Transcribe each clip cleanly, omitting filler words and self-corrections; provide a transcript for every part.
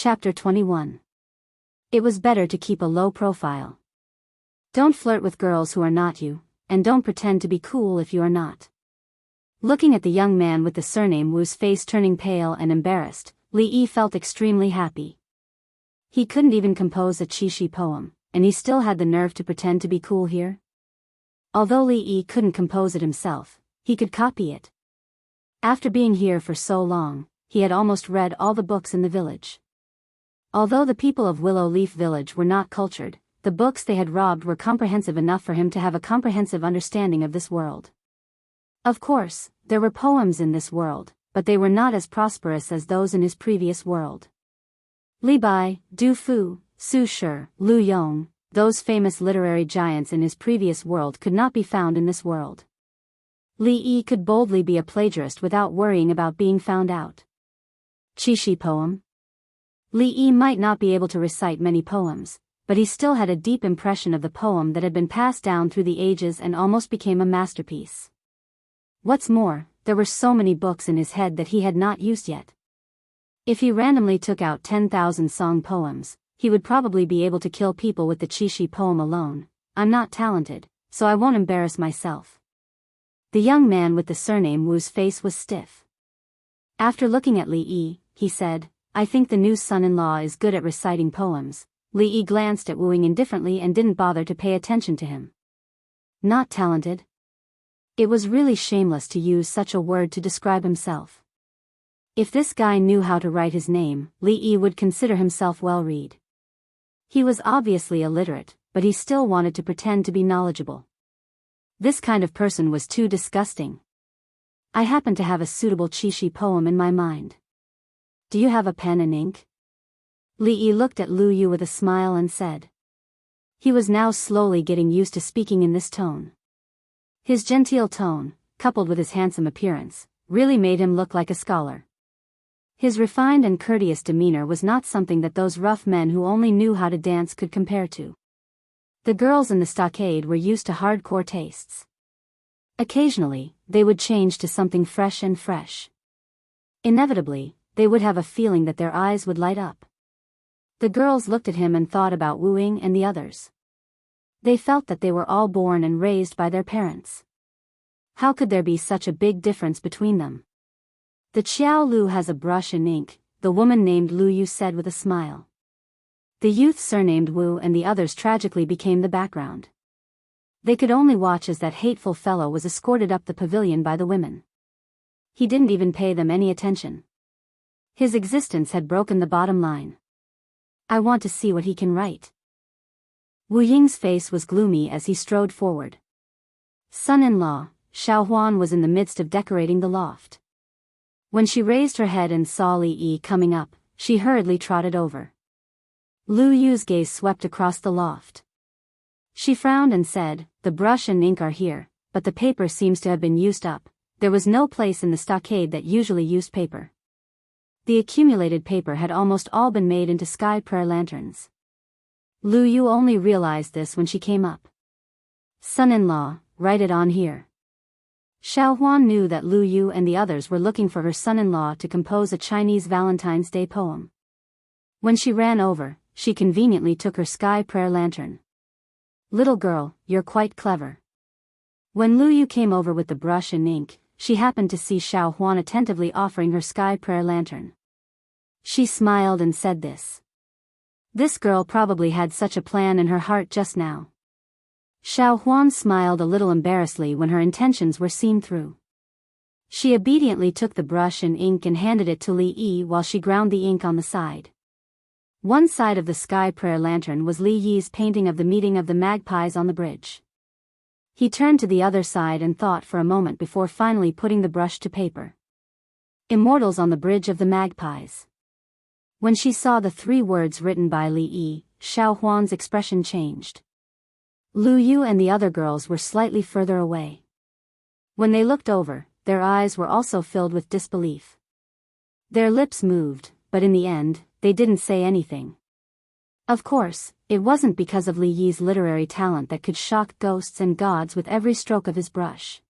Chapter 21. It was better to keep a low profile. Don't flirt with girls who are not you, and don't pretend to be cool if you are not. Looking at the young man with the surname Wu's face turning pale and embarrassed, Li Yi felt extremely happy. He couldn't even compose a qixi poem, and he still had the nerve to pretend to be cool here? Although Li Yi couldn't compose it himself, he could copy it. After being here for so long, he had almost read all the books in the village. Although the people of Willow Leaf Village were not cultured, the books they had robbed were comprehensive enough for him to have a comprehensive understanding of this world. Of course, there were poems in this world, but they were not as prosperous as those in his previous world. Li Bai, Du Fu, Su Shi, Lu Yong, those famous literary giants in his previous world could not be found in this world. Li Yi could boldly be a plagiarist without worrying about being found out. Qixi poem? Li Yi might not be able to recite many poems, but he still had a deep impression of the poem that had been passed down through the ages and almost became a masterpiece. What's more, there were so many books in his head that he had not used yet. If he randomly took out 10,000 song poems, he would probably be able to kill people with the qixi poem alone. I'm not talented, so I won't embarrass myself. The young man with the surname Wu's face was stiff. After looking at Li Yi, he said, I think the new son-in-law is good at reciting poems. Li Yi glanced at Wu indifferently and didn't bother to pay attention to him. Not talented? It was really shameless to use such a word to describe himself. If this guy knew how to write his name, Li Yi would consider himself well-read. He was obviously illiterate, but he still wanted to pretend to be knowledgeable. This kind of person was too disgusting. I happen to have a suitable qixi poem in my mind. Do you have a pen and ink? Li Yi looked at Lu Yu with a smile and said. He was now slowly getting used to speaking in this tone. His genteel tone, coupled with his handsome appearance, really made him look like a scholar. His refined and courteous demeanor was not something that those rough men who only knew how to dance could compare to. The girls in the stockade were used to hardcore tastes. Occasionally, they would change to something fresh. Inevitably, they would have a feeling that their eyes would light up. The girls looked at him and thought about Wu and the others. They felt that they were all born and raised by their parents. How could there be such a big difference between them? The Qiao Lu has a brush and ink, the woman named Lu Yu said with a smile. The youth surnamed Wu and the others tragically became the background. They could only watch as that hateful fellow was escorted up the pavilion by the women. He didn't even pay them any attention. His existence had broken the bottom line. I want to see what he can write. Wu Ying's face was gloomy as he strode forward. Son-in-law, Xiao Huan was in the midst of decorating the loft. When she raised her head and saw Li Yi coming up, she hurriedly trotted over. Lu Yu's gaze swept across the loft. She frowned and said, the brush and ink are here, but the paper seems to have been used up. There was no place in the stockade that usually used paper. The accumulated paper had almost all been made into sky prayer lanterns. Lu Yu only realized this when she came up. Son-in-law, write it on here. Xiao Huan knew that Lu Yu and the others were looking for her son-in-law to compose a Chinese Valentine's Day poem. When she ran over, she conveniently took her sky prayer lantern. Little girl, you're quite clever. When Lu Yu came over with the brush and ink, she happened to see Xiao Huan attentively offering her sky prayer lantern. She smiled and said this. This girl probably had such a plan in her heart just now. Xiao Huan smiled a little embarrassedly when her intentions were seen through. She obediently took the brush and ink and handed it to Li Yi while she ground the ink on the side. One side of the sky prayer lantern was Li Yi's painting of the meeting of the magpies on the bridge. He turned to the other side and thought for a moment before finally putting the brush to paper. Immortals on the bridge of the magpies. When she saw the 3 words written by Li Yi, Xiao Huan's expression changed. Lu Yu and the other girls were slightly further away. When they looked over, their eyes were also filled with disbelief. Their lips moved, but in the end, they didn't say anything. Of course, it wasn't because of Li Yi's literary talent that could shock ghosts and gods with every stroke of his brush.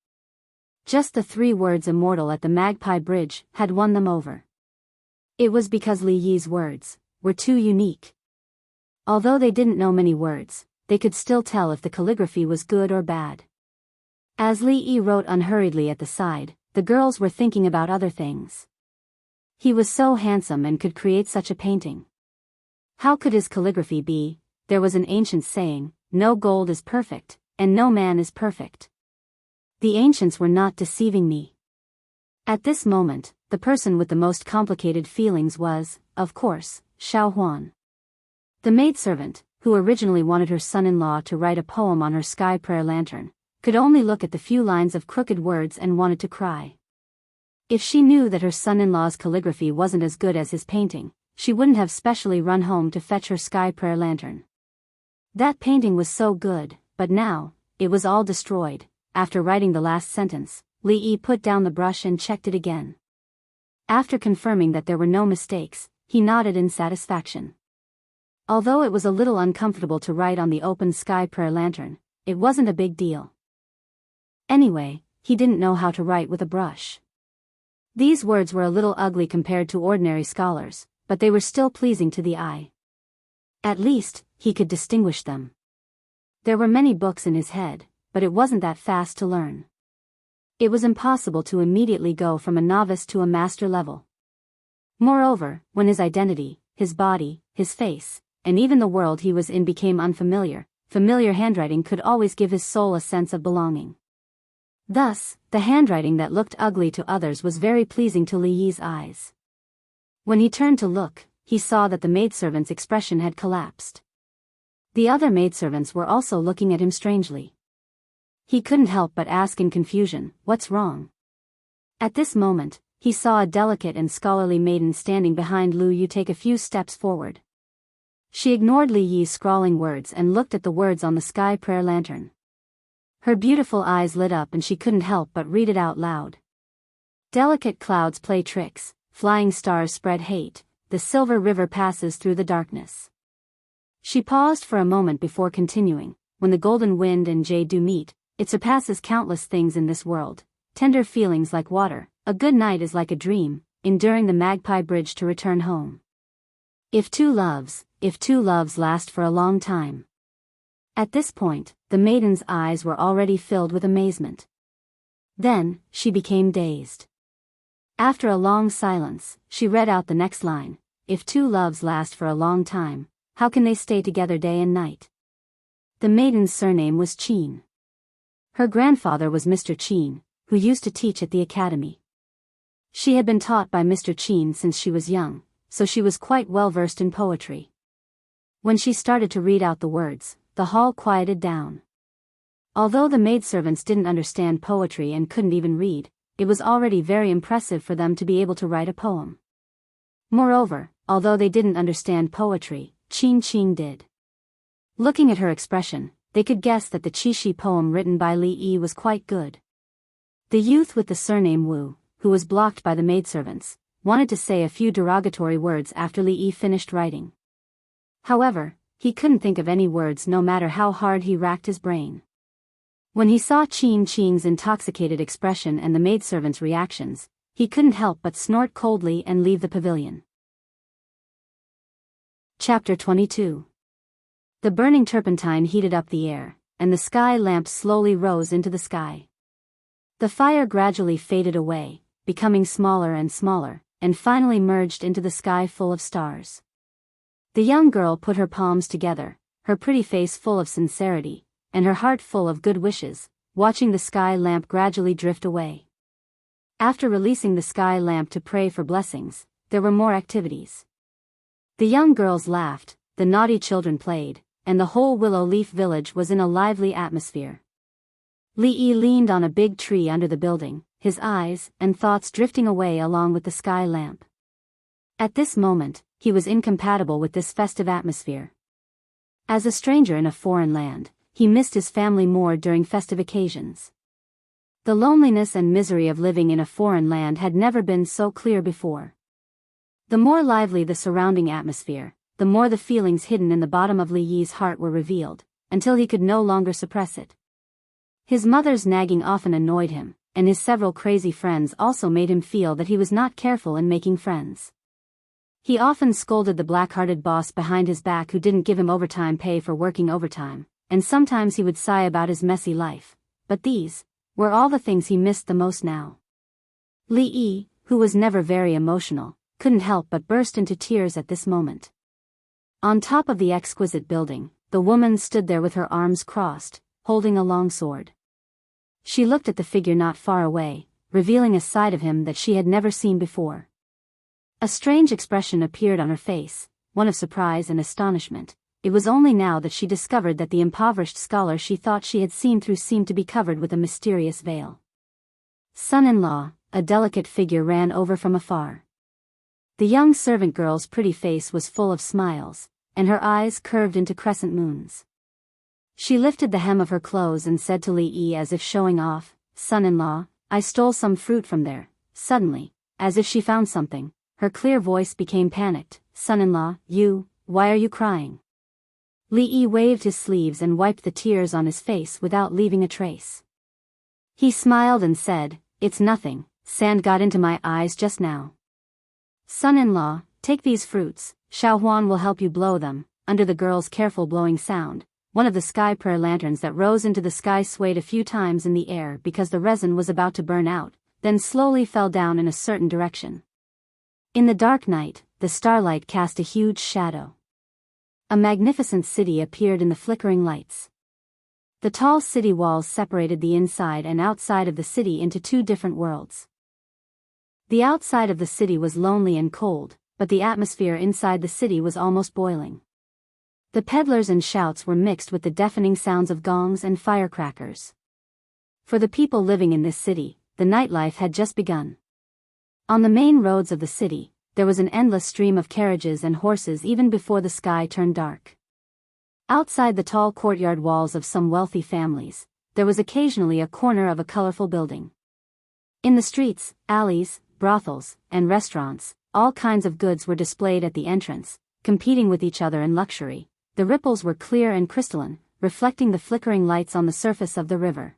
Just the 3 words immortal at the Magpie Bridge had won them over. It was because Li Yi's words, were too unique. Although they didn't know many words, they could still tell if the calligraphy was good or bad. As Li Yi wrote unhurriedly at the side, the girls were thinking about other things. He was so handsome and could create such a painting. How could his calligraphy be? There was an ancient saying, no gold is perfect, and no man is perfect. The ancients were not deceiving me. At this moment, the person with the most complicated feelings was, of course, Xiao Huan. The maidservant, who originally wanted her son-in-law to write a poem on her sky prayer lantern, could only look at the few lines of crooked words and wanted to cry. If she knew that her son-in-law's calligraphy wasn't as good as his painting, she wouldn't have specially run home to fetch her sky prayer lantern. That painting was so good, but now, it was all destroyed. After writing the last sentence, Li Yi put down the brush and checked it again. After confirming that there were no mistakes, he nodded in satisfaction. Although it was a little uncomfortable to write on the open sky prayer lantern, it wasn't a big deal. Anyway, he didn't know how to write with a brush. These words were a little ugly compared to ordinary scholars, but they were still pleasing to the eye. At least, he could distinguish them. There were many books in his head, but it wasn't that fast to learn. It was impossible to immediately go from a novice to a master level. Moreover, when his identity, his body, his face, and even the world he was in became unfamiliar, familiar handwriting could always give his soul a sense of belonging. Thus, the handwriting that looked ugly to others was very pleasing to Li Yi's eyes. When he turned to look, he saw that the maidservant's expression had collapsed. The other maidservants were also looking at him strangely. He couldn't help but ask in confusion, "What's wrong?" At this moment, he saw a delicate and scholarly maiden standing behind Lu Yu take a few steps forward. She ignored Li Yi's scrawling words and looked at the words on the sky prayer lantern. Her beautiful eyes lit up and she couldn't help but read it out loud. Delicate clouds play tricks, flying stars spread hate, the silver river passes through the darkness. She paused for a moment before continuing, when the golden wind and jade do meet, it surpasses countless things in this world, tender feelings like water, a good night is like a dream, enduring the magpie bridge to return home. If two loves last for a long time. At this point, the maiden's eyes were already filled with amazement. Then, she became dazed. After a long silence, she read out the next line, if two loves last for a long time, how can they stay together day and night? The maiden's surname was Qin. Her grandfather was Mr. Qin, who used to teach at the academy. She had been taught by Mr. Qin since she was young, so she was quite well versed in poetry. When she started to read out the words, the hall quieted down. Although the maidservants didn't understand poetry and couldn't even read, it was already very impressive for them to be able to write a poem. Moreover, although they didn't understand poetry, Qin did. Looking at her expression, they could guess that the Qixi poem written by Li Yi was quite good. The youth with the surname Wu, who was blocked by the maidservants, wanted to say a few derogatory words after Li Yi finished writing. However, he couldn't think of any words no matter how hard he racked his brain. When he saw Qing's intoxicated expression and the maidservants' reactions, he couldn't help but snort coldly and leave the pavilion. Chapter 22. The burning turpentine heated up the air, and the sky lamp slowly rose into the sky. The fire gradually faded away, becoming smaller and smaller, and finally merged into the sky full of stars. The young girl put her palms together, her pretty face full of sincerity, and her heart full of good wishes, watching the sky lamp gradually drift away. After releasing the sky lamp to pray for blessings, there were more activities. The young girls laughed, the naughty children played, and the whole Willow Leaf village was in a lively atmosphere. Li Yi leaned on a big tree under the building, his eyes and thoughts drifting away along with the sky lamp. At this moment, he was incompatible with this festive atmosphere. As a stranger in a foreign land, he missed his family more during festive occasions. The loneliness and misery of living in a foreign land had never been so clear before. The more lively the surrounding atmosphere, the more the feelings hidden in the bottom of Li Yi's heart were revealed, until he could no longer suppress it. His mother's nagging often annoyed him, and his several crazy friends also made him feel that he was not careful in making friends. He often scolded the black-hearted boss behind his back who didn't give him overtime pay for working overtime, and sometimes he would sigh about his messy life. But these were all the things he missed the most now. Li, who was never very emotional, couldn't help but burst into tears at this moment. On top of the exquisite building, the woman stood there with her arms crossed, holding a long sword. She looked at the figure not far away, revealing a side of him that she had never seen before. A strange expression appeared on her face, one of surprise and astonishment. It was only now that she discovered that the impoverished scholar she thought she had seen through seemed to be covered with a mysterious veil. Son-in-law, a delicate figure ran over from afar. The young servant girl's pretty face was full of smiles, and her eyes curved into crescent moons. She lifted the hem of her clothes and said to Li as if showing off, "Son-in-law, I stole some fruit from there." Suddenly, as if she found something, her clear voice became panicked. "Son-in-law, why are you crying?" Li waved his sleeves and wiped the tears on his face without leaving a trace. He smiled and said, "It's nothing, sand got into my eyes just now." "Son-in-law, take these fruits, Xiao Huan will help you blow them." Under the girl's careful blowing sound, one of the sky prayer lanterns that rose into the sky swayed a few times in the air because the resin was about to burn out, then slowly fell down in a certain direction. In the dark night, the starlight cast a huge shadow. A magnificent city appeared in the flickering lights. The tall city walls separated the inside and outside of the city into two different worlds. The outside of the city was lonely and cold, but the atmosphere inside the city was almost boiling. The peddlers and shouts were mixed with the deafening sounds of gongs and firecrackers. For the people living in this city, the nightlife had just begun. On the main roads of the city, there was an endless stream of carriages and horses even before the sky turned dark. Outside the tall courtyard walls of some wealthy families, there was occasionally a corner of a colorful building. In the streets, alleys, brothels, and restaurants, all kinds of goods were displayed at the entrance, competing with each other in luxury. The ripples were clear and crystalline, reflecting the flickering lights on the surface of the river.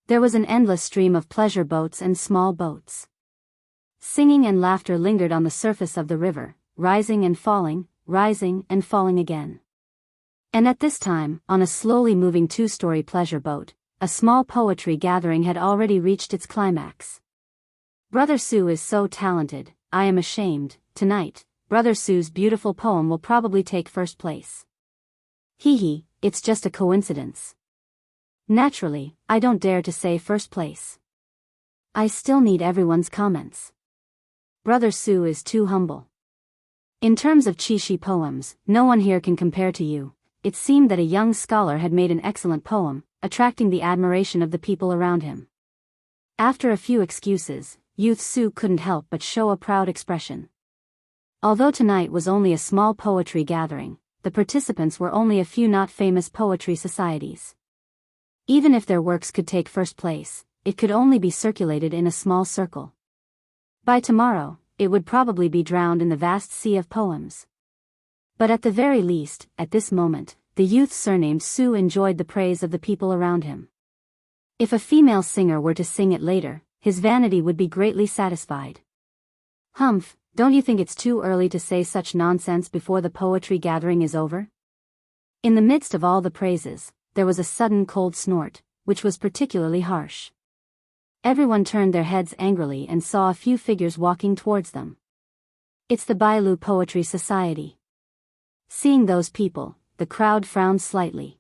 There was an endless stream of pleasure boats and small boats. Singing and laughter lingered on the surface of the river, rising and falling again. And at this time, on a slowly moving two-story pleasure boat, a small poetry gathering had already reached its climax. "Brother Sue is so talented, I am ashamed. Tonight, Brother Sue's beautiful poem will probably take first place. Hee, it's just a coincidence. Naturally, I don't dare to say first place. I still need everyone's comments. Brother Sue is too humble. In terms of Qixi poems, no one here can compare to you." It seemed that a young scholar had made an excellent poem, attracting the admiration of the people around him. After a few excuses, youth Sue couldn't help but show a proud expression. Although tonight was only a small poetry gathering, the participants were only a few not famous poetry societies. Even if their works could take first place, it could only be circulated in a small circle. By tomorrow, it would probably be drowned in the vast sea of poems. But at the very least, at this moment, the youth surnamed Sue enjoyed the praise of the people around him. If a female singer were to sing it later, his vanity would be greatly satisfied. "Humph, don't you think it's too early to say such nonsense before the poetry gathering is over?" In the midst of all the praises, there was a sudden cold snort, which was particularly harsh. Everyone turned their heads angrily and saw a few figures walking towards them. "It's the Bailu Poetry Society." Seeing those people, the crowd frowned slightly.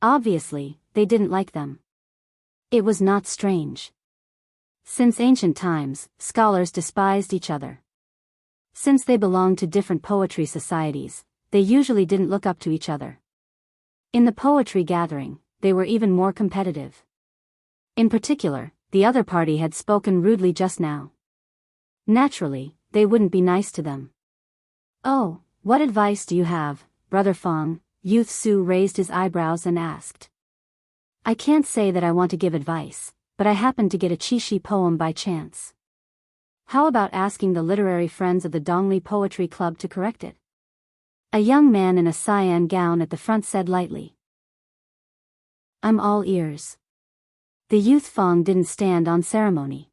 Obviously, they didn't like them. It was not strange. Since ancient times, scholars despised each other. Since they belonged to different poetry societies, they usually didn't look up to each other. In the poetry gathering, they were even more competitive. In particular, the other party had spoken rudely just now. Naturally, they wouldn't be nice to them. "Oh, what advice do you have, Brother Fong?" Youth Su raised his eyebrows and asked. "I can't say that I want to give advice, but I happened to get a Qixi poem by chance. How about asking the literary friends of the Dongli Poetry Club to correct it?" A young man in a cyan gown at the front said lightly. "I'm all ears." The youth Fong didn't stand on ceremony.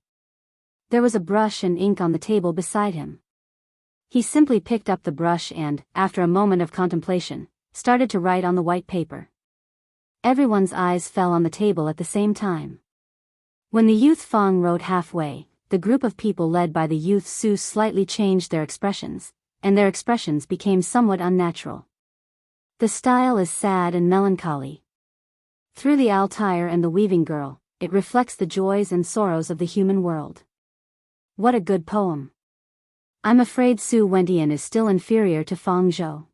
There was a brush and ink on the table beside him. He simply picked up the brush and, after a moment of contemplation, started to write on the white paper. Everyone's eyes fell on the table at the same time. When the youth Fong wrote halfway, the group of people led by the youth Su slightly changed their expressions, and their expressions became somewhat unnatural. The style is sad and melancholy. Through the Altair and the weaving girl, it reflects the joys and sorrows of the human world. What a good poem. I'm afraid Su Wentian is still inferior to Fong Zhou.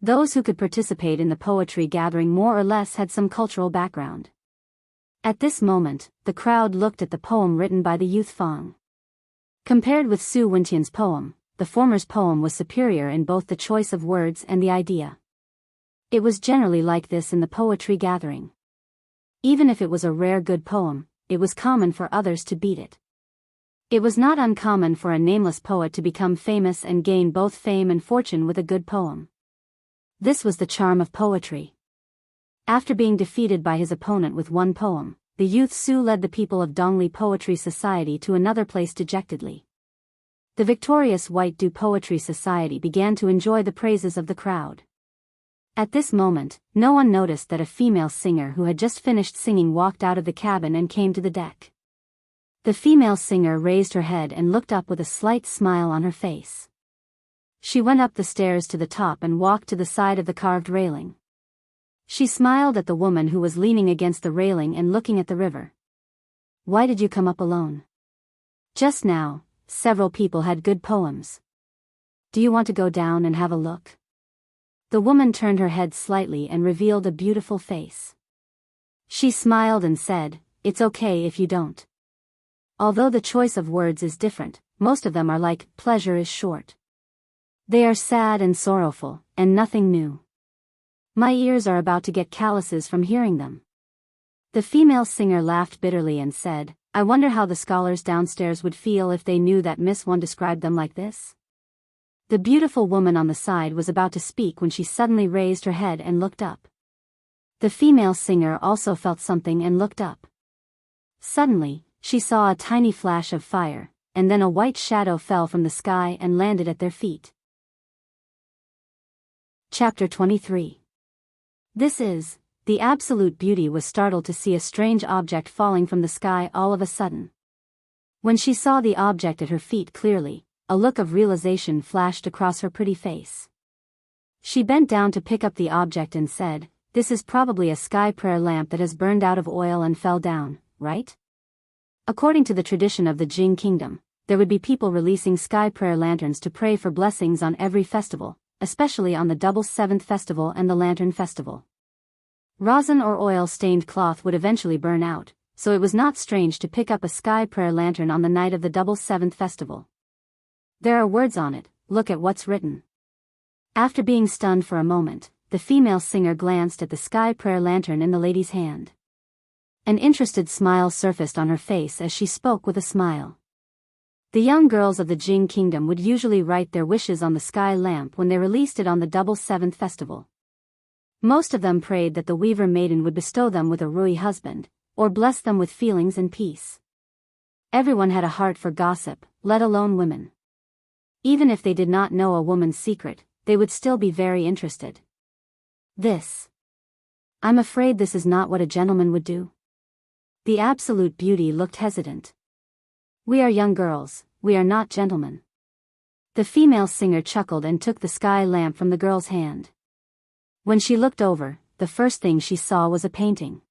Those who could participate in the poetry gathering more or less had some cultural background. At this moment, the crowd looked at the poem written by the youth Fong. Compared with Su Wentian's poem, the former's poem was superior in both the choice of words and the idea. It was generally like this in the poetry gathering. Even if it was a rare good poem, it was common for others to beat it. It was not uncommon for a nameless poet to become famous and gain both fame and fortune with a good poem. This was the charm of poetry. After being defeated by his opponent with one poem, the youth Su led the people of Dongli Poetry Society to another place dejectedly. The victorious White Du Poetry Society began to enjoy the praises of the crowd. At this moment, no one noticed that a female singer who had just finished singing walked out of the cabin and came to the deck. The female singer raised her head and looked up with a slight smile on her face. She went up the stairs to the top and walked to the side of the carved railing. She smiled at the woman who was leaning against the railing and looking at the river. Why did you come up alone? Just now, several people had good poems. Do you want to go down and have a look? The woman turned her head slightly and revealed a beautiful face. She smiled and said, "It's okay if you don't." Although the choice of words is different, most of them are like, pleasure is short. They are sad and sorrowful, and nothing new. My ears are about to get calluses from hearing them. The female singer laughed bitterly and said, I wonder how the scholars downstairs would feel if they knew that Miss One described them like this. The beautiful woman on the side was about to speak when she suddenly raised her head and looked up. The female singer also felt something and looked up. Suddenly, she saw a tiny flash of fire, and then a white shadow fell from the sky and landed at their feet. Chapter 23. This is, the absolute beauty was startled to see a strange object falling from the sky all of a sudden. When she saw the object at her feet clearly, a look of realization flashed across her pretty face. She bent down to pick up the object and said, This is probably a sky prayer lamp that has burned out of oil and fell down, right? According to the tradition of the Jing Kingdom, there would be people releasing sky prayer lanterns to pray for blessings on every festival, especially on the Double Seventh Festival and the Lantern Festival. Rosin or oil-stained cloth would eventually burn out, so it was not strange to pick up a sky prayer lantern on the night of the Double Seventh Festival. There are words on it, look at what's written. After being stunned for a moment, the female singer glanced at the sky prayer lantern in the lady's hand. An interested smile surfaced on her face as she spoke with a smile. The young girls of the Jing Kingdom would usually write their wishes on the sky lamp when they released it on the Double Seventh Festival. Most of them prayed that the weaver maiden would bestow them with a Rui husband, or bless them with feelings and peace. Everyone had a heart for gossip, let alone women. Even if they did not know a woman's secret, they would still be very interested. I'm afraid this is not what a gentleman would do. The absolute beauty looked hesitant. We are young girls, we are not gentlemen. The female singer chuckled and took the sky lamp from the girl's hand. When she looked over, the first thing she saw was a painting.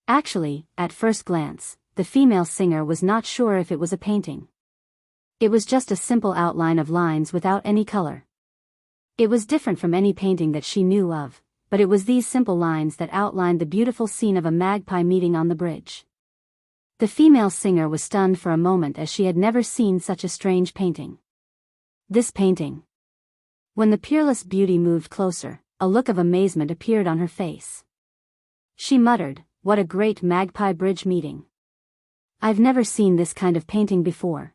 Actually, at first glance, the female singer was not sure if it was a painting. It was just a simple outline of lines without any color. It was different from any painting that she knew of, but it was these simple lines that outlined the beautiful scene of a magpie meeting on the bridge. The female singer was stunned for a moment as she had never seen such a strange painting. This painting. When the peerless beauty moved closer, a look of amazement appeared on her face. She muttered, What a great magpie bridge meeting. I've never seen this kind of painting before.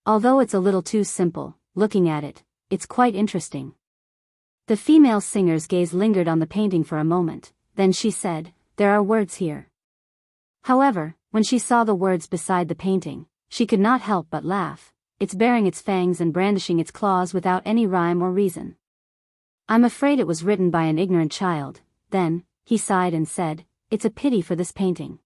Although it's a little too simple, looking at it, it's quite interesting. The female singer's gaze lingered on the painting for a moment, then she said, There are words here. However, when she saw the words beside the painting, she could not help but laugh. it's baring its fangs and brandishing its claws without any rhyme or reason. I'm afraid it was written by an ignorant child. Then, he sighed and said, it's a pity for this painting.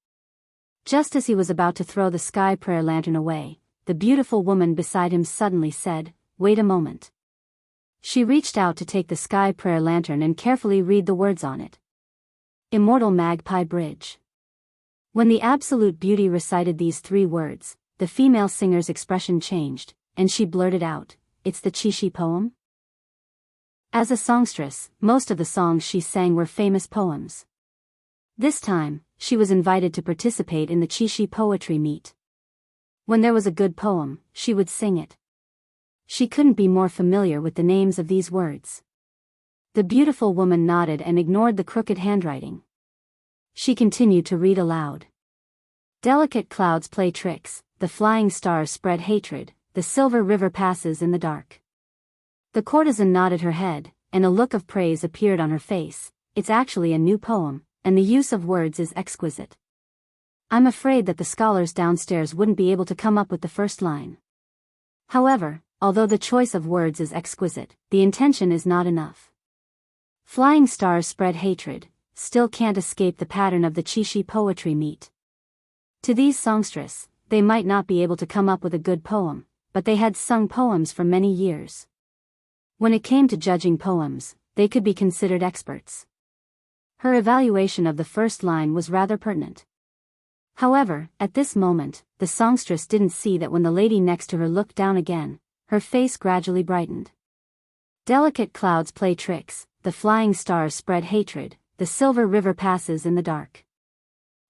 Just as he was about to throw the sky prayer lantern away, the beautiful woman beside him suddenly said, wait a moment. She reached out to take the sky prayer lantern and carefully read the words on it. Immortal Magpie Bridge. When the absolute beauty recited these 3 words, the female singer's expression changed, and she blurted out, it's the Qishi poem? As a songstress, most of the songs she sang were famous poems. This time, she was invited to participate in the Qishi poetry meet. When there was a good poem, she would sing it. She couldn't be more familiar with the names of these words. The beautiful woman nodded and ignored the crooked handwriting. She continued to read aloud. Delicate clouds play tricks, the flying stars spread hatred, the silver river passes in the dark. The courtesan nodded her head, and a look of praise appeared on her face. It's actually a new poem, and the use of words is exquisite. I'm afraid that the scholars downstairs wouldn't be able to come up with the first line. However, although the choice of words is exquisite, the intention is not enough. Flying stars spread hatred, still can't escape the pattern of the Qishi poetry meet. To these songstress, they might not be able to come up with a good poem, but they had sung poems for many years. When it came to judging poems, they could be considered experts. Her evaluation of the first line was rather pertinent. However, at this moment, the songstress didn't see that when the lady next to her looked down again, her face gradually brightened. Delicate clouds play tricks, the flying stars spread hatred, the silver river passes in the dark.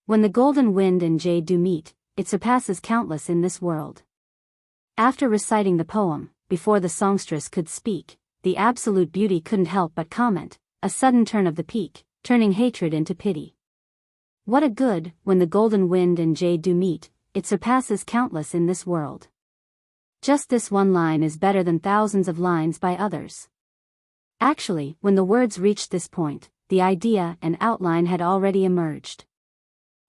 When the golden wind and jade do meet, it surpasses countless in this world. After reciting the poem, before the songstress could speak, the absolute beauty couldn't help but comment, a sudden turn of the peak, turning hatred into pity. What a good, when the golden wind and jade do meet, it surpasses countless in this world. Just this one line is better than thousands of lines by others. Actually, when the words reached this point, the idea and outline had already emerged.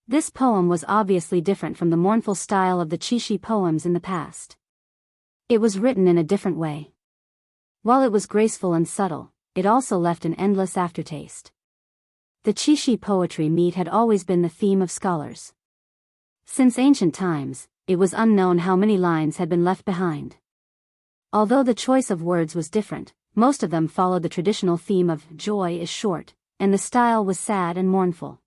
This poem was obviously different from the mournful style of the Qishi poems in the past. It was written in a different way. While it was graceful and subtle, it also left an endless aftertaste. The Qishi poetry meet had always been the theme of scholars. Since ancient times, it was unknown how many lines had been left behind. Although the choice of words was different, most of them followed the traditional theme of joy is short, and the style was sad and mournful.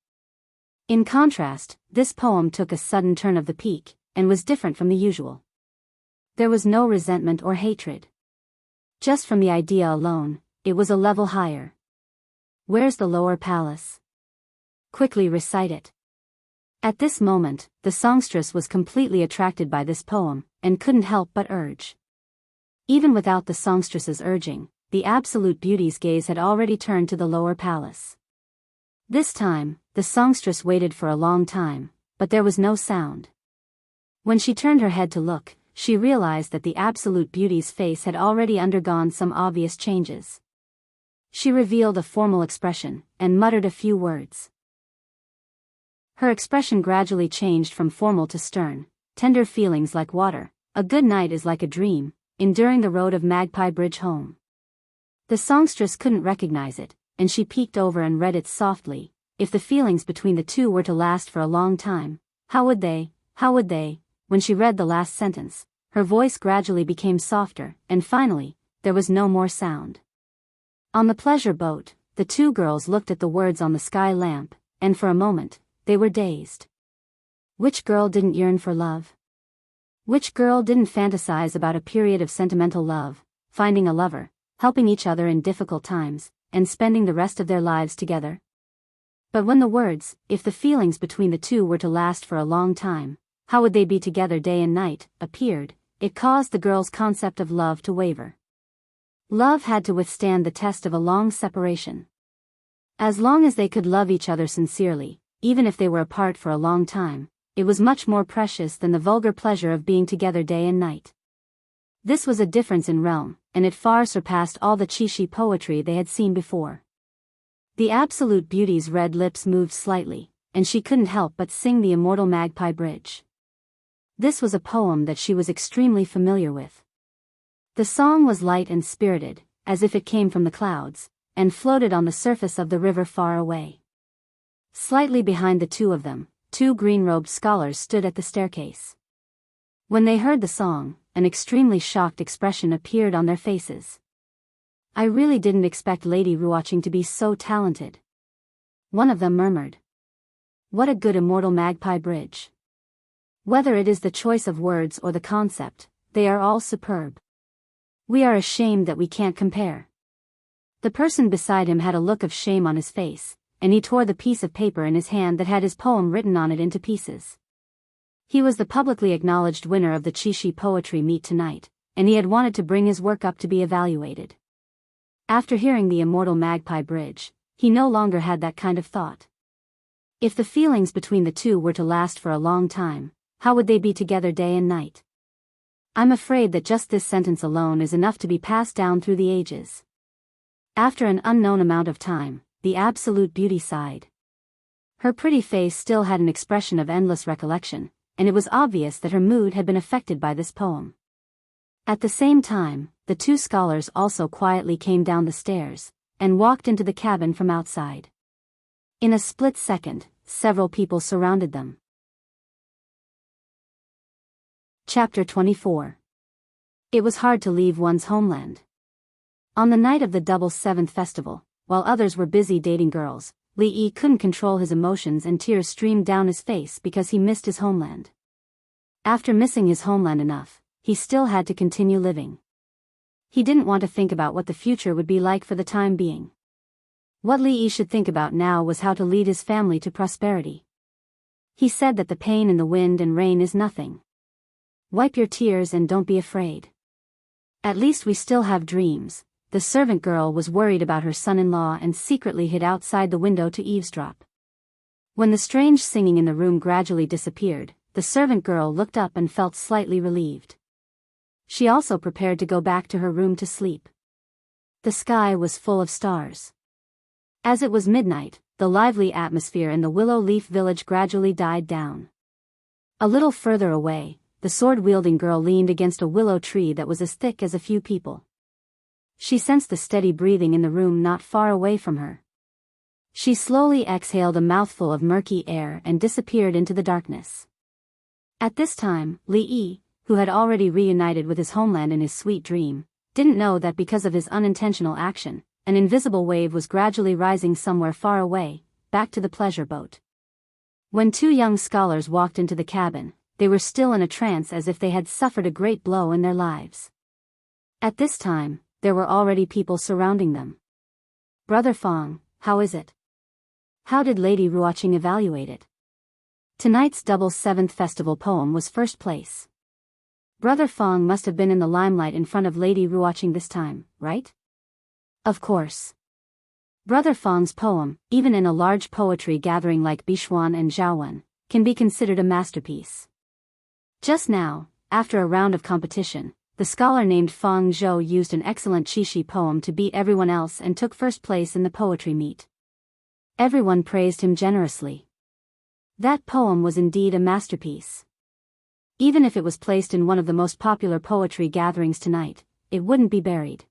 In contrast, this poem took a sudden turn of the peak, and was different from the usual. There was no resentment or hatred. Just from the idea alone, it was a level higher. Where's the lower palace? Quickly recite it. At this moment, the songstress was completely attracted by this poem, and couldn't help but urge. Even without the songstress's urging, the absolute beauty's gaze had already turned to the lower palace. This time, the songstress waited for a long time, but there was no sound. When she turned her head to look, she realized that the absolute beauty's face had already undergone some obvious changes. She revealed a formal expression, and muttered a few words. Her expression gradually changed from formal to stern, tender feelings like water, a good night is like a dream, enduring the road of Magpie Bridge home. The songstress couldn't recognize it, and she peeked over and read it softly. If the feelings between the two were to last for a long time, how would they? When she read the last sentence, her voice gradually became softer, and finally, there was no more sound. On the pleasure boat, the two girls looked at the words on the sky lamp, and for a moment, they were dazed. Which girl didn't yearn for love? Which girl didn't fantasize about a period of sentimental love, finding a lover, helping each other in difficult times, and spending the rest of their lives together? But when the words, if the feelings between the two were to last for a long time, how would they be together day and night, appeared, it caused the girls' concept of love to waver. Love had to withstand the test of a long separation. As long as they could love each other sincerely, even if they were apart for a long time, it was much more precious than the vulgar pleasure of being together day and night. This was a difference in realm, and it far surpassed all the Qishi poetry they had seen before. The absolute beauty's red lips moved slightly, and she couldn't help but sing the immortal Magpie Bridge. This was a poem that she was extremely familiar with. The song was light and spirited, as if it came from the clouds, and floated on the surface of the river far away. Slightly behind the two of them, two green-robed scholars stood at the staircase. When they heard the song, an extremely shocked expression appeared on their faces. "I really didn't expect Lady Ruoqing to be so talented," one of them murmured. "What a good immortal magpie bridge. Whether it is the choice of words or the concept, they are all superb. We are ashamed that we can't compare." The person beside him had a look of shame on his face, and he tore the piece of paper in his hand that had his poem written on it into pieces. He was the publicly acknowledged winner of the Qixi Poetry Meet tonight, and he had wanted to bring his work up to be evaluated. After hearing the immortal magpie bridge, he no longer had that kind of thought. If the feelings between the two were to last for a long time, how would they be together day and night? I'm afraid that just this sentence alone is enough to be passed down through the ages. After an unknown amount of time, the absolute beauty sighed. Her pretty face still had an expression of endless recollection, and it was obvious that her mood had been affected by this poem. At the same time, the two scholars also quietly came down the stairs, and walked into the cabin from outside. In a split second, several people surrounded them. Chapter 24. It was hard to leave one's homeland. On the night of the Double Seventh Festival, while others were busy dating girls, Li Yi couldn't control his emotions and tears streamed down his face because he missed his homeland. After missing his homeland enough, he still had to continue living. He didn't want to think about what the future would be like for the time being. What Li Yi should think about now was how to lead his family to prosperity. He said that the pain in the wind and rain is nothing. Wipe your tears and don't be afraid. At least we still have dreams. The servant girl was worried about her son-in-law and secretly hid outside the window to eavesdrop. When the strange singing in the room gradually disappeared, the servant girl looked up and felt slightly relieved. She also prepared to go back to her room to sleep. The sky was full of stars. As it was midnight, the lively atmosphere in the Willow Leaf village gradually died down. A little further away, the sword-wielding girl leaned against a willow tree that was as thick as a few people. She sensed the steady breathing in the room not far away from her. She slowly exhaled a mouthful of murky air and disappeared into the darkness. At this time, Li Yi, who had already reunited with his homeland in his sweet dream, didn't know that because of his unintentional action, an invisible wave was gradually rising somewhere far away, back to the pleasure boat. When two young scholars walked into the cabin, they were still in a trance as if they had suffered a great blow in their lives. At this time, there were already people surrounding them. "Brother Fong, how is it? How did Lady Ruoqing evaluate it?" Tonight's Double Seventh Festival poem was first place. Brother Fong must have been in the limelight in front of Lady Ruoqing this time, right? Of course. Brother Fong's poem, even in a large poetry gathering like Bishuan and Zhaowen, can be considered a masterpiece. Just now, after a round of competition, the scholar named Fang Zhou used an excellent Qixi poem to beat everyone else and took first place in the poetry meet. Everyone praised him generously. That poem was indeed a masterpiece. Even if it was placed in one of the most popular poetry gatherings tonight, it wouldn't be buried.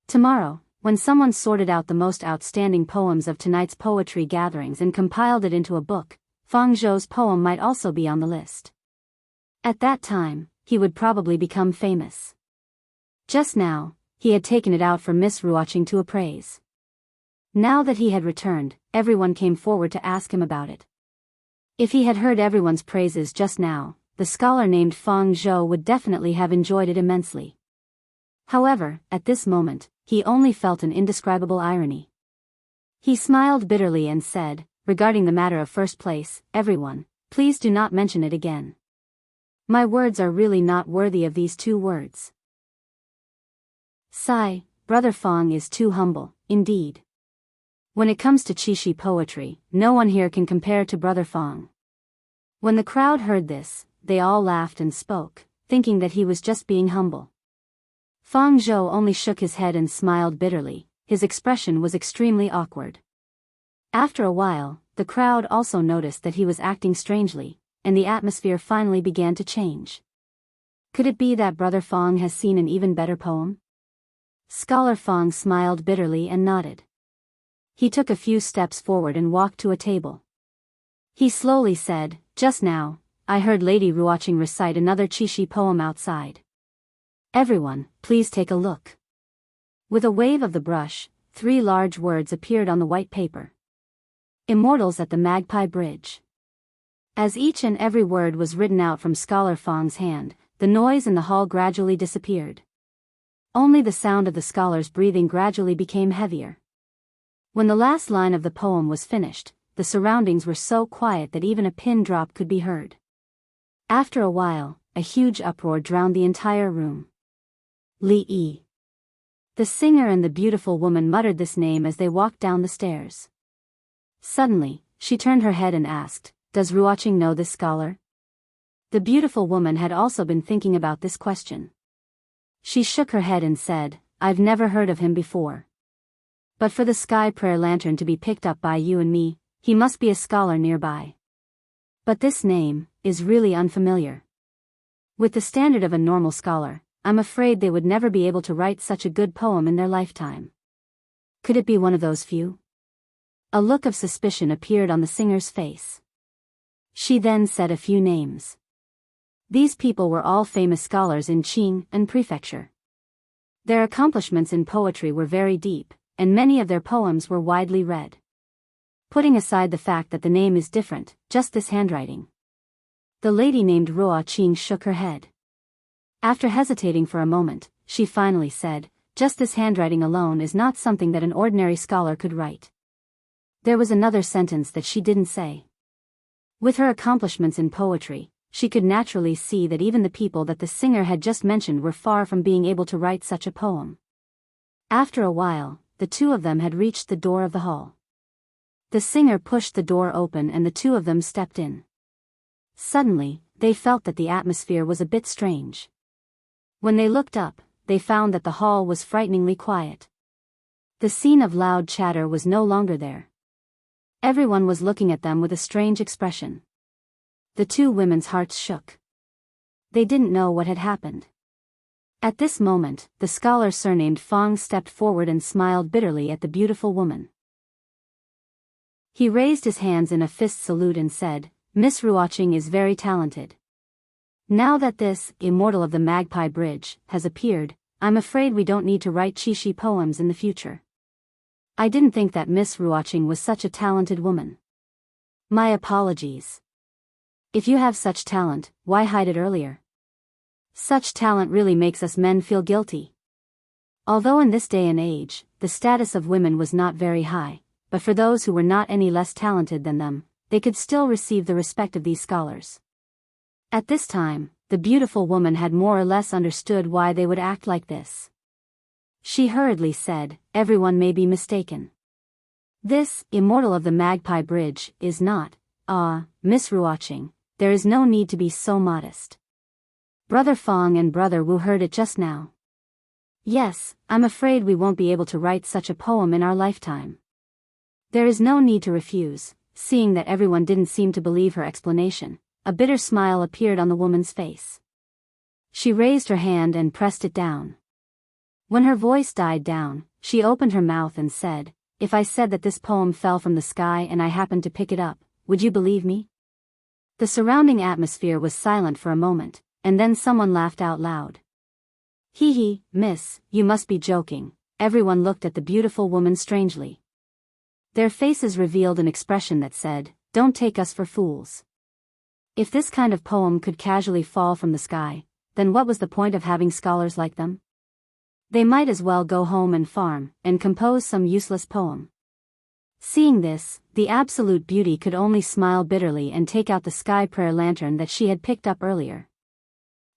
Tomorrow, when someone sorted out the most outstanding poems of tonight's poetry gatherings and compiled it into a book, Fang Zhou's poem might also be on the list. At that time, he would probably become famous. Just now, he had taken it out for Miss Ruoqing to appraise. Now that he had returned, everyone came forward to ask him about it. If he had heard everyone's praises just now, the scholar named Fang Zhou would definitely have enjoyed it immensely. However, at this moment, he only felt an indescribable irony. He smiled bitterly and said, regarding the matter of first place, "Everyone, please do not mention it again. My words are really not worthy of these two words." Sigh, Brother Fong is too humble, indeed. When it comes to Qixi poetry, no one here can compare to Brother Fong. When the crowd heard this, they all laughed and spoke, thinking that he was just being humble. Fang Zhou only shook his head and smiled bitterly. His expression was extremely awkward. After a while, the crowd also noticed that he was acting strangely, and the atmosphere finally began to change. Could it be that Brother Fong has seen an even better poem? Scholar Fong smiled bitterly and nodded. He took a few steps forward and walked to a table. He slowly said, "Just now, I heard Lady Ruoqing recite another Qixi poem outside. Everyone, please take a look." With a wave of the brush, 3 large words appeared on the white paper. Immortals at the Magpie Bridge. As each and every word was written out from Scholar Fong's hand, the noise in the hall gradually disappeared. Only the sound of the scholar's breathing gradually became heavier. When the last line of the poem was finished, the surroundings were so quiet that even a pin drop could be heard. After a while, a huge uproar drowned the entire room. Li Yi. The singer and the beautiful woman muttered this name as they walked down the stairs. Suddenly, she turned her head and asked, "Does Ruoqing know this scholar?" The beautiful woman had also been thinking about this question. She shook her head and said, "I've never heard of him before. But for the sky prayer lantern to be picked up by you and me, he must be a scholar nearby. But this name is really unfamiliar. With the standard of a normal scholar, I'm afraid they would never be able to write such a good poem in their lifetime. Could it be one of those few?" A look of suspicion appeared on the singer's face. She then said a few names. These people were all famous scholars in Qing and Prefecture. Their accomplishments in poetry were very deep, and many of their poems were widely read. Putting aside the fact that the name is different, just this handwriting. The lady named Ruoqing shook her head. After hesitating for a moment, she finally said, "Just this handwriting alone is not something that an ordinary scholar could write." There was another sentence that she didn't say. With her accomplishments in poetry, she could naturally see that even the people that the singer had just mentioned were far from being able to write such a poem. After a while, the 2 of them had reached the door of the hall. The singer pushed the door open and the 2 of them stepped in. Suddenly, they felt that the atmosphere was a bit strange. When they looked up, they found that the hall was frighteningly quiet. The scene of loud chatter was no longer there. Everyone was looking at them with a strange expression. The 2 women's hearts shook. They didn't know what had happened. At this moment, the scholar surnamed Fong stepped forward and smiled bitterly at the beautiful woman. He raised his hands in a fist salute and said, "Miss Ruoqing is very talented. Now that this immortal of the Magpie Bridge has appeared, I'm afraid we don't need to write Qixi poems in the future. I didn't think that Miss Ruoqing was such a talented woman. My apologies. If you have such talent, why hide it earlier? Such talent really makes us men feel guilty." Although in this day and age, the status of women was not very high, but for those who were not any less talented than them, they could still receive the respect of these scholars. At this time, the beautiful woman had more or less understood why they would act like this. She hurriedly said, "Everyone may be mistaken. This immortal of the Magpie Bridge is not, Miss Ruoqing. There is no need to be so modest. Brother Fong and Brother Wu heard it just now. Yes, I'm afraid we won't be able to write such a poem in our lifetime." There is no need to refuse. Seeing that everyone didn't seem to believe her explanation, a bitter smile appeared on the woman's face. She raised her hand and pressed it down. When her voice died down, she opened her mouth and said, "If I said that this poem fell from the sky and I happened to pick it up, would you believe me?" The surrounding atmosphere was silent for a moment, and then someone laughed out loud. "Hee hee, miss, you must be joking." Everyone looked at the beautiful woman strangely. Their faces revealed an expression that said, "Don't take us for fools." If this kind of poem could casually fall from the sky, then what was the point of having scholars like them? They might as well go home and farm, and compose some useless poem. Seeing this, the absolute beauty could only smile bitterly and take out the sky prayer lantern that she had picked up earlier.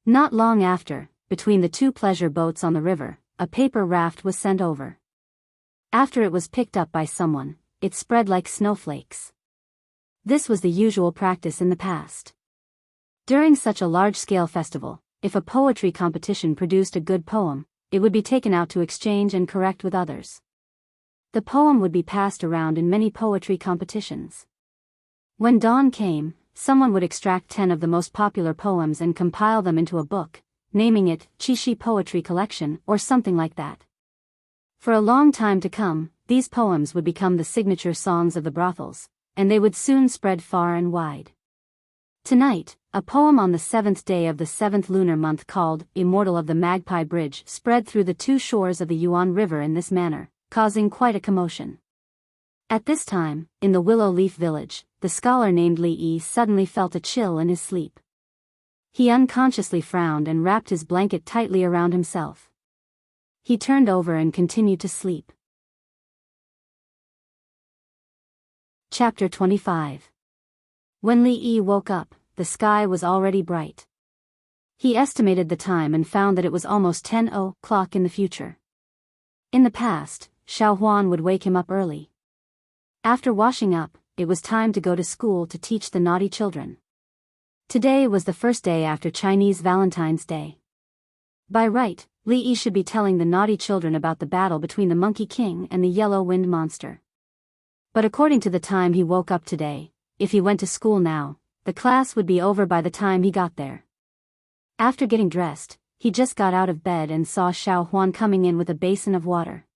Not long after, between the 2 pleasure boats on the river, a paper raft was sent over. After it was picked up by someone, it spread like snowflakes. This was the usual practice in the past. During such a large-scale festival, if a poetry competition produced a good poem, it would be taken out to exchange and correct with others. The poem would be passed around in many poetry competitions. When dawn came, someone would extract 10 of the most popular poems and compile them into a book, naming it Chishi Poetry Collection or something like that. For a long time to come, these poems would become the signature songs of the brothels, and they would soon spread far and wide. Tonight, a poem on the 7th day of the 7th lunar month called Immortal of the Magpie Bridge spread through the two shores of the Yuan River in this manner, causing quite a commotion. At this time, in the Willow Leaf Village, the scholar named Li Yi suddenly felt a chill in his sleep. He unconsciously frowned and wrapped his blanket tightly around himself. He turned over and continued to sleep. Chapter 25. When Li Yi woke up, the sky was already bright. He estimated the time and found that it was almost 10 o'clock in the future. In the past, Xiao Huan would wake him up early. After washing up, it was time to go to school to teach the naughty children. Today was the first day after Chinese Valentine's Day. By right, Li Yi should be telling the naughty children about the battle between the Monkey King and the Yellow Wind Monster. But according to the time he woke up today, if he went to school now, the class would be over by the time he got there. After getting dressed, he just got out of bed and saw Xiao Huan coming in with a basin of water.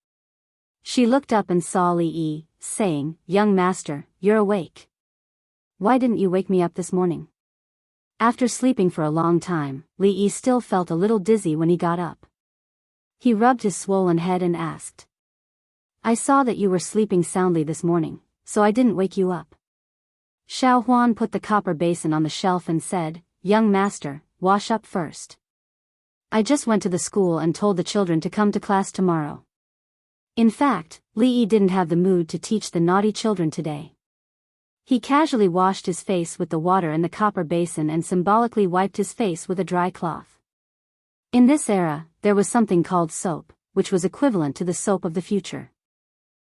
She looked up and saw Li Yi, saying, "Young master, you're awake. Why didn't you wake me up this morning?" After sleeping for a long time, Li Yi still felt a little dizzy when he got up. He rubbed his swollen head and asked, "I saw that you were sleeping soundly this morning, so I didn't wake you up." Xiao Huan put the copper basin on the shelf and said, "Young master, wash up first. I just went to the school and told the children to come to class tomorrow." In fact, Li Yi didn't have the mood to teach the naughty children today. He casually washed his face with the water in the copper basin and symbolically wiped his face with a dry cloth. In this era, there was something called soap, which was equivalent to the soap of the future.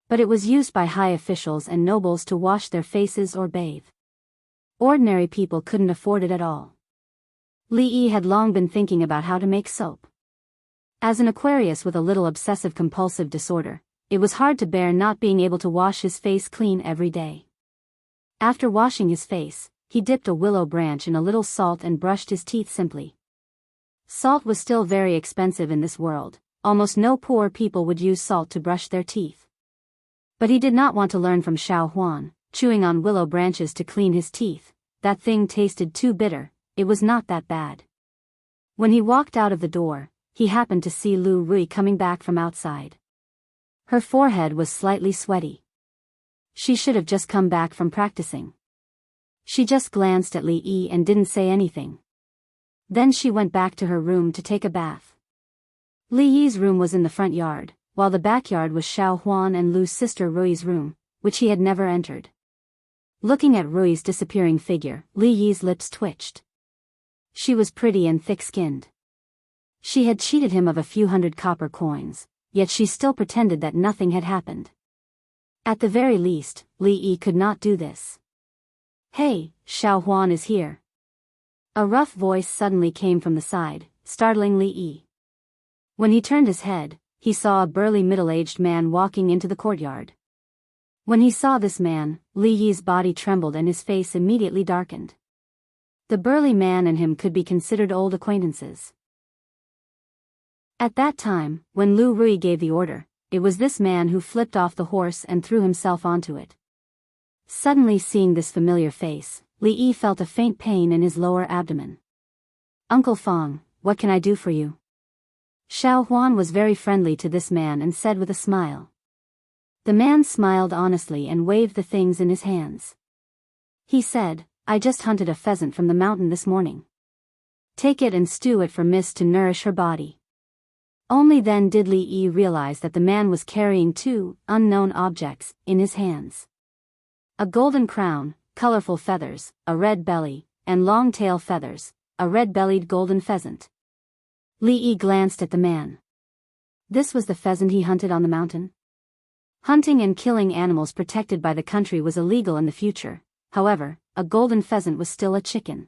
But it was used by high officials and nobles to wash their faces or bathe. Ordinary people couldn't afford it at all. Li Yi had long been thinking about how to make soap. As an Aquarius with a little obsessive-compulsive disorder, it was hard to bear not being able to wash his face clean every day. After washing his face, he dipped a willow branch in a little salt and brushed his teeth simply. Salt was still very expensive in this world, almost no poor people would use salt to brush their teeth. But he did not want to learn from Xiao Huan, chewing on willow branches to clean his teeth. That thing tasted too bitter. It was not that bad. When he walked out of the door, he happened to see Lu Rui coming back from outside. Her forehead was slightly sweaty. She should have just come back from practicing. She just glanced at Li Yi and didn't say anything. Then she went back to her room to take a bath. Li Yi's room was in the front yard, while the backyard was Xiao Huan and Lu's sister Rui's room, which he had never entered. Looking at Rui's disappearing figure, Li Yi's lips twitched. She was pretty and thick-skinned. She had cheated him of a few hundred copper coins, yet she still pretended that nothing had happened. At the very least, Li Yi could not do this. "Hey, Xiao Huan is here." A rough voice suddenly came from the side, startling Li Yi. When he turned his head, he saw a burly middle-aged man walking into the courtyard. When he saw this man, Li Yi's body trembled and his face immediately darkened. The burly man and him could be considered old acquaintances. At that time, when Lu Rui gave the order, it was this man who flipped off the horse and threw himself onto it. Suddenly seeing this familiar face, Li Yi felt a faint pain in his lower abdomen. "Uncle Fong, what can I do for you?" Xiao Huan was very friendly to this man and said with a smile. The man smiled honestly and waved the things in his hands. He said, "I just hunted a pheasant from the mountain this morning. Take it and stew it for Miss to nourish her body." Only then did Li Yi realize that the man was carrying two unknown objects in his hands. A golden crown, colorful feathers, a red belly, and long tail feathers, a red-bellied golden pheasant. Li Yi glanced at the man. This was the pheasant he hunted on the mountain. Hunting and killing animals protected by the country was illegal in the future. However, a golden pheasant was still a chicken.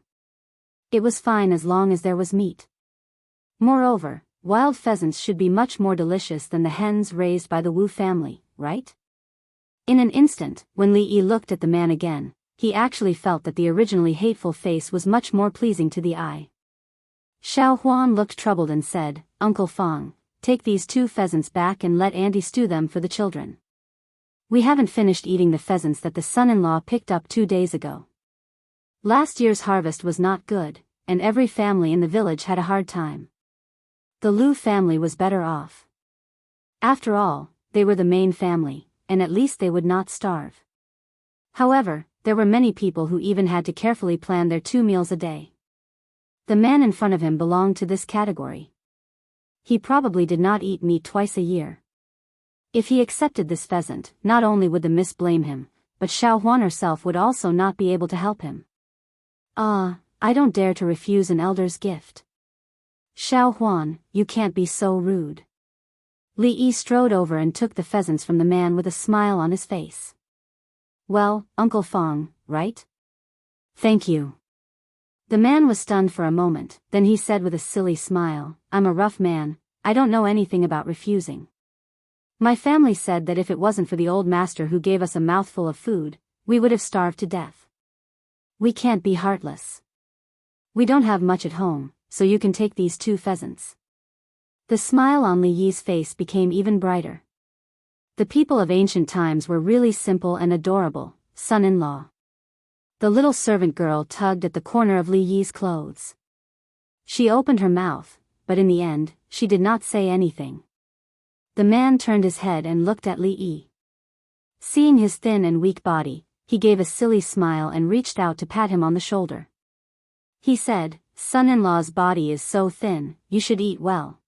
It was fine as long as there was meat. Moreover, wild pheasants should be much more delicious than the hens raised by the Wu family, right? In an instant, when Li Yi looked at the man again, he actually felt that the originally hateful face was much more pleasing to the eye. Xiao Huan looked troubled and said, "Uncle Fang, take these 2 pheasants back and let Auntie stew them for the children. We haven't finished eating the pheasants that the son-in-law picked up 2 days ago. Last year's harvest was not good, and every family in the village had a hard time. The Lu family was better off. After all, they were the main family, and at least they would not starve. However, there were many people who even had to carefully plan their 2 meals a day. The man in front of him belonged to this category. He probably did not eat meat twice a year. If he accepted this pheasant, not only would the miss blame him, but Xiao Huan herself would also not be able to help him. I don't dare to refuse an elder's gift. Xiao Huan, you can't be so rude." Li Yi strode over and took the pheasants from the man with a smile on his face. "Well, Uncle Fang, right? Thank you." The man was stunned for a moment, then he said with a silly smile, "I'm a rough man, I don't know anything about refusing. My family said that if it wasn't for the old master who gave us a mouthful of food, we would have starved to death. We can't be heartless. We don't have much at home, so you can take these 2 pheasants." The smile on Li Yi's face became even brighter. The people of ancient times were really simple and adorable, son-in-law. The little servant girl tugged at the corner of Li Yi's clothes. She opened her mouth, but in the end, she did not say anything. The man turned his head and looked at Li Yi. Seeing his thin and weak body, he gave a silly smile and reached out to pat him on the shoulder. He said, "Son-in-law's body is so thin, you should eat well."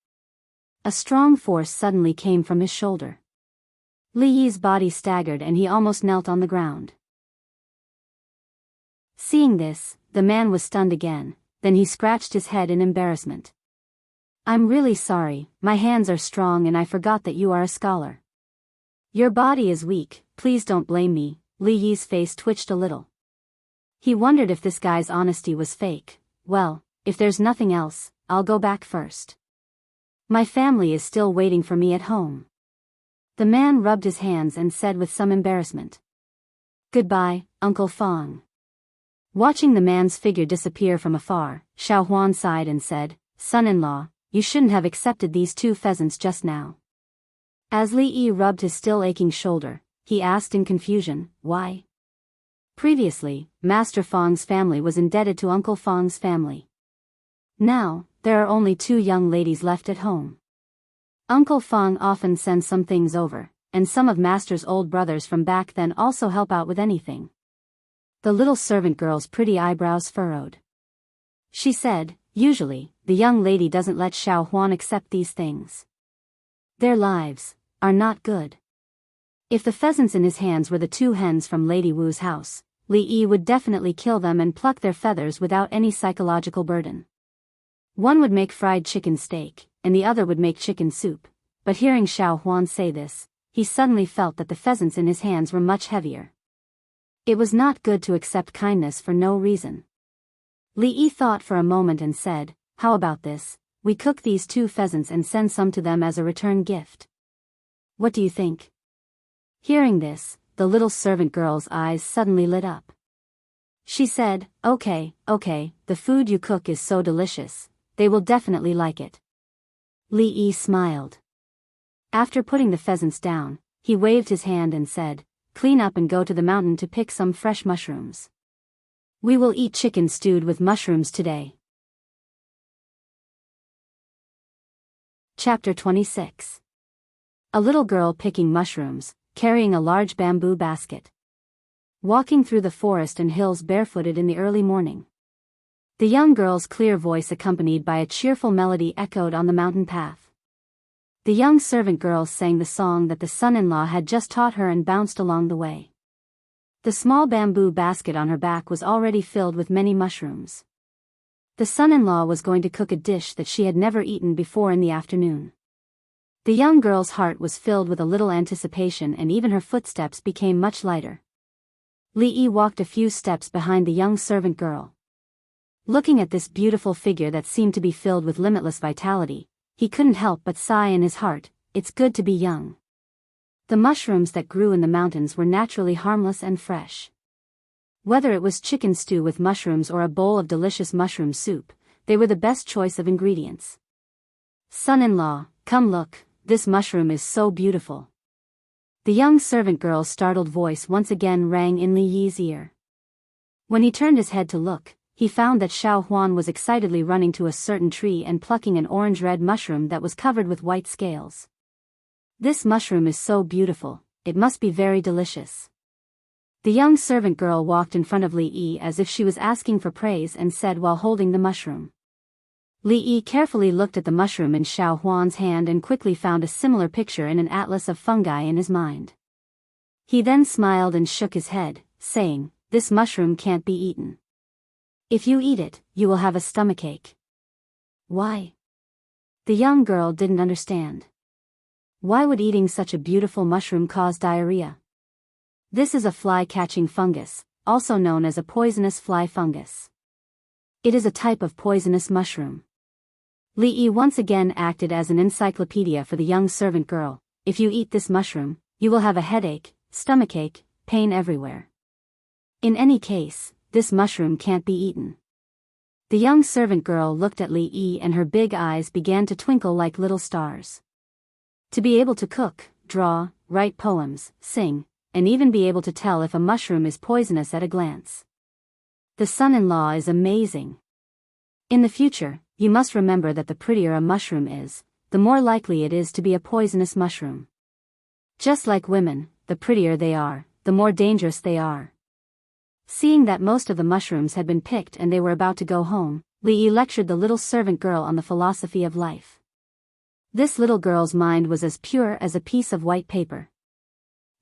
A strong force suddenly came from his shoulder. Li Yi's body staggered and he almost knelt on the ground. Seeing this, the man was stunned again, then he scratched his head in embarrassment. "I'm really sorry, my hands are strong and I forgot that you are a scholar. Your body is weak, please don't blame me." Li Yi's face twitched a little. He wondered if this guy's honesty was fake. "Well, if there's nothing else, I'll go back first. My family is still waiting for me at home." The man rubbed his hands and said with some embarrassment, "Goodbye, Uncle Fang." Watching the man's figure disappear from afar, Xiao Huan sighed and said, "Son-in-law, you shouldn't have accepted these 2 pheasants just now." As Li Yi rubbed his still aching shoulder, he asked in confusion, "Why?" Previously, Master Fang's family was indebted to Uncle Fang's family. Now, there are only 2 young ladies left at home. Uncle Fang often sends some things over, and some of Master's old brothers from back then also help out with anything. The little servant girl's pretty eyebrows furrowed. She said, "Usually, the young lady doesn't let Xiao Huan accept these things. Their lives are not good." If the pheasants in his hands were the 2 hens from Lady Wu's house, Li Yi would definitely kill them and pluck their feathers without any psychological burden. One would make fried chicken steak, and the other would make chicken soup, but hearing Xiao Huan say this, he suddenly felt that the pheasants in his hands were much heavier. It was not good to accept kindness for no reason. Li Yi thought for a moment and said, "How about this, we cook these 2 pheasants and send some to them as a return gift. What do you think?" Hearing this, the little servant girl's eyes suddenly lit up. She said, okay, the food you cook is so delicious, they will definitely like it." Li Yi smiled. After putting the pheasants down, he waved his hand and said, "Clean up and go to the mountain to pick some fresh mushrooms. We will eat chicken stewed with mushrooms today." Chapter 26. A little girl picking mushrooms, carrying a large bamboo basket. Walking through the forest and hills barefooted in the early morning. The young girl's clear voice accompanied by a cheerful melody echoed on the mountain path. The young servant girl sang the song that the son-in-law had just taught her and bounced along the way. The small bamboo basket on her back was already filled with many mushrooms. The son-in-law was going to cook a dish that she had never eaten before in the afternoon. The young girl's heart was filled with a little anticipation and even her footsteps became much lighter. Li Yi walked a few steps behind the young servant girl. Looking at this beautiful figure that seemed to be filled with limitless vitality, he couldn't help but sigh in his heart, "It's good to be young." The mushrooms that grew in the mountains were naturally harmless and fresh. Whether it was chicken stew with mushrooms or a bowl of delicious mushroom soup, they were the best choice of ingredients. "Son-in-law, come look, this mushroom is so beautiful." The young servant girl's startled voice once again rang in Li Yi's ear. When he turned his head to look, he found that Xiao Huan was excitedly running to a certain tree and plucking an orange-red mushroom that was covered with white scales. "This mushroom is so beautiful, it must be very delicious." The young servant girl walked in front of Li Yi as if she was asking for praise and said while holding the mushroom. Li Yi carefully looked at the mushroom in Xiao Huan's hand and quickly found a similar picture in an atlas of fungi in his mind. He then smiled and shook his head, saying, "This mushroom can't be eaten. If you eat it, you will have a stomachache." "Why?" The young girl didn't understand. Why would eating such a beautiful mushroom cause diarrhea? This is a fly-catching fungus, also known as a poisonous fly fungus. It is a type of poisonous mushroom. Li Yi once again acted as an encyclopedia for the young servant girl. "If you eat this mushroom, you will have a headache, stomachache, pain everywhere. In any case, this mushroom can't be eaten." The young servant girl looked at Li Yi and her big eyes began to twinkle like little stars. To be able to cook, draw, write poems, sing, and even be able to tell if a mushroom is poisonous at a glance. The son-in-law is amazing. In the future, you must remember that the prettier a mushroom is, the more likely it is to be a poisonous mushroom. Just like women, the prettier they are, the more dangerous they are. Seeing that most of the mushrooms had been picked and they were about to go home, Li Yi lectured the little servant girl on the philosophy of life. This little girl's mind was as pure as a piece of white paper.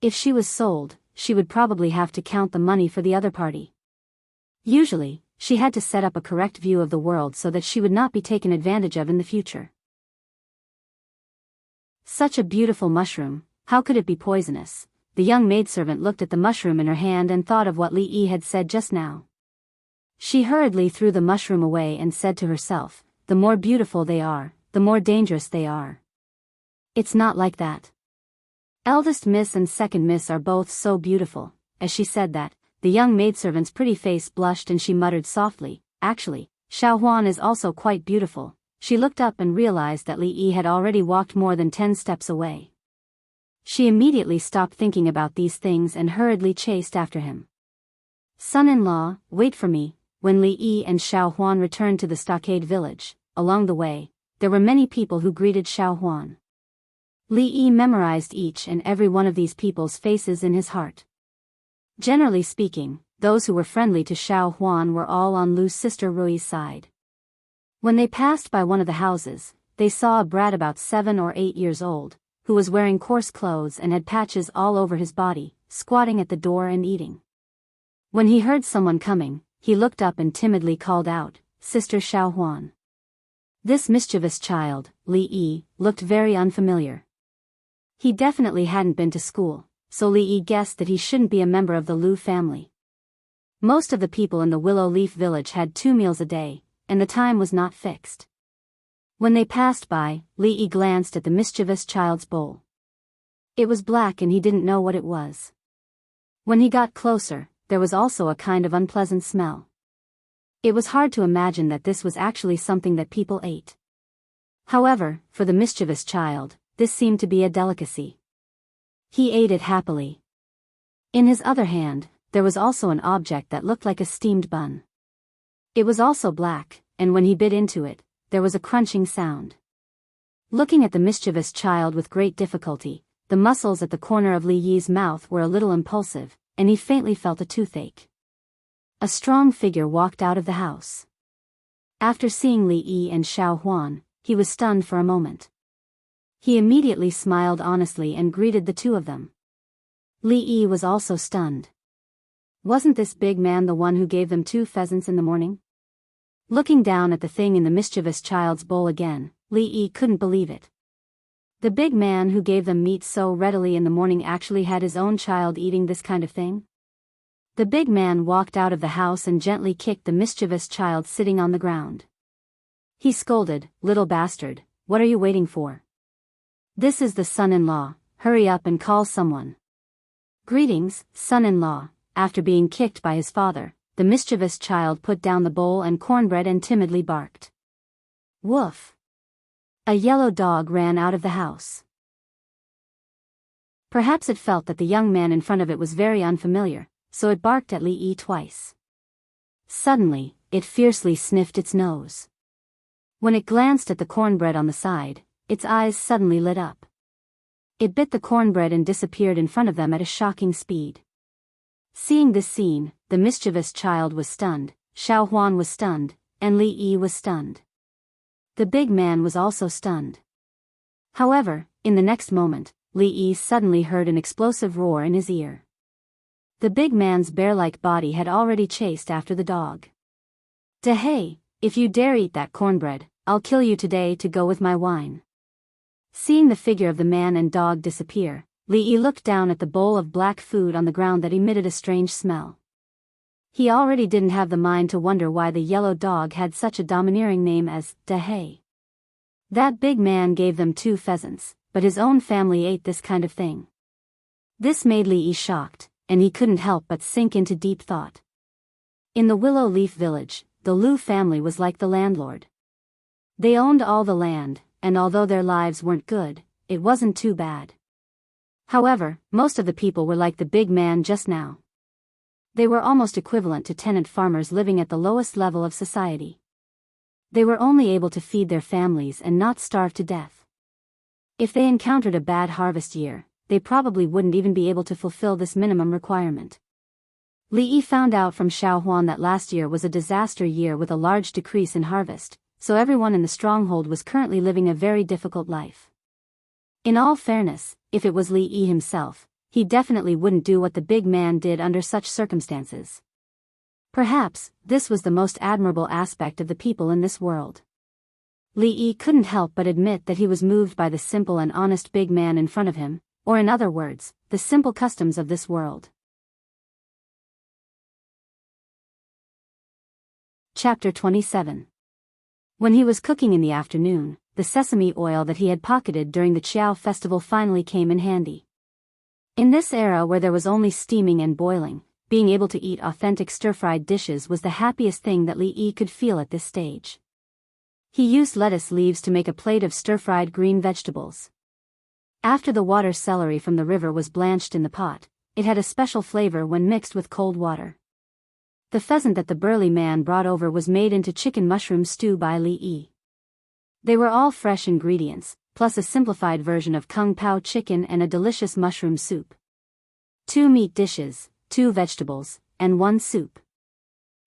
If she was sold, she would probably have to count the money for the other party. Usually, she had to set up a correct view of the world so that she would not be taken advantage of in the future. Such a beautiful mushroom, how could it be poisonous? The young maidservant looked at the mushroom in her hand and thought of what Li Yi had said just now. She hurriedly threw the mushroom away and said to herself, "The more beautiful they are, the more dangerous they are. It's not like that. Eldest Miss and Second Miss are both so beautiful." As she said that, the young maidservant's pretty face blushed and she muttered softly, "Actually, Xiao Huan is also quite beautiful." She looked up and realized that Li Yi had already walked more than 10 steps away. She immediately stopped thinking about these things and hurriedly chased after him. "Son-in-law, wait for me." When Li Yi and Xiao Huan returned to the stockade village, along the way, there were many people who greeted Xiao Huan. Li Yi memorized each and every one of these people's faces in his heart. Generally speaking, those who were friendly to Xiao Huan were all on Lu's sister Rui's side. When they passed by one of the houses, they saw a brat about 7 or 8 years old, who was wearing coarse clothes and had patches all over his body, squatting at the door and eating. When he heard someone coming, he looked up and timidly called out, "Sister Xiao Huan." This mischievous child, Li Yi, looked very unfamiliar. He definitely hadn't been to school, so Li Yi guessed that he shouldn't be a member of the Lu family. Most of the people in the Willow Leaf village had 2 meals a day, and the time was not fixed. When they passed by, Li Yi glanced at the mischievous child's bowl. It was black and he didn't know what it was. When he got closer, there was also a kind of unpleasant smell. It was hard to imagine that this was actually something that people ate. However, for the mischievous child, this seemed to be a delicacy. He ate it happily. In his other hand, there was also an object that looked like a steamed bun. It was also black, and when he bit into it, there was a crunching sound. Looking at the mischievous child with great difficulty, the muscles at the corner of Li Yi's mouth were a little impulsive, and he faintly felt a toothache. A strong figure walked out of the house. After seeing Li Yi and Xiao Huan, he was stunned for a moment. He immediately smiled honestly and greeted the two of them. Li Yi was also stunned. Wasn't this big man the one who gave them 2 pheasants in the morning? Looking down at the thing in the mischievous child's bowl again, Li Yi couldn't believe it. The big man who gave them meat so readily in the morning actually had his own child eating this kind of thing? The big man walked out of the house and gently kicked the mischievous child sitting on the ground. He scolded, "Little bastard, what are you waiting for? This is the son-in-law, hurry up and call someone." "Greetings, son-in-law." after being kicked by his father, the mischievous child put down the bowl and cornbread and timidly barked. Woof! A yellow dog ran out of the house. Perhaps it felt that the young man in front of it was very unfamiliar, so it barked at Li-yi twice. Suddenly, it fiercely sniffed its nose. When it glanced at the cornbread on the side, its eyes suddenly lit up. It bit the cornbread and disappeared in front of them at a shocking speed. Seeing this scene, the mischievous child was stunned, Xiao Huan was stunned, and Li-yi was stunned. The big man was also stunned. However, in the next moment, Li-yi suddenly heard an explosive roar in his ear. The big man's bear-like body had already chased after the dog. "Dehei, if you dare eat that cornbread, I'll kill you today to go with my wine." Seeing the figure of the man and dog disappear, Li-yi looked down at the bowl of black food on the ground that emitted a strange smell. He already didn't have the mind to wonder why the yellow dog had such a domineering name as Dehei. That big man gave them 2 pheasants, but his own family ate this kind of thing. This made Li-yi shocked, and he couldn't help but sink into deep thought. In the Willow Leaf Village, the Liu family was like the landlord. They owned all the land, and although their lives weren't good, it wasn't too bad. However, most of the people were like the big man just now. They were almost equivalent to tenant farmers living at the lowest level of society. They were only able to feed their families and not starve to death. If they encountered a bad harvest year, they probably wouldn't even be able to fulfill this minimum requirement. Li-yi found out from Xiao Huan that last year was a disaster year with a large decrease in harvest, so everyone in the stronghold was currently living a very difficult life. In all fairness, if it was Li-yi himself, he definitely wouldn't do what the big man did under such circumstances. Perhaps, this was the most admirable aspect of the people in this world. Li-yi couldn't help but admit that he was moved by the simple and honest big man in front of him, or in other words, the simple customs of this world. Chapter 27. When he was cooking in the afternoon, the sesame oil that he had pocketed during the Qiao festival finally came in handy. In this era where there was only steaming and boiling, being able to eat authentic stir-fried dishes was the happiest thing that Li-yi could feel at this stage. He used lettuce leaves to make a plate of stir-fried green vegetables. After the water celery from the river was blanched in the pot, it had a special flavor when mixed with cold water. The pheasant that the burly man brought over was made into chicken mushroom stew by Li-yi. They were all fresh ingredients, plus a simplified version of kung pao chicken and a delicious mushroom soup. 2 meat dishes, 2 vegetables, and 1 soup.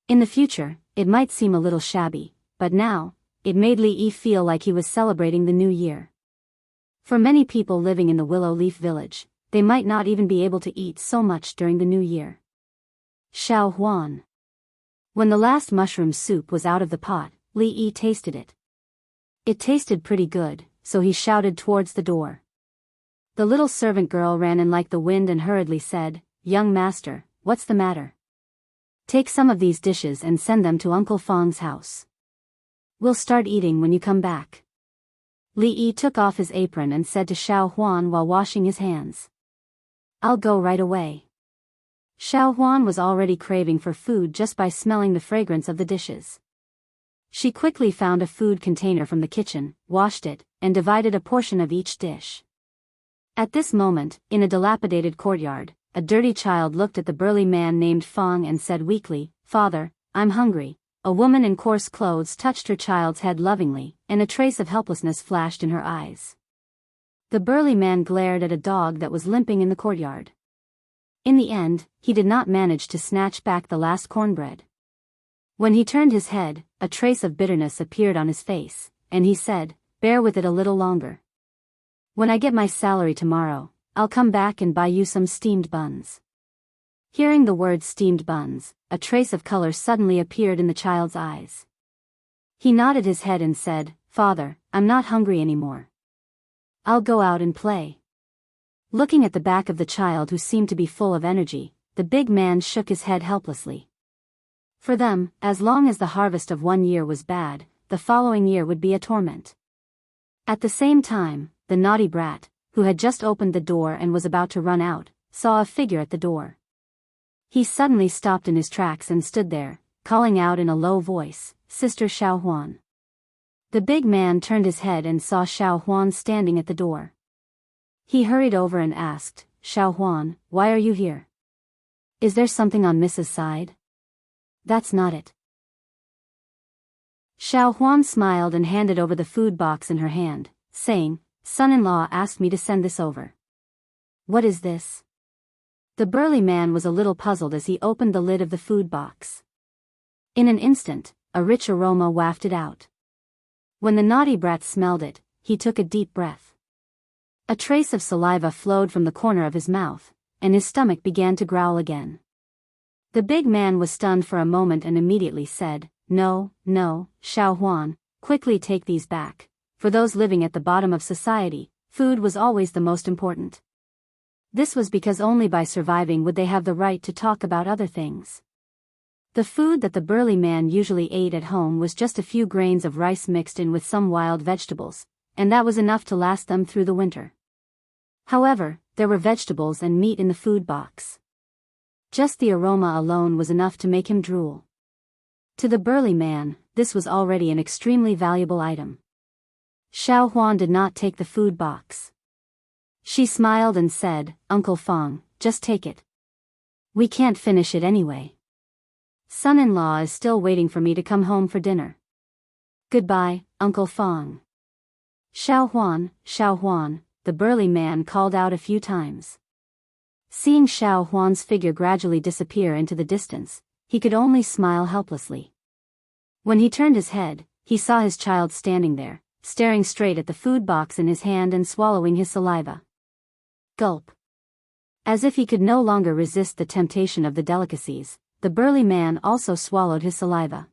In the future, it might seem a little shabby, but now, it made Li-yi feel like he was celebrating the new year. For many people living in the Willow Leaf Village, they might not even be able to eat so much during the new year. Xiao Huan. When the last mushroom soup was out of the pot, Li-yi tasted it. It tasted pretty good, so he shouted towards the door. The little servant girl ran in like the wind and hurriedly said, "Young master, what's the matter? Take some of these dishes and send them to Uncle Fang's house. We'll start eating when you come back." Li-yi took off his apron and said to Xiao Huan while washing his hands, "I'll go right away." Xiao Huan was already craving for food just by smelling the fragrance of the dishes. She quickly found a food container from the kitchen, washed it, and divided a portion of each dish. At this moment, in a dilapidated courtyard, a dirty child looked at the burly man named Fang and said weakly, "Father, I'm hungry." A woman in coarse clothes touched her child's head lovingly, and a trace of helplessness flashed in her eyes. The burly man glared at a dog that was limping in the courtyard. In the end, he did not manage to snatch back the last cornbread. When he turned his head, a trace of bitterness appeared on his face, and he said, "Bear with it a little longer. When I get my salary tomorrow, I'll come back and buy you some steamed buns." Hearing the word steamed buns, a trace of color suddenly appeared in the child's eyes. He nodded his head and said, "Father, I'm not hungry anymore. I'll go out and play." Looking at the back of the child who seemed to be full of energy, the big man shook his head helplessly. For them, as long as the harvest of one year was bad, the following year would be a torment. At the same time, the naughty brat, who had just opened the door and was about to run out, saw a figure at the door. He suddenly stopped in his tracks and stood there, calling out in a low voice, "Sister Xiao Huan." The big man turned his head and saw Xiao Huan standing at the door. He hurried over and asked, "Xiao Huan, why are you here? Is there something on Mrs. side?" "That's not it." Xiao Huan smiled and handed over the food box in her hand, saying, "Son-in-law asked me to send this over." "What is this?" The burly man was a little puzzled as he opened the lid of the food box. In an instant, a rich aroma wafted out. When the naughty brat smelled it, he took a deep breath. A trace of saliva flowed from the corner of his mouth, and his stomach began to growl again. The big man was stunned for a moment and immediately said, "No, no, Xiao Huan, quickly take these back. For those living at the bottom of society, food was always the most important." This was because only by surviving would they have the right to talk about other things. The food that the burly man usually ate at home was just a few grains of rice mixed in with some wild vegetables, and that was enough to last them through the winter. However, there were vegetables and meat in the food box. Just the aroma alone was enough to make him drool. To the burly man, this was already an extremely valuable item. Xiao Huan did not take the food box. She smiled and said, "Uncle Fong, just take it. We can't finish it anyway. Son-in-law is still waiting for me to come home for dinner. Goodbye, Uncle Fong." "Xiao Huan," the burly man called out a few times. Seeing Xiao Huan's figure gradually disappear into the distance, he could only smile helplessly. When he turned his head, he saw his child standing there, staring straight at the food box in his hand and swallowing his saliva. Gulp. As if he could no longer resist the temptation of the delicacies, the burly man also swallowed his saliva.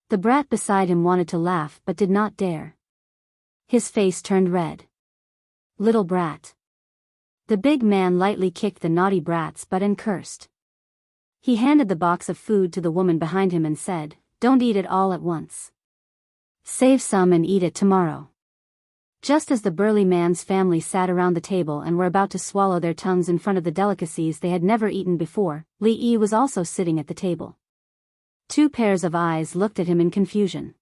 The brat beside him wanted to laugh but did not dare. His face turned red. "Little brat." The big man lightly kicked the naughty brat's butt and cursed. He handed the box of food to the woman behind him and said, "Don't eat it all at once. Save some and eat it tomorrow." Just as the burly man's family sat around the table and were about to swallow their tongues in front of the delicacies they had never eaten before, Li Yi was also sitting at the table. Two pairs of eyes looked at him in confusion.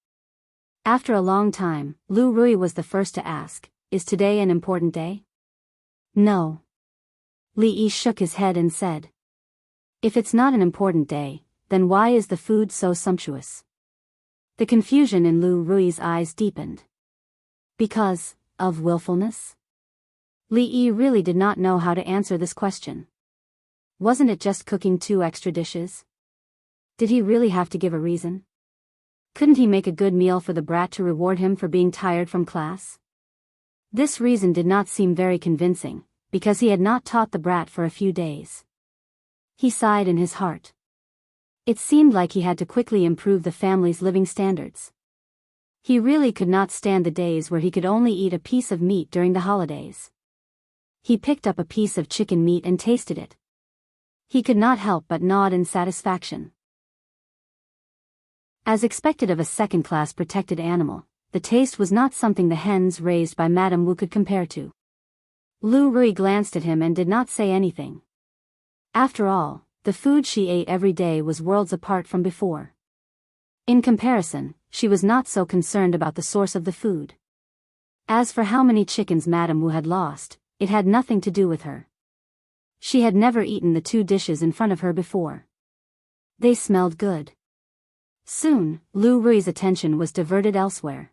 After a long time, Lu Rui was the first to ask, "Is today an important day?" "No." Li Yi shook his head and said, "If it's not an important day, then why is the food so sumptuous?" The confusion in Lu Rui's eyes deepened. "Because of willfulness?" Li Yi really did not know how to answer this question. Wasn't it just cooking 2 extra dishes? Did he really have to give a reason? Couldn't he make a good meal for the brat to reward him for being tired from class? This reason did not seem very convincing, because he had not taught the brat for a few days. He sighed in his heart. It seemed like he had to quickly improve the family's living standards. He really could not stand the days where he could only eat a piece of meat during the holidays. He picked up a piece of chicken meat and tasted it. He could not help but nod in satisfaction. As expected of a second-class protected animal, the taste was not something the hens raised by Madame Wu could compare to. Lu Rui glanced at him and did not say anything. After all, the food she ate every day was worlds apart from before. In comparison, she was not so concerned about the source of the food. As for how many chickens Madame Wu had lost, it had nothing to do with her. She had never eaten the 2 dishes in front of her before. They smelled good. Soon, Lu Rui's attention was diverted elsewhere.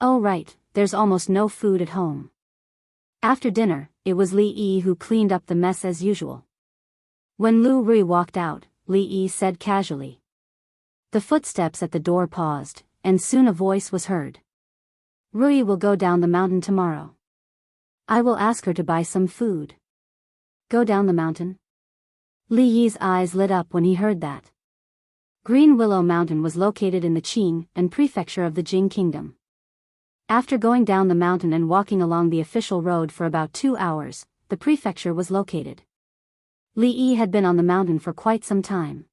"Oh right, there's almost no food at home." After dinner, it was Li Yi who cleaned up the mess as usual. When Lu Rui walked out, Li Yi said casually. The footsteps at the door paused, and soon a voice was heard. "Rui will go down the mountain tomorrow. I will ask her to buy some food." Go down the mountain? Li Yi's eyes lit up when he heard that. Green Willow Mountain was located in the Qing and prefecture of the Jing Kingdom. After going down the mountain and walking along the official road for about 2 hours, the prefecture was located. Li Yi had been on the mountain for quite some time.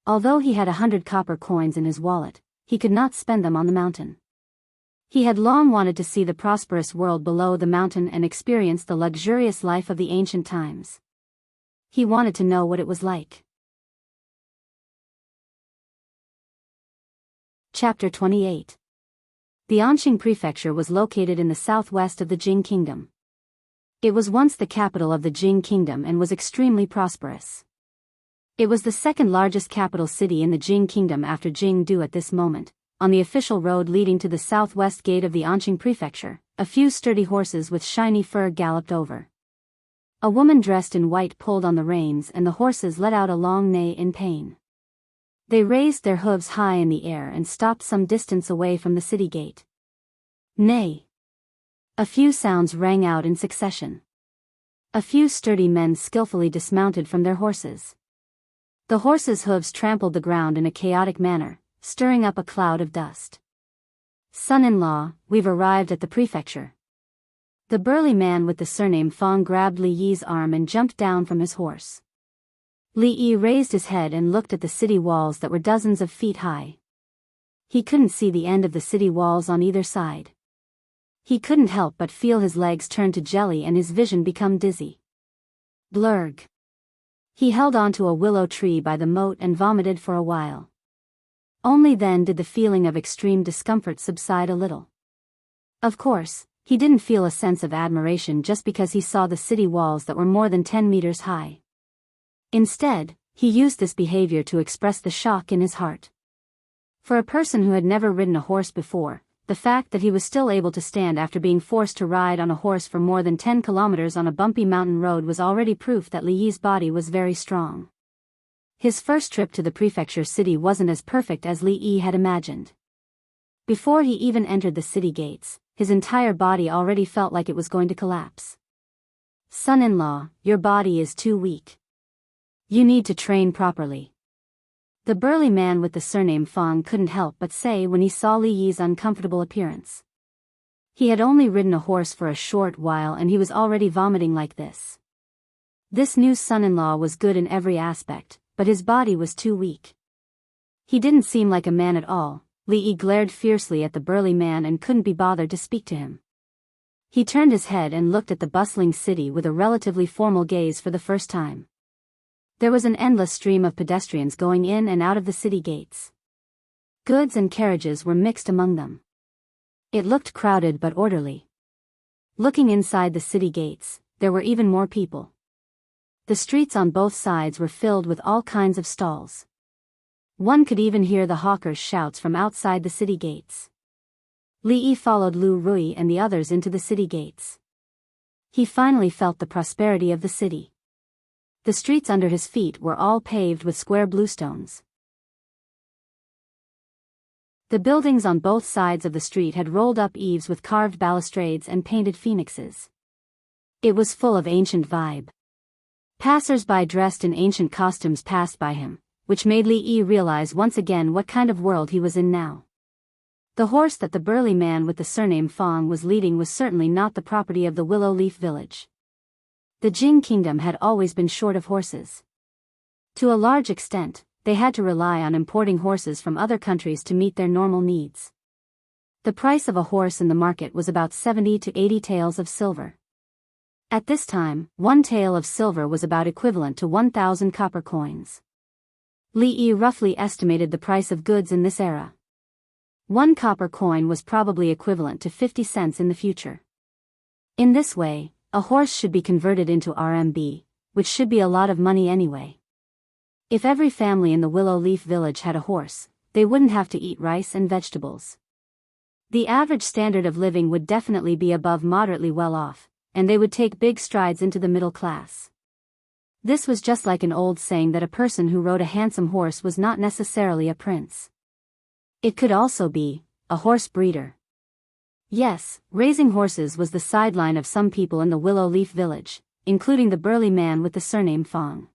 Although he had 100 copper coins in his wallet, he could not spend them on the mountain. He had long wanted to see the prosperous world below the mountain and experience the luxurious life of the ancient times. He wanted to know what it was like. Chapter 28. The Anqing Prefecture was located in the southwest of the Jing Kingdom. It was once the capital of the Jing Kingdom and was extremely prosperous. It was the second largest capital city in the Jing Kingdom after Jingdu at this moment. On the official road leading to the southwest gate of the Anqing Prefecture, a few sturdy horses with shiny fur galloped over. A woman dressed in white pulled on the reins and the horses let out a long neigh in pain. They raised their hooves high in the air and stopped some distance away from the city gate. Neigh. A few sounds rang out in succession. A few sturdy men skillfully dismounted from their horses. The horses' hooves trampled the ground in a chaotic manner, stirring up a cloud of dust. Son-in-law, we've arrived at the prefecture. The burly man with the surname Fong grabbed Li Yi's arm and jumped down from his horse. Li Yi raised his head and looked at the city walls that were dozens of feet high. He couldn't see the end of the city walls on either side. He couldn't help but feel his legs turn to jelly and his vision become dizzy. Blurg. He held onto a willow tree by the moat and vomited for a while. Only then did the feeling of extreme discomfort subside a little. Of course, he didn't feel a sense of admiration just because he saw the city walls that were more than 10 meters high. Instead, he used this behavior to express the shock in his heart. For a person who had never ridden a horse before, the fact that he was still able to stand after being forced to ride on a horse for more than 10 kilometers on a bumpy mountain road was already proof that Li Yi's body was very strong. His first trip to the prefecture city wasn't as perfect as Li Yi had imagined. Before he even entered the city gates, his entire body already felt like it was going to collapse. Son-in-law, your body is too weak. You need to train properly. The burly man with the surname Fong couldn't help but say when he saw Li Yi's uncomfortable appearance. He had only ridden a horse for a short while and he was already vomiting like this. This new son-in-law was good in every aspect, but his body was too weak. He didn't seem like a man at all. Li Yi glared fiercely at the burly man and couldn't be bothered to speak to him. He turned his head and looked at the bustling city with a relatively formal gaze for the first time. There was an endless stream of pedestrians going in and out of the city gates. Goods and carriages were mixed among them. It looked crowded but orderly. Looking inside the city gates, there were even more people. The streets on both sides were filled with all kinds of stalls. One could even hear the hawkers' shouts from outside the city gates. Li Yi followed Lu Rui and the others into the city gates. He finally felt the prosperity of the city. The streets under his feet were all paved with square bluestones. The buildings on both sides of the street had rolled-up eaves with carved balustrades and painted phoenixes. It was full of ancient vibe. Passers-by dressed in ancient costumes passed by him, which made Li Yi realize once again what kind of world he was in now. The horse that the burly man with the surname Fong was leading was certainly not the property of the Willow Leaf Village. The Jing Kingdom had always been short of horses. To a large extent, they had to rely on importing horses from other countries to meet their normal needs. The price of a horse in the market was about 70 to 80 taels of silver. At this time, 1 tael of silver was about equivalent to 1,000 copper coins. Li Yi roughly estimated the price of goods in this era. 1 copper coin was probably equivalent to 50 cents in the future. In this way, a horse should be converted into RMB, which should be a lot of money anyway. If every family in the Willow Leaf Village had a horse, they wouldn't have to eat rice and vegetables. The average standard of living would definitely be above moderately well off, and they would take big strides into the middle class. This was just like an old saying that a person who rode a handsome horse was not necessarily a prince. It could also be a horse breeder. Yes, raising horses was the sideline of some people in the Willow Leaf Village, including the burly man with the surname Fong.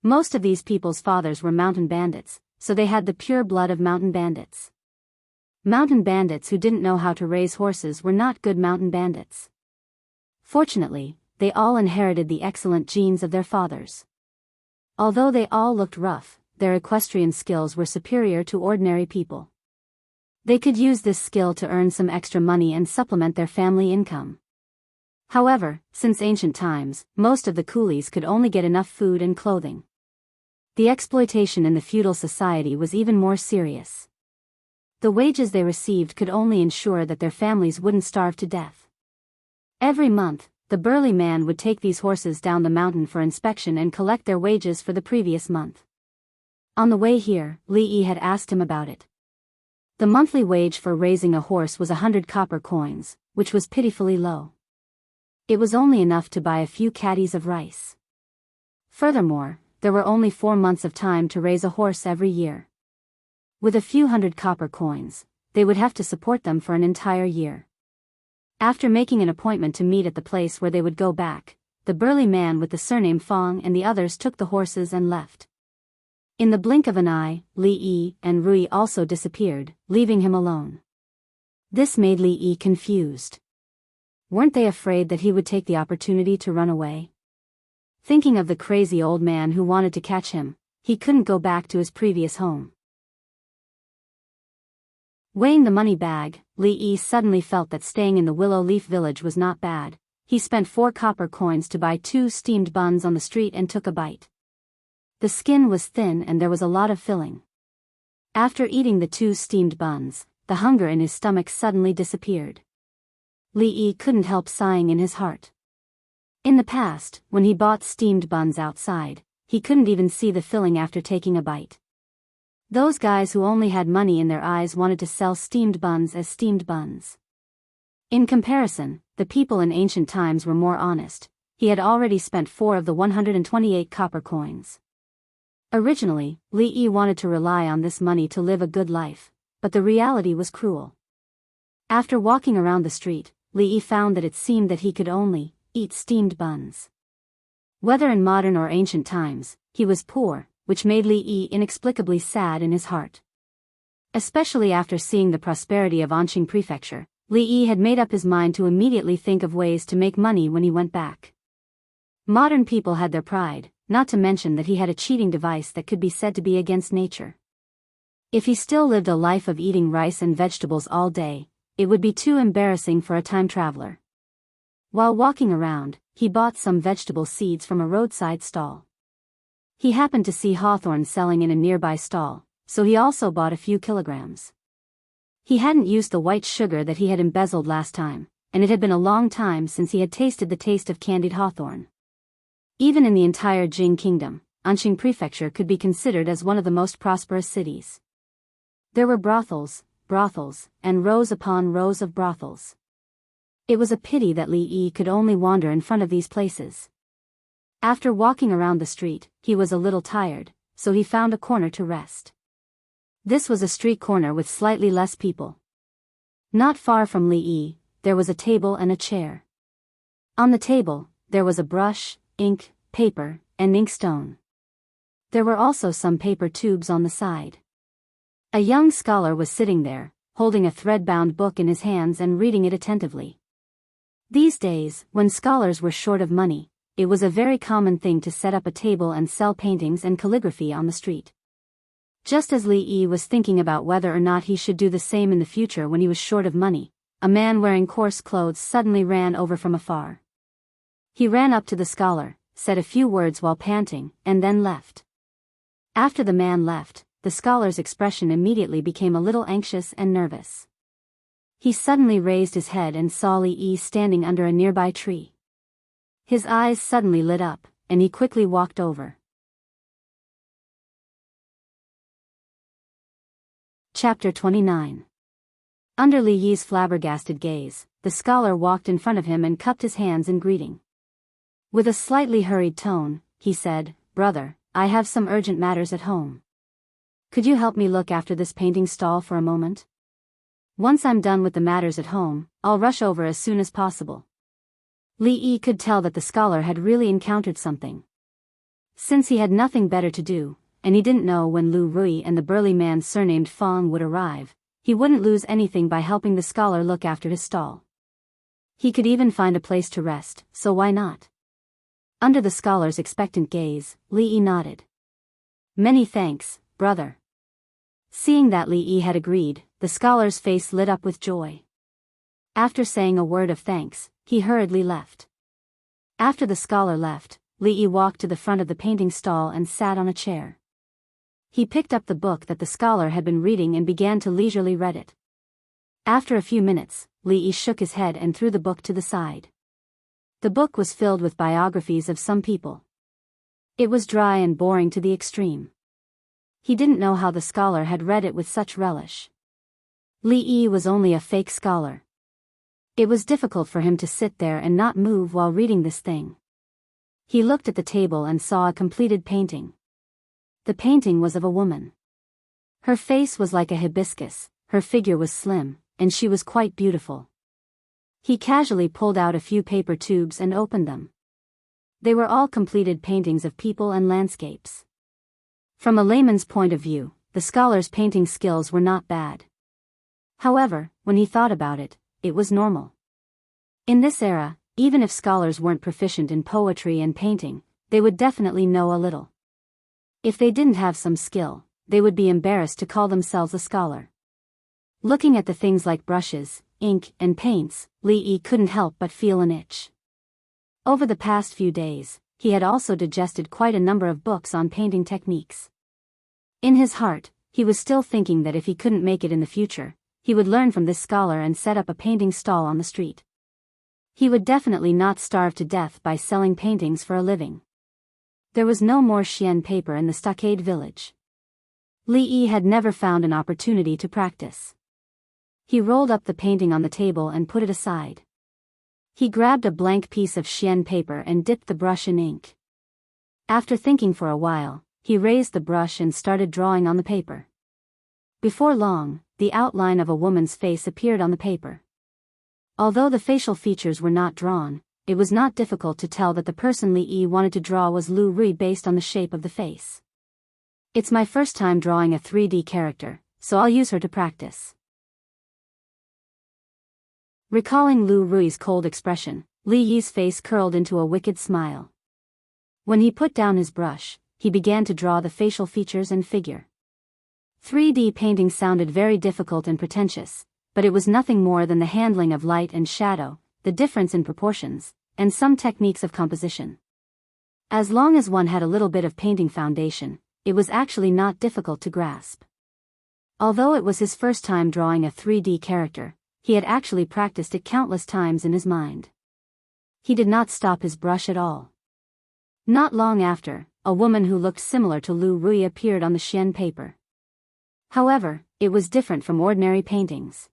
Most of these people's fathers were mountain bandits, so they had the pure blood of mountain bandits. Mountain bandits who didn't know how to raise horses were not good mountain bandits. Fortunately, they all inherited the excellent genes of their fathers. Although they all looked rough, their equestrian skills were superior to ordinary people. They could use this skill to earn some extra money and supplement their family income. However, since ancient times, most of the coolies could only get enough food and clothing. The exploitation in the feudal society was even more serious. The wages they received could only ensure that their families wouldn't starve to death. Every month, the burly man would take these horses down the mountain for inspection and collect their wages for the previous month. On the way here, Li Yi had asked him about it. The monthly wage for raising a horse was 100 copper coins, which was pitifully low. It was only enough to buy a few caddies of rice. Furthermore, there were only 4 months of time to raise a horse every year. With a few hundred copper coins, they would have to support them for an entire year. After making an appointment to meet at the place where they would go back, the burly man with the surname Fong and the others took the horses and left. In the blink of an eye, Li Yi and Rui also disappeared, leaving him alone. This made Li Yi confused. Weren't they afraid that he would take the opportunity to run away? Thinking of the crazy old man who wanted to catch him, he couldn't go back to his previous home. Weighing the money bag, Li Yi suddenly felt that staying in the Willow Leaf Village was not bad. He spent 4 copper coins to buy 2 steamed buns on the street and took a bite. The skin was thin and there was a lot of filling. After eating the 2 steamed buns, the hunger in his stomach suddenly disappeared. Li Yi couldn't help sighing in his heart. In the past, when he bought steamed buns outside, he couldn't even see the filling after taking a bite. Those guys who only had money in their eyes wanted to sell steamed buns as steamed buns. In comparison, the people in ancient times were more honest. He had already spent 4 of the 128 copper coins. Originally, Li Yi wanted to rely on this money to live a good life, but the reality was cruel. After walking around the street, Li Yi found that it seemed that he could only eat steamed buns. Whether in modern or ancient times, he was poor, which made Li Yi inexplicably sad in his heart. Especially after seeing the prosperity of Anqing Prefecture, Li Yi had made up his mind to immediately think of ways to make money when he went back. Modern people had their pride, not to mention that he had a cheating device that could be said to be against nature. If he still lived a life of eating rice and vegetables all day, it would be too embarrassing for a time traveler. While walking around, he bought some vegetable seeds from a roadside stall. He happened to see hawthorn selling in a nearby stall, so he also bought a few kilograms. He hadn't used the white sugar that he had embezzled last time, and it had been a long time since he had tasted the taste of candied hawthorn. Even in the entire Jing Kingdom, Anqing Prefecture could be considered as one of the most prosperous cities. There were brothels, and rows upon rows of brothels. It was a pity that Li Yi could only wander in front of these places. After walking around the street, he was a little tired, so he found a corner to rest. This was a street corner with slightly less people. Not far from Li Yi, there was a table and a chair. On the table, there was a brush, ink, paper, and inkstone. There were also some paper tubes on the side. A young scholar was sitting there, holding a thread-bound book in his hands and reading it attentively. These days, when scholars were short of money, it was a very common thing to set up a table and sell paintings and calligraphy on the street. Just as Li Yi was thinking about whether or not he should do the same in the future when he was short of money, a man wearing coarse clothes suddenly ran over from afar. He ran up to the scholar, said a few words while panting, and then left. After the man left, the scholar's expression immediately became a little anxious and nervous. He suddenly raised his head and saw Li Yi standing under a nearby tree. His eyes suddenly lit up, and he quickly walked over. Chapter 29. Under Li Yi's flabbergasted gaze, the scholar walked in front of him and cupped his hands in greeting. With a slightly hurried tone, he said, "Brother, I have some urgent matters at home. Could you help me look after this painting stall for a moment? Once I'm done with the matters at home, I'll rush over as soon as possible." Li Yi could tell that the scholar had really encountered something. Since he had nothing better to do, and he didn't know when Lu Rui and the burly man surnamed Fong would arrive, he wouldn't lose anything by helping the scholar look after his stall. He could even find a place to rest, so why not? Under the scholar's expectant gaze, Li Yi nodded. "Many thanks, brother." Seeing that Li Yi had agreed, the scholar's face lit up with joy. After saying a word of thanks, he hurriedly left. After the scholar left, Li Yi walked to the front of the painting stall and sat on a chair. He picked up the book that the scholar had been reading and began to leisurely read it. After a few minutes, Li Yi shook his head and threw the book to the side. The book was filled with biographies of some people. It was dry and boring to the extreme. He didn't know how the scholar had read it with such relish. Li Yi was only a fake scholar. It was difficult for him to sit there and not move while reading this thing. He looked at the table and saw a completed painting. The painting was of a woman. Her face was like a hibiscus, her figure was slim, and she was quite beautiful. He casually pulled out a few paper tubes and opened them. They were all completed paintings of people and landscapes. From a layman's point of view, the scholar's painting skills were not bad. However, when he thought about it, it was normal. In this era, even if scholars weren't proficient in poetry and painting, they would definitely know a little. If they didn't have some skill, they would be embarrassed to call themselves a scholar. Looking at the things like brushes, ink, and paints, Li Yi couldn't help but feel an itch. Over the past few days, he had also digested quite a number of books on painting techniques. In his heart, he was still thinking that if he couldn't make it in the future, he would learn from this scholar and set up a painting stall on the street. He would definitely not starve to death by selling paintings for a living. There was no more Xian paper in the stockade village. Li Yi had never found an opportunity to practice. He rolled up the painting on the table and put it aside. He grabbed a blank piece of Xian paper and dipped the brush in ink. After thinking for a while, he raised the brush and started drawing on the paper. Before long, the outline of a woman's face appeared on the paper. Although the facial features were not drawn, it was not difficult to tell that the person Li Yi wanted to draw was Lu Rui based on the shape of the face. It's my first time drawing a 3D character, so I'll use her to practice. Recalling Lu Rui's cold expression, Li Yi's face curled into a wicked smile. When he put down his brush, he began to draw the facial features and figure. 3D painting sounded very difficult and pretentious, but it was nothing more than the handling of light and shadow, the difference in proportions, and some techniques of composition. As long as one had a little bit of painting foundation, it was actually not difficult to grasp. Although it was his first time drawing a 3D character, he had actually practiced it countless times in his mind. He did not stop his brush at all. Not long after, a woman who looked similar to Lu Rui appeared on the Xian paper. However, it was different from ordinary paintings.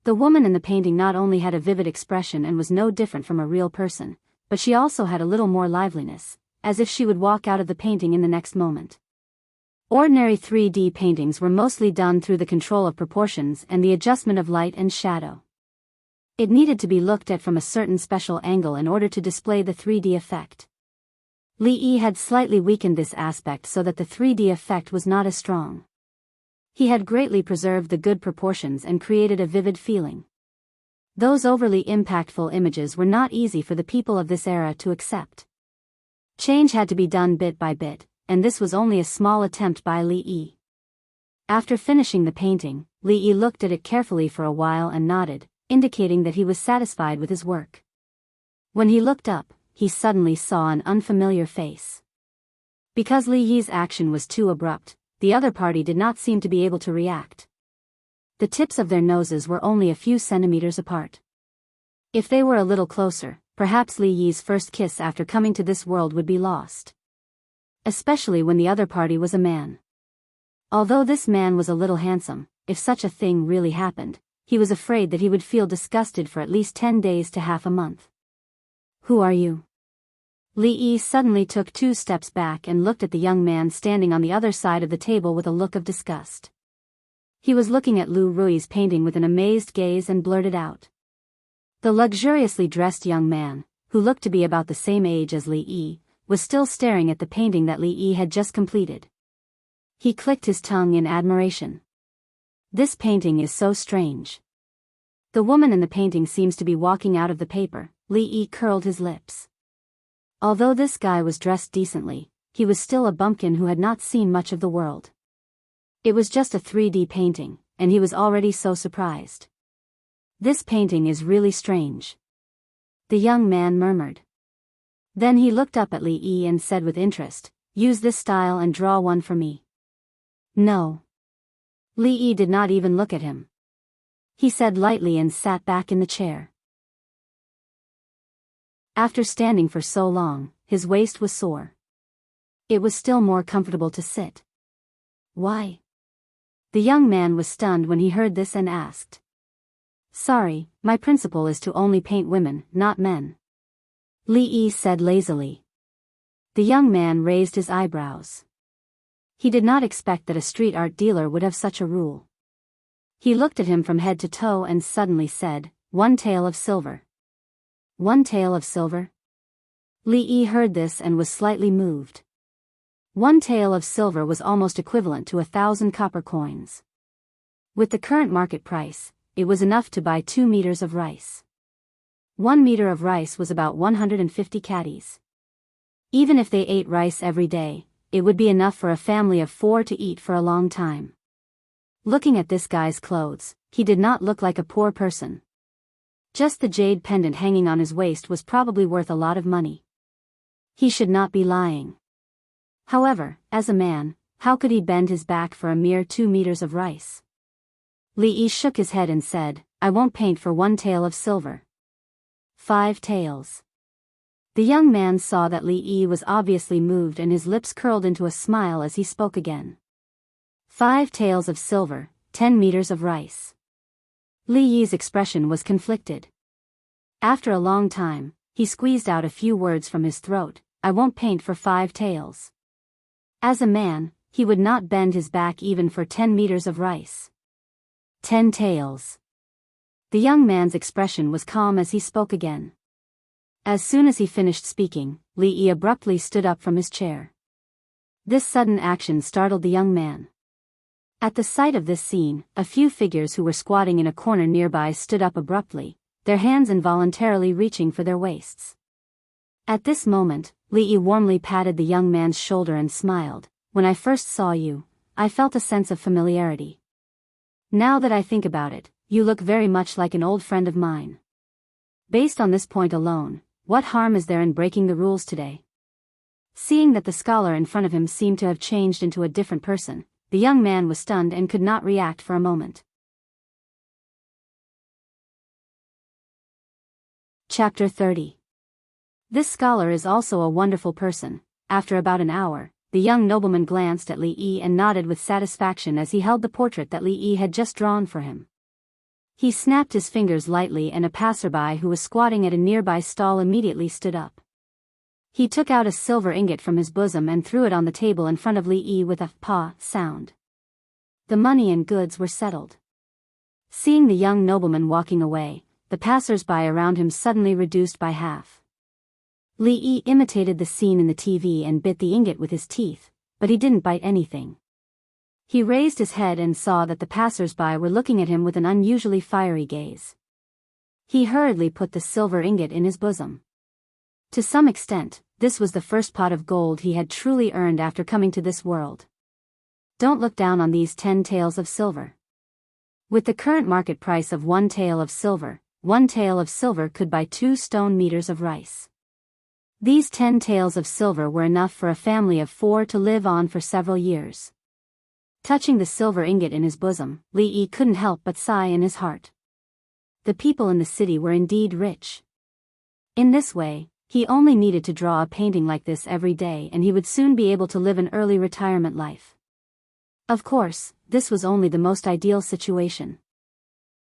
The woman in the painting not only had a vivid expression and was no different from a real person, but she also had a little more liveliness, as if she would walk out of the painting in the next moment. Ordinary 3D paintings were mostly done through the control of proportions and the adjustment of light and shadow. It needed to be looked at from a certain special angle in order to display the 3D effect. Li Yi had slightly weakened this aspect so that the 3D effect was not as strong. He had greatly preserved the good proportions and created a vivid feeling. Those overly impactful images were not easy for the people of this era to accept. Change had to be done bit by bit, and this was only a small attempt by Li Yi. After finishing the painting, Li Yi looked at it carefully for a while and nodded, indicating that he was satisfied with his work. When he looked up, he suddenly saw an unfamiliar face. Because Li Yi's action was too abrupt, the other party did not seem to be able to react. The tips of their noses were only a few centimeters apart. If they were a little closer, perhaps Li Yi's first kiss after coming to this world would be lost. Especially when the other party was a man. Although this man was a little handsome, if such a thing really happened, he was afraid that he would feel disgusted for at least 10 days to half a month. Who are you? Li Yi suddenly took 2 steps back and looked at the young man standing on the other side of the table with a look of disgust. He was looking at Lu Rui's painting with an amazed gaze and blurted out. The luxuriously dressed young man, who looked to be about the same age as Li Yi, was still staring at the painting that Li Yi had just completed. He clicked his tongue in admiration. This painting is so strange. The woman in the painting seems to be walking out of the paper. Li Yi curled his lips. Although this guy was dressed decently, he was still a bumpkin who had not seen much of the world. It was just a 3D painting, and he was already so surprised. This painting is really strange. the young man murmured. Then he looked up at Li Yi and said with interest, "Use this style and draw one for me." "No." Li Yi did not even look at him. He said lightly and sat back in the chair. After standing for so long, his waist was sore. It was still more comfortable to sit. "Why?" The young man was stunned when he heard this and asked. "Sorry, my principle is to only paint women, not men," Li Yi said lazily. The young man raised his eyebrows. He did not expect that a street art dealer would have such a rule. He looked at him from head to toe and suddenly said, "One tael of silver." "One tael of silver?" Li Yi heard this and was slightly moved. One tael of silver was almost equivalent to 1,000 copper coins. With the current market price, it was enough to buy 2 meters of rice. 1 meter of rice was about 150 caddies. Even if they ate rice every day, it would be enough for a family of 4 to eat for a long time. Looking at this guy's clothes, he did not look like a poor person. Just the jade pendant hanging on his waist was probably worth a lot of money. He should not be lying. However, as a man, how could he bend his back for a mere 2 meters of rice? Li Yi shook his head and said, "I won't paint for 1 tael of silver." 5 taels. The young man saw that Li Yi was obviously moved and his lips curled into a smile as he spoke again. 5 taels of silver, 10 meters of rice. Li Yi's expression was conflicted. After a long time, he squeezed out a few words from his throat, "I won't paint for 5 taels." As a man, he would not bend his back even for 10 meters of rice. 10 taels. The young man's expression was calm as he spoke again. As soon as he finished speaking, Li Yi abruptly stood up from his chair. This sudden action startled the young man. At the sight of this scene, a few figures who were squatting in a corner nearby stood up abruptly, their hands involuntarily reaching for their waists. At this moment, Li Yi warmly patted the young man's shoulder and smiled. "When I first saw you, I felt a sense of familiarity. Now that I think about it, you look very much like an old friend of mine. Based on this point alone, what harm is there in breaking the rules today?" Seeing that the scholar in front of him seemed to have changed into a different person, the young man was stunned and could not react for a moment. Chapter 30. This scholar is also a wonderful person. After about an hour, the young nobleman glanced at Li Yi and nodded with satisfaction as he held the portrait that Li Yi had just drawn for him. He snapped his fingers lightly and a passerby who was squatting at a nearby stall immediately stood up. He took out a silver ingot from his bosom and threw it on the table in front of Li Yi with a "pa" sound. The money and goods were settled. Seeing the young nobleman walking away, the passers-by around him suddenly reduced by half. Li Yi imitated the scene in the TV and bit the ingot with his teeth, but he didn't bite anything. He raised his head and saw that the passers-by were looking at him with an unusually fiery gaze. He hurriedly put the silver ingot in his bosom. To some extent, this was the first pot of gold he had truly earned after coming to this world. Don't look down on these 10 taels of silver. With the current market price of 1 tael of silver, 1 tael of silver could buy 2 stone meters of rice. These 10 taels of silver were enough for a family of 4 to live on for several years. Touching the silver ingot in his bosom, Li Yi couldn't help but sigh in his heart. The people in the city were indeed rich. In this way, he only needed to draw a painting like this every day and he would soon be able to live an early retirement life. Of course, this was only the most ideal situation.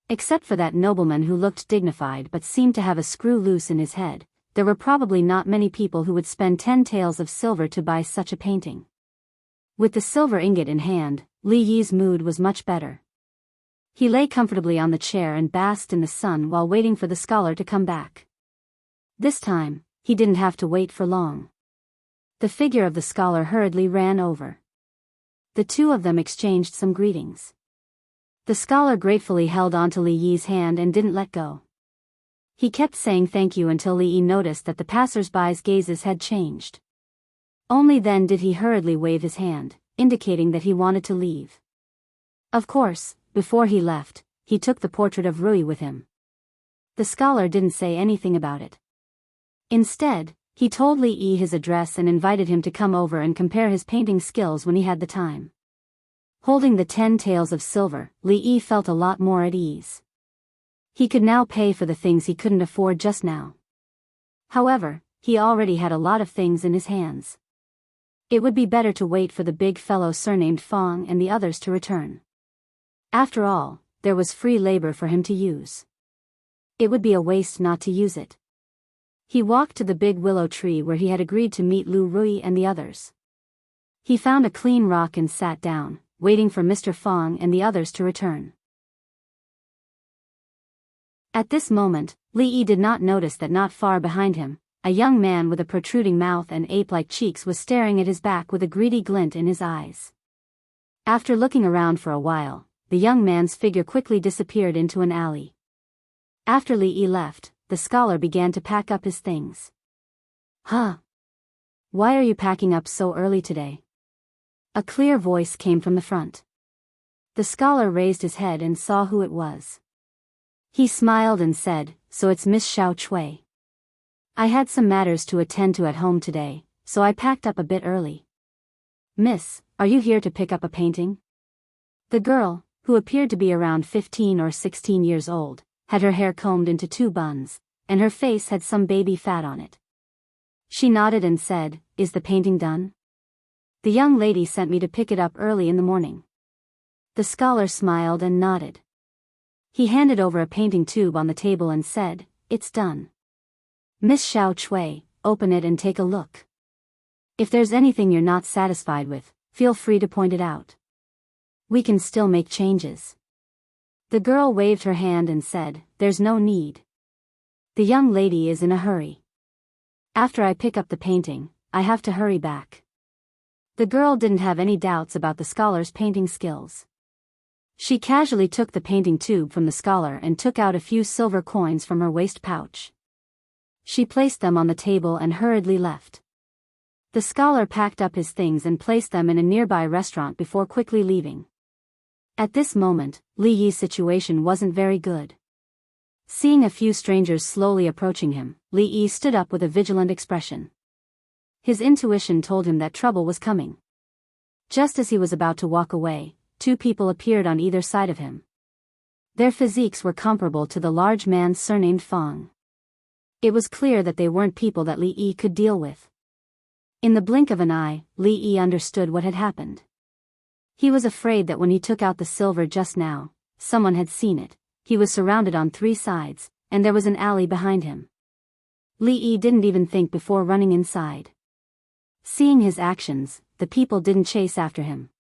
Except for that nobleman who looked dignified but seemed to have a screw loose in his head, there were probably not many people who would spend 10 taels of silver to buy such a painting. With the silver ingot in hand, Li Yi's mood was much better. He lay comfortably on the chair and basked in the sun while waiting for the scholar to come back. This time, he didn't have to wait for long. The figure of the scholar hurriedly ran over. The two of them exchanged some greetings. The scholar gratefully held onto Li Yi's hand and didn't let go. He kept saying thank you until Li Yi noticed that the passers-by's gazes had changed. Only then did he hurriedly wave his hand, indicating that he wanted to leave. Of course, before he left, he took the portrait of Rui with him. The scholar didn't say anything about it. Instead, he told Li Yi his address and invited him to come over and compare his painting skills when he had the time. Holding the 10 taels of silver, Li Yi felt a lot more at ease. He could now pay for the things he couldn't afford just now. However, he already had a lot of things in his hands. It would be better to wait for the big fellow surnamed Fong and the others to return. After all, there was free labor for him to use. It would be a waste not to use it. He walked to the big willow tree where he had agreed to meet Lu Rui and the others. He found a clean rock and sat down, waiting for Mr. Fong and the others to return. At this moment, Li Yi did not notice that not far behind him, a young man with a protruding mouth and ape-like cheeks was staring at his back with a greedy glint in his eyes. After looking around for a while, the young man's figure quickly disappeared into an alley. After Li Yi left, the scholar began to pack up his things. Huh? Why are you packing up so early today? A clear voice came from the front. The scholar raised his head and saw who it was. He smiled and said, "So it's Miss Xiao Cui. I had some matters to attend to at home today, so I packed up a bit early." "Miss, are you here to pick up a painting?" The girl, who appeared to be around 15 or 16 years old, had her hair combed into 2 buns, and her face had some baby fat on it. She nodded and said, "Is the painting done?" "The young lady sent me to pick it up early in the morning." The scholar smiled and nodded. He handed over a painting tube on the table and said, "It's done. Miss Xiao Cui, open it and take a look. If there's anything you're not satisfied with, feel free to point it out. We can still make changes." The girl waved her hand and said, "There's no need. The young lady is in a hurry. After I pick up the painting, I have to hurry back." The girl didn't have any doubts about the scholar's painting skills. She casually took the painting tube from the scholar and took out a few silver coins from her waist pouch. She placed them on the table and hurriedly left. The scholar packed up his things and placed them in a nearby restaurant before quickly leaving. At this moment, Li Yi's situation wasn't very good. Seeing a few strangers slowly approaching him, Li Yi stood up with a vigilant expression. His intuition told him that trouble was coming. Just as he was about to walk away, 2 people appeared on either side of him. Their physiques were comparable to the large man surnamed Fong. It was clear that they weren't people that Li Yi could deal with. In the blink of an eye, Li Yi understood what had happened. He was afraid that when he took out the silver just now, someone had seen it. He was surrounded on 3 sides, and there was an alley behind him. Li Yi didn't even think before running inside. Seeing his actions, the people didn't chase after him.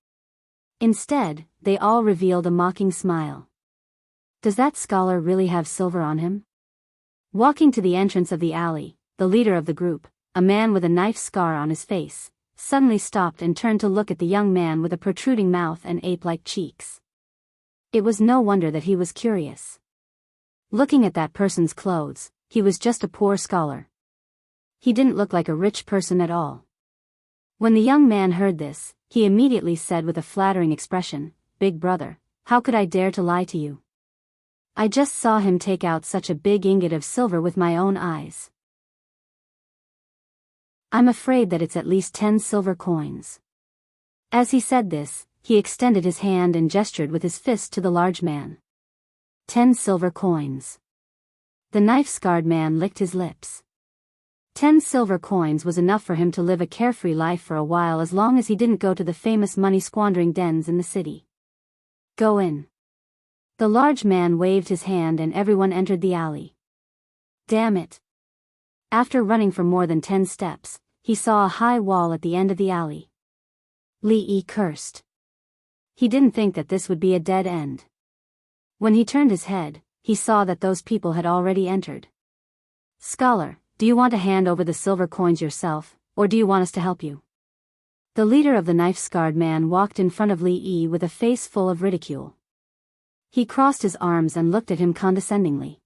Instead, they all revealed a mocking smile. Does that scholar really have silver on him? Walking to the entrance of the alley, the leader of the group, a man with a knife scar on his face, suddenly stopped and turned to look at the young man with a protruding mouth and ape-like cheeks. It was no wonder that he was curious. Looking at that person's clothes, he was just a poor scholar. He didn't look like a rich person at all. When the young man heard this, he immediately said with a flattering expression, "Big brother, how could I dare to lie to you? I just saw him take out such a big ingot of silver with my own eyes. I'm afraid that it's at least 10 silver coins." As he said this, he extended his hand and gestured with his fist to the large man. 10 silver coins. The knife-scarred man licked his lips. 10 silver coins was enough for him to live a carefree life for a while as long as he didn't go to the famous money-squandering dens in the city. "Go in." The large man waved his hand and everyone entered the alley. Damn it. After running for more than 10 steps, he saw a high wall at the end of the alley. Li Yi cursed. He didn't think that this would be a dead end. When he turned his head, he saw that those people had already entered. "Scholar, do you want to hand over the silver coins yourself, or do you want us to help you?" The leader of the knife-scarred man walked in front of Li Yi with a face full of ridicule. He crossed his arms and looked at him condescendingly.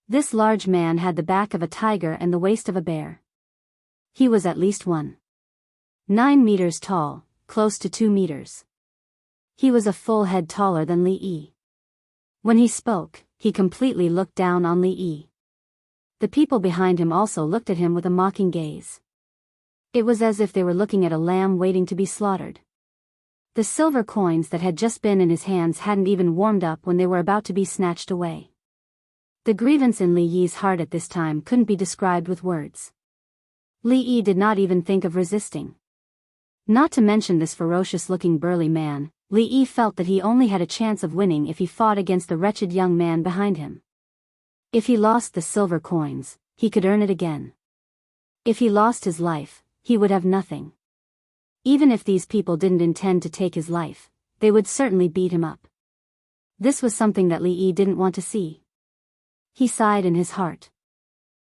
This large man had the back of a tiger and the waist of a bear. He was at least 1.9 meters tall, close to 2 meters. He was a full head taller than Li Yi. When he spoke, he completely looked down on Li Yi. The people behind him also looked at him with a mocking gaze. It was as if they were looking at a lamb waiting to be slaughtered. The silver coins that had just been in his hands hadn't even warmed up when they were about to be snatched away. The grievance in Li Yi's heart at this time couldn't be described with words. Li Yi did not even think of resisting. Not to mention this ferocious-looking burly man, Li Yi felt that he only had a chance of winning if he fought against the wretched young man behind him. If he lost the silver coins, he could earn it again. If he lost his life, he would have nothing. Even if these people didn't intend to take his life, they would certainly beat him up. This was something that Li Yi didn't want to see. He sighed in his heart.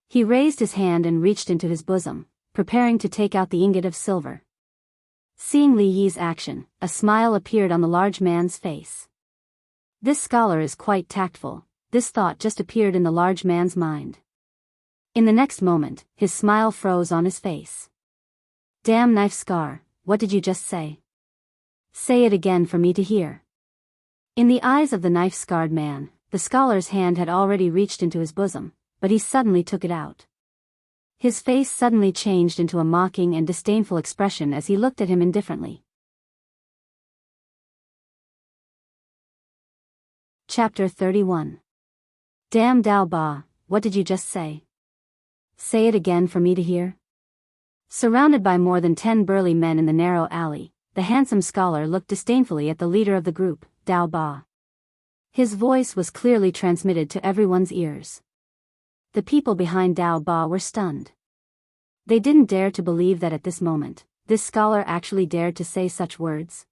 He raised his hand and reached into his bosom, preparing to take out the ingot of silver. Seeing Li Yi's action, a smile appeared on the large man's face. This scholar is quite tactful, this thought just appeared in the large man's mind. In the next moment, his smile froze on his face. Damn knife scar, what did you just say? Say it again for me to hear. In the eyes of the knife-scarred man, the scholar's hand had already reached into his bosom, but he suddenly took it out. His face suddenly changed into a mocking and disdainful expression as he looked at him indifferently. Chapter 31. Damn Dao Ba, what did you just say? Say it again for me to hear. Surrounded by more than 10 burly men in the narrow alley, the handsome scholar looked disdainfully at the leader of the group, Dao Ba. His voice was clearly transmitted to everyone's ears. The people behind Dao Ba were stunned. They didn't dare to believe that at this moment, this scholar actually dared to say such words.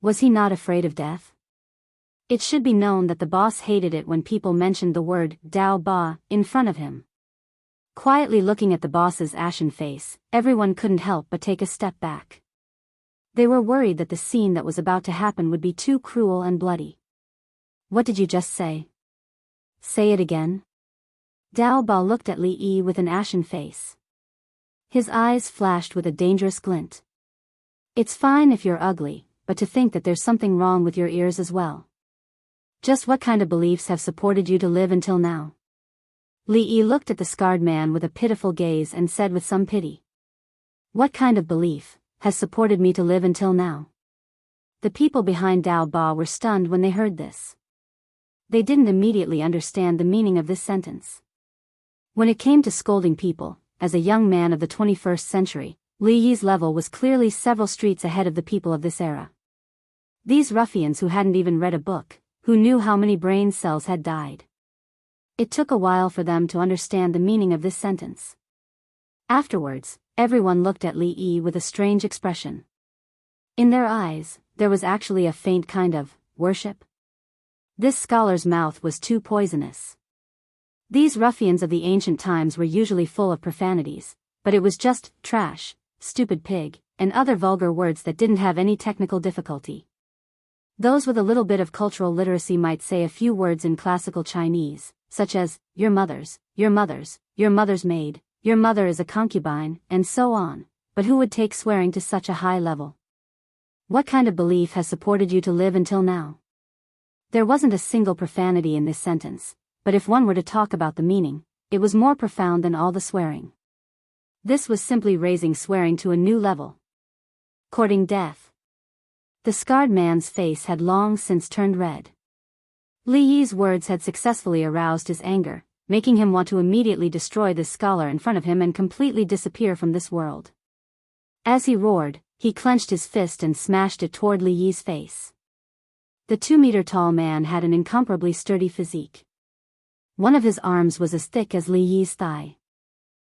Was he not afraid of death? It should be known that the boss hated it when people mentioned the word Dao Ba in front of him. Quietly looking at the boss's ashen face, everyone couldn't help but take a step back. They were worried that the scene that was about to happen would be too cruel and bloody. What did you just say? Say it again. Dao Ba looked at Li Yi with an ashen face. His eyes flashed with a dangerous glint. It's fine if you're ugly, but to think that there's something wrong with your ears as well. Just what kind of beliefs have supported you to live until now? Li Yi looked at the scarred man with a pitiful gaze and said with some pity. What kind of belief has supported me to live until now? The people behind Dao Ba were stunned when they heard this. They didn't immediately understand the meaning of this sentence. When it came to scolding people, as a young man of the 21st century, Li Yi's level was clearly several streets ahead of the people of this era. These ruffians who hadn't even read a book, who knew how many brain cells had died. It took a while for them to understand the meaning of this sentence. Afterwards, everyone looked at Li Yi with a strange expression. In their eyes, there was actually a faint kind of worship. This scholar's mouth was too poisonous. These ruffians of the ancient times were usually full of profanities, but it was just trash, stupid pig, and other vulgar words that didn't have any technical difficulty. Those with a little bit of cultural literacy might say a few words in classical Chinese, such as, your mother's maid, your mother is a concubine, and so on, but who would take swearing to such a high level? What kind of belief has supported you to live until now? There wasn't a single profanity in this sentence, but if one were to talk about the meaning, it was more profound than all the swearing. This was simply raising swearing to a new level. Courting death. The scarred man's face had long since turned red. Li Yi's words had successfully aroused his anger, making him want to immediately destroy this scholar in front of him and completely disappear from this world. As he roared, he clenched his fist and smashed it toward Li Yi's face. The 2-meter-tall man had an incomparably sturdy physique. One of his arms was as thick as Li Yi's thigh.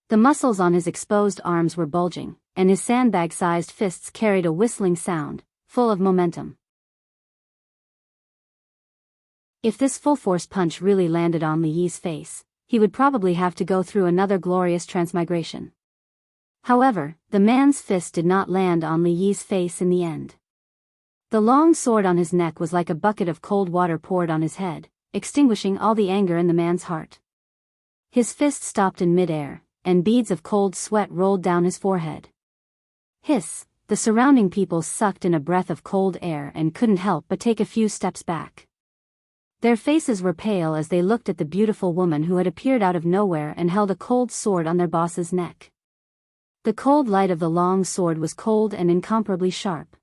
The muscles on his exposed arms were bulging, and his sandbag-sized fists carried a whistling sound, full of momentum. If this full-force punch really landed on Li Yi's face, he would probably have to go through another glorious transmigration. However, the man's fist did not land on Li Yi's face in the end. The long sword on his neck was like a bucket of cold water poured on his head, extinguishing all the anger in the man's heart. His fist stopped in midair, and beads of cold sweat rolled down his forehead. Hiss! The surrounding people sucked in a breath of cold air and couldn't help but take a few steps back. Their faces were pale as they looked at the beautiful woman who had appeared out of nowhere and held a cold sword on their boss's neck. The cold light of the long sword was cold and incomparably sharp.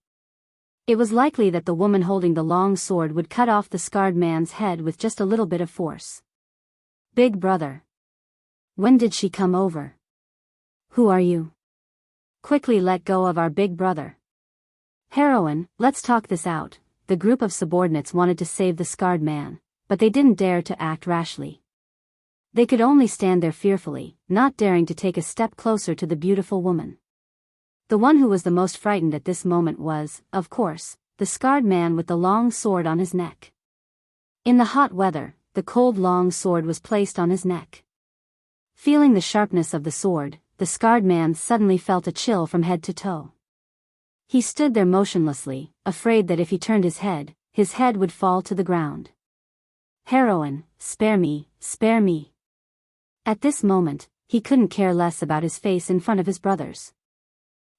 It was likely that the woman holding the long sword would cut off the scarred man's head with just a little bit of force. Big brother. When did she come over? Who are you? Quickly let go of our big brother. Heroine, let's talk this out. The group of subordinates wanted to save the scarred man, but they didn't dare to act rashly. They could only stand there fearfully, not daring to take a step closer to the beautiful woman. The one who was the most frightened at this moment was, of course, the scarred man with the long sword on his neck. In the hot weather, the cold long sword was placed on his neck. Feeling the sharpness of the sword, the scarred man suddenly felt a chill from head to toe. He stood there motionlessly, afraid that if he turned his head would fall to the ground. Heroine, spare me, spare me. At this moment, he couldn't care less about his face in front of his brothers.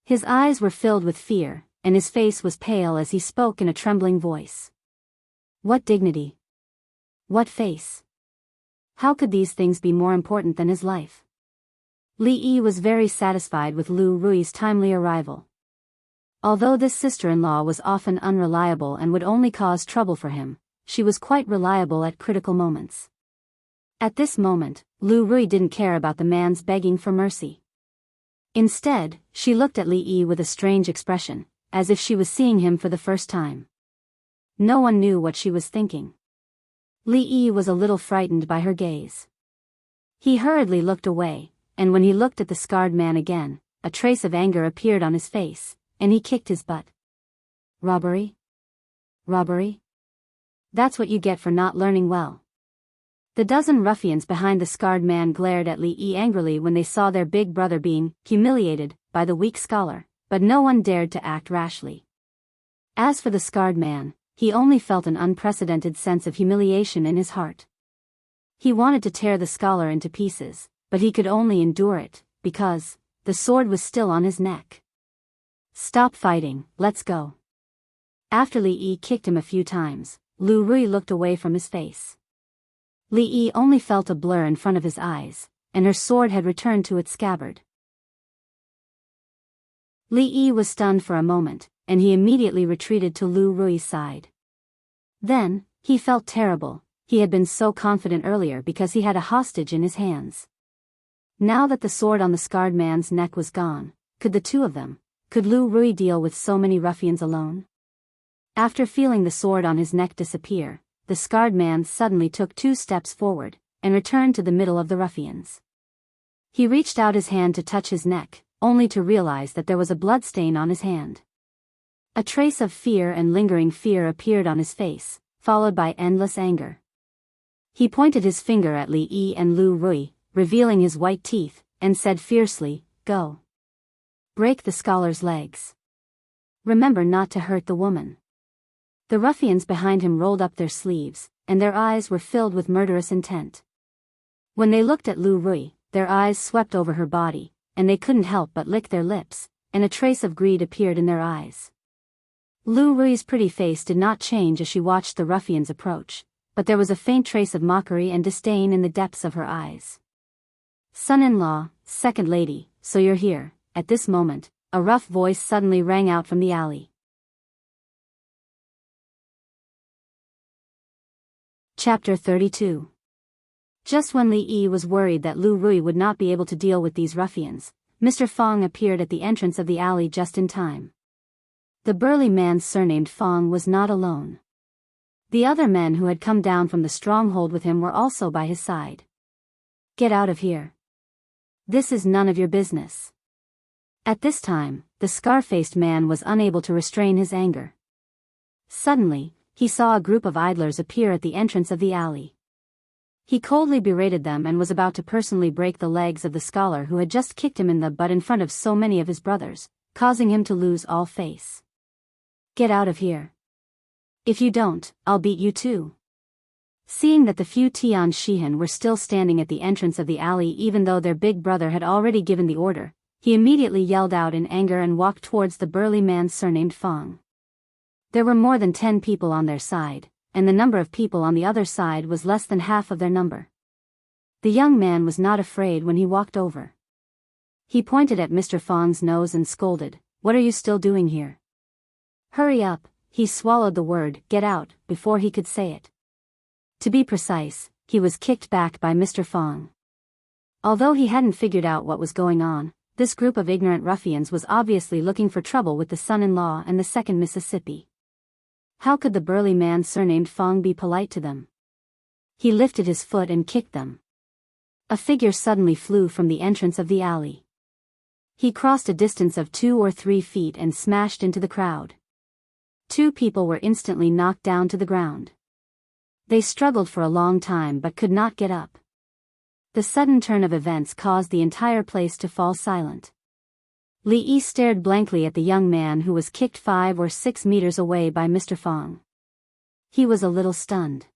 His eyes were filled with fear, and his face was pale as he spoke in a trembling voice. What dignity? What face? How could these things be more important than his life? Li Yi was very satisfied with Lu Rui's timely arrival. Although this sister-in-law was often unreliable and would only cause trouble for him, she was quite reliable at critical moments. At this moment, Lu Rui didn't care about the man's begging for mercy. Instead, she looked at Li Yi with a strange expression, as if she was seeing him for the first time. No one knew what she was thinking. Li Yi was a little frightened by her gaze. He hurriedly looked away, and when he looked at the scarred man again, a trace of anger appeared on his face, and he kicked his butt. Robbery? Robbery? That's what you get for not learning well. The dozen ruffians behind the scarred man glared at Li Yi angrily when they saw their big brother being humiliated by the weak scholar, but no one dared to act rashly. As for the scarred man, he only felt an unprecedented sense of humiliation in his heart. He wanted to tear the scholar into pieces, but he could only endure it, because the sword was still on his neck. Stop fighting, let's go. After Li Yi kicked him a few times, Lu Rui looked away from his face. Li Yi only felt a blur in front of his eyes, and her sword had returned to its scabbard. Li Yi was stunned for a moment, and he immediately retreated to Lu Rui's side. Then, he felt terrible. He had been so confident earlier because he had a hostage in his hands. Now that the sword on the scarred man's neck was gone, could Lu Rui deal with so many ruffians alone? After feeling the sword on his neck disappear, the scarred man suddenly took 2 steps forward, and returned to the middle of the ruffians. He reached out his hand to touch his neck, only to realize that there was a bloodstain on his hand. A trace of fear and lingering fear appeared on his face, followed by endless anger. He pointed his finger at Li Yi and Lu Rui, revealing his white teeth, and said fiercely, "Go. Break the scholar's legs. Remember not to hurt the woman." The ruffians behind him rolled up their sleeves, and their eyes were filled with murderous intent. When they looked at Lu Rui, their eyes swept over her body, and they couldn't help but lick their lips, and a trace of greed appeared in their eyes. Lu Rui's pretty face did not change as she watched the ruffians approach, but there was a faint trace of mockery and disdain in the depths of her eyes. "Son-in-law, second lady, so you're here." At this moment, a rough voice suddenly rang out from the alley. Chapter 32. Just when Li Yi was worried that Lu Rui would not be able to deal with these ruffians, Mr. Fong appeared at the entrance of the alley just in time. The burly man surnamed Fong was not alone. The other men who had come down from the stronghold with him were also by his side. "Get out of here. This is none of your business." At this time, the scar-faced man was unable to restrain his anger. Suddenly, he saw a group of idlers appear at the entrance of the alley. He coldly berated them and was about to personally break the legs of the scholar who had just kicked him in the butt in front of so many of his brothers, causing him to lose all face. "Get out of here. If you don't, I'll beat you too." Seeing that the few Tian Shihan were still standing at the entrance of the alley even though their big brother had already given the order, he immediately yelled out in anger and walked towards the burly man surnamed Fong. There were more than 10 people on their side, and the number of people on the other side was less than half of their number. The young man was not afraid when he walked over. He pointed at Mr. Fong's nose and scolded, "What are you still doing here? Hurry up." He swallowed the word, "get out," before he could say it. To be precise, he was kicked back by Mr. Fong. Although he hadn't figured out what was going on, this group of ignorant ruffians was obviously looking for trouble with the son-in-law and the second Mississippi. How could the burly man surnamed Fong be polite to them? He lifted his foot and kicked them. A figure suddenly flew from the entrance of the alley. He crossed a distance of 2 or 3 feet and smashed into the crowd. 2 people were instantly knocked down to the ground. They struggled for a long time but could not get up. The sudden turn of events caused the entire place to fall silent. Li Yi stared blankly at the young man who was kicked 5 or 6 meters away by Mr. Fong. He was a little stunned.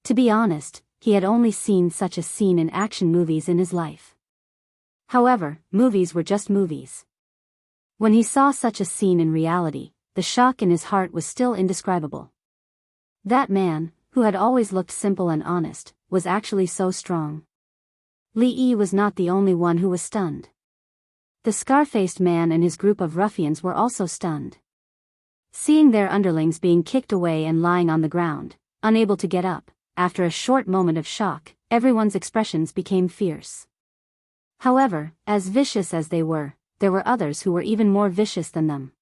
To be honest, he had only seen such a scene in action movies in his life. However, movies were just movies. When he saw such a scene in reality, the shock in his heart was still indescribable. That man, who had always looked simple and honest, was actually so strong. Li Yi was not the only one who was stunned. The scar-faced man and his group of ruffians were also stunned. Seeing their underlings being kicked away and lying on the ground, unable to get up, after a short moment of shock, everyone's expressions became fierce. However, as vicious as they were, there were others who were even more vicious than them.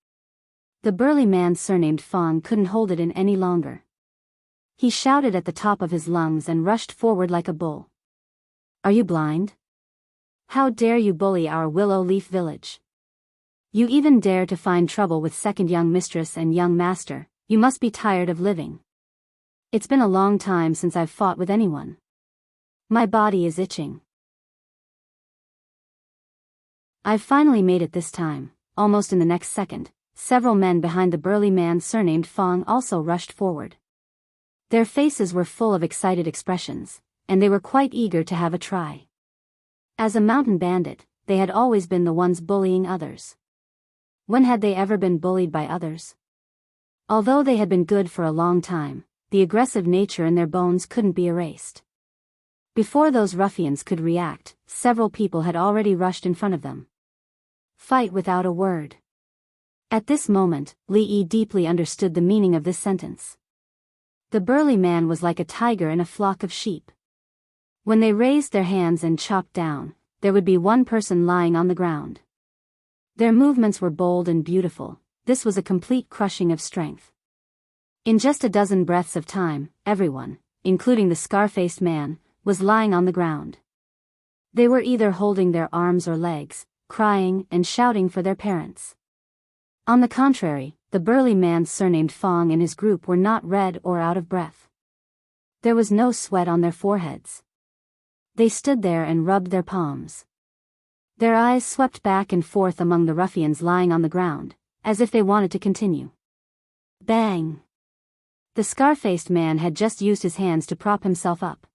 The burly man surnamed Fong couldn't hold it in any longer. He shouted at the top of his lungs and rushed forward like a bull. "Are you blind? How dare you bully our Willow Leaf village? You even dare to find trouble with second young mistress and young master. You must be tired of living. It's been a long time since I've fought with anyone. My body is itching. I've finally made it this time." Almost in the next second, several men behind the burly man surnamed Fong also rushed forward. Their faces were full of excited expressions, and they were quite eager to have a try. As a mountain bandit, they had always been the ones bullying others. When had they ever been bullied by others? Although they had been good for a long time, the aggressive nature in their bones couldn't be erased. Before those ruffians could react, several people had already rushed in front of them. Fight without a word. At this moment, Li Yi deeply understood the meaning of this sentence. The burly man was like a tiger in a flock of sheep. When they raised their hands and chopped down, there would be one person lying on the ground. Their movements were bold and beautiful. This was a complete crushing of strength. In just a dozen breaths of time, everyone, including the scar-faced man, was lying on the ground. They were either holding their arms or legs, crying and shouting for their parents. On the contrary, the burly man surnamed Fong and his group were not red or out of breath. There was no sweat on their foreheads. They stood there and rubbed their palms. Their eyes swept back and forth among the ruffians lying on the ground, as if they wanted to continue. Bang! The scar-faced man had just used his hands to prop himself up.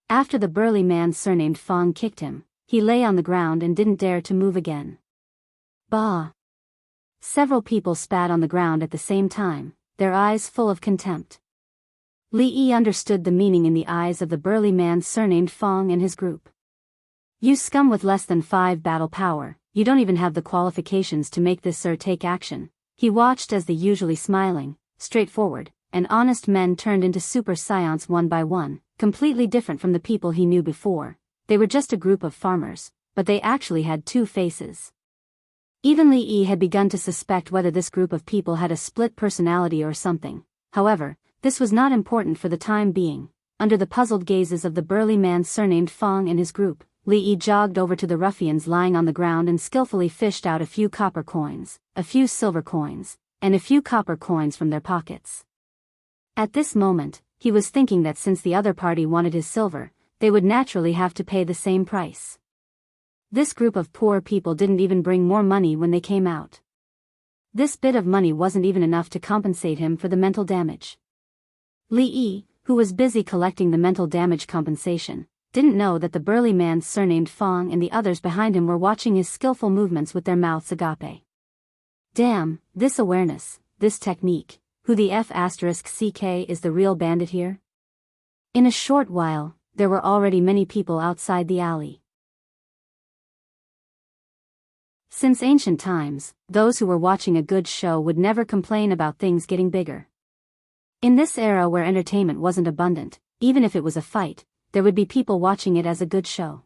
After the burly man surnamed Fong kicked him, he lay on the ground and didn't dare to move again. Bah! Several people spat on the ground at the same time, their eyes full of contempt. Li Yi understood the meaning in the eyes of the burly man surnamed Fong and his group. You scum with less than 5 battle power, you don't even have the qualifications to make this sir take action. He watched as the usually smiling, straightforward, and honest men turned into super scions one by one, completely different from the people he knew before. They were just a group of farmers, but they actually had 2 faces. Even Li Yi had begun to suspect whether this group of people had a split personality or something. However, this was not important for the time being. Under the puzzled gazes of the burly man surnamed Fong and his group, Li Yi jogged over to the ruffians lying on the ground and skillfully fished out a few copper coins, a few silver coins, and a few copper coins from their pockets. At this moment, he was thinking that since the other party wanted his silver, they would naturally have to pay the same price. This group of poor people didn't even bring more money when they came out. This bit of money wasn't even enough to compensate him for the mental damage. Li Yi, who was busy collecting the mental damage compensation, didn't know that the burly man surnamed Fong and the others behind him were watching his skillful movements with their mouths agape. Damn, this awareness, this technique, Who the f***ck is the real bandit here? In a short while, there were already many people outside the alley. Since ancient times, those who were watching a good show would never complain about things getting bigger. In this era where entertainment wasn't abundant, even if it was a fight, there would be people watching it as a good show.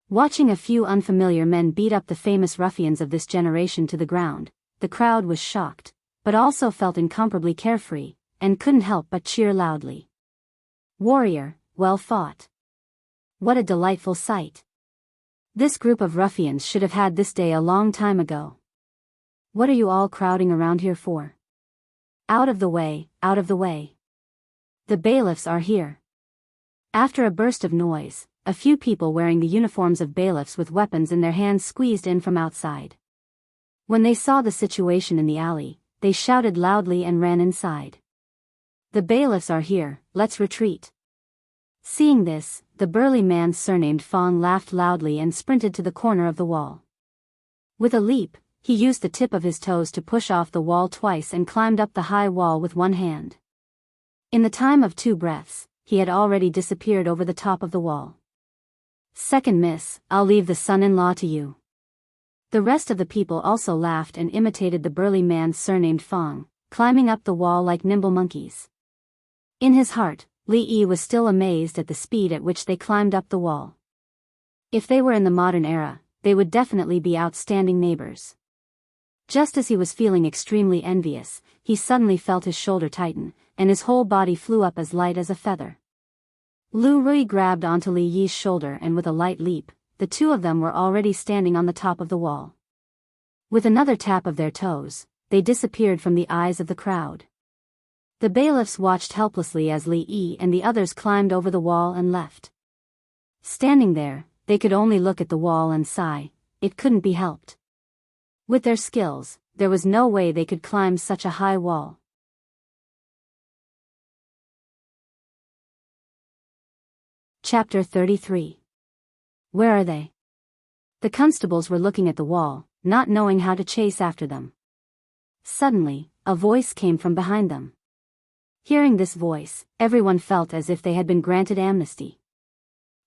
Watching a few unfamiliar men beat up the famous ruffians of this generation to the ground, the crowd was shocked, but also felt incomparably carefree, and couldn't help but cheer loudly. Warrior, well fought. What a delightful sight. This group of ruffians should have had this day a long time ago. What are you all crowding around here for? Out of the way, out of the way. The bailiffs are here. After a burst of noise, a few people wearing the uniforms of bailiffs with weapons in their hands squeezed in from outside. When they saw the situation in the alley, they shouted loudly and ran inside. The bailiffs are here, let's retreat. Seeing this, the burly man surnamed Fong laughed loudly and sprinted to the corner of the wall. With a leap, he used the tip of his toes to push off the wall twice and climbed up the high wall with one hand. In the time of 2 breaths, he had already disappeared over the top of the wall. Second miss, I'll leave the son-in-law to you. The rest of the people also laughed and imitated the burly man surnamed Fong, climbing up the wall like nimble monkeys. In his heart, Li Yi was still amazed at the speed at which they climbed up the wall. If they were in the modern era, they would definitely be outstanding neighbors. Just as he was feeling extremely envious, he suddenly felt his shoulder tighten, and his whole body flew up as light as a feather. Lu Rui grabbed onto Li Yi's shoulder and with a light leap, the two of them were already standing on the top of the wall. With another tap of their toes, they disappeared from the eyes of the crowd. The bailiffs watched helplessly as Li Yi and the others climbed over the wall and left. Standing there, they could only look at the wall and sigh, it couldn't be helped. With their skills, there was no way they could climb such a high wall. Chapter 33. Where are they? The constables were looking at the wall, not knowing how to chase after them. Suddenly, a voice came from behind them. Hearing this voice, everyone felt as if they had been granted amnesty.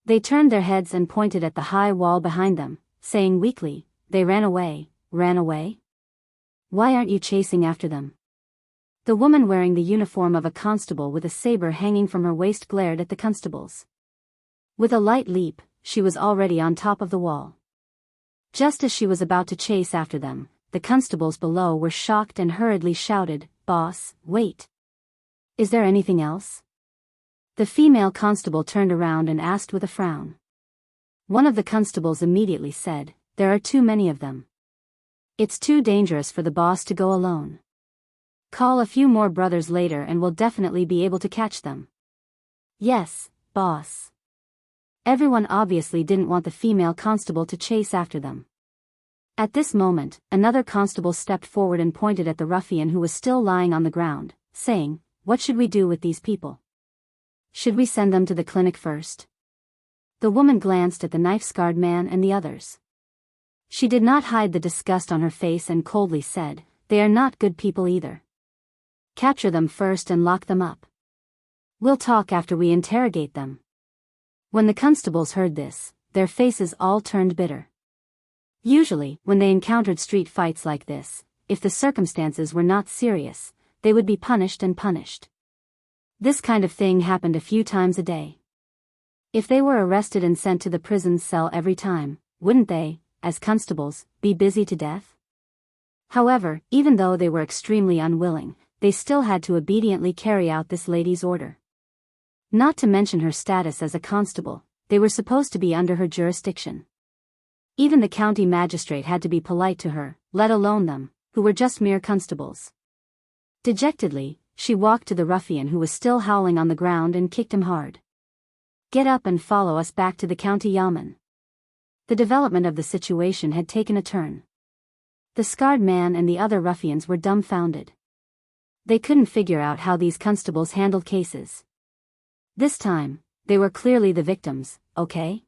They turned their heads and pointed at the high wall behind them, saying weakly, "They ran away, ran away? Why aren't you chasing after them?" The woman wearing the uniform of a constable with a saber hanging from her waist glared at the constables. With a light leap, she was already on top of the wall. Just as she was about to chase after them, the constables below were shocked and hurriedly shouted, "Boss, wait! Is there anything else?" The female constable turned around and asked with a frown. One of the constables immediately said, "There are too many of them. It's too dangerous for the boss to go alone. Call a few more brothers later and we'll definitely be able to catch them." "Yes, boss." Everyone obviously didn't want the female constable to chase after them. At this moment, another constable stepped forward and pointed at the ruffian who was still lying on the ground, saying, "What should we do with these people? Should we send them to the clinic first?" The woman glanced at the knife-scarred man and the others. She did not hide the disgust on her face and coldly said, "They are not good people either. Capture them first and lock them up. We'll talk after we interrogate them." When the constables heard this, their faces all turned bitter. Usually, when they encountered street fights like this, if the circumstances were not serious, they would be punished and punished. This kind of thing happened a few times a day. If they were arrested and sent to the prison cell every time, wouldn't they, as constables, be busy to death? However, even though they were extremely unwilling, they still had to obediently carry out this lady's order. Not to mention her status as a constable, they were supposed to be under her jurisdiction. Even the county magistrate had to be polite to her, let alone them, who were just mere constables. Dejectedly, she walked to the ruffian who was still howling on the ground and kicked him hard. "Get up and follow us back to the county yamen." The development of the situation had taken a turn. The scarred man and the other ruffians were dumbfounded. They couldn't figure out how these constables handled cases. This time, they were clearly the victims, okay?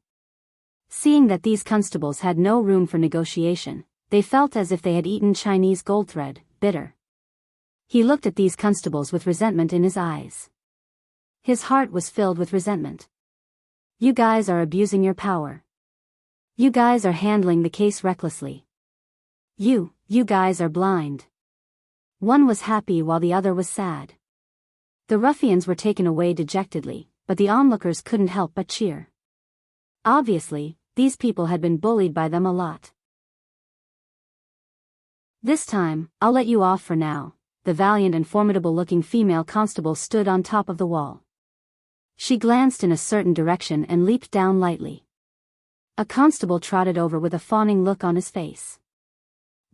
Seeing that these constables had no room for negotiation, they felt as if they had eaten Chinese gold thread, bitter. He looked at these constables with resentment in his eyes. His heart was filled with resentment. You guys are abusing your power. You guys are handling the case recklessly. You guys are blind. One was happy while the other was sad. The ruffians were taken away dejectedly, but the onlookers couldn't help but cheer. Obviously, these people had been bullied by them a lot. This time, I'll let you off for now. The valiant and formidable-looking female constable stood on top of the wall. She glanced in a certain direction and leaped down lightly. A constable trotted over with a fawning look on his face.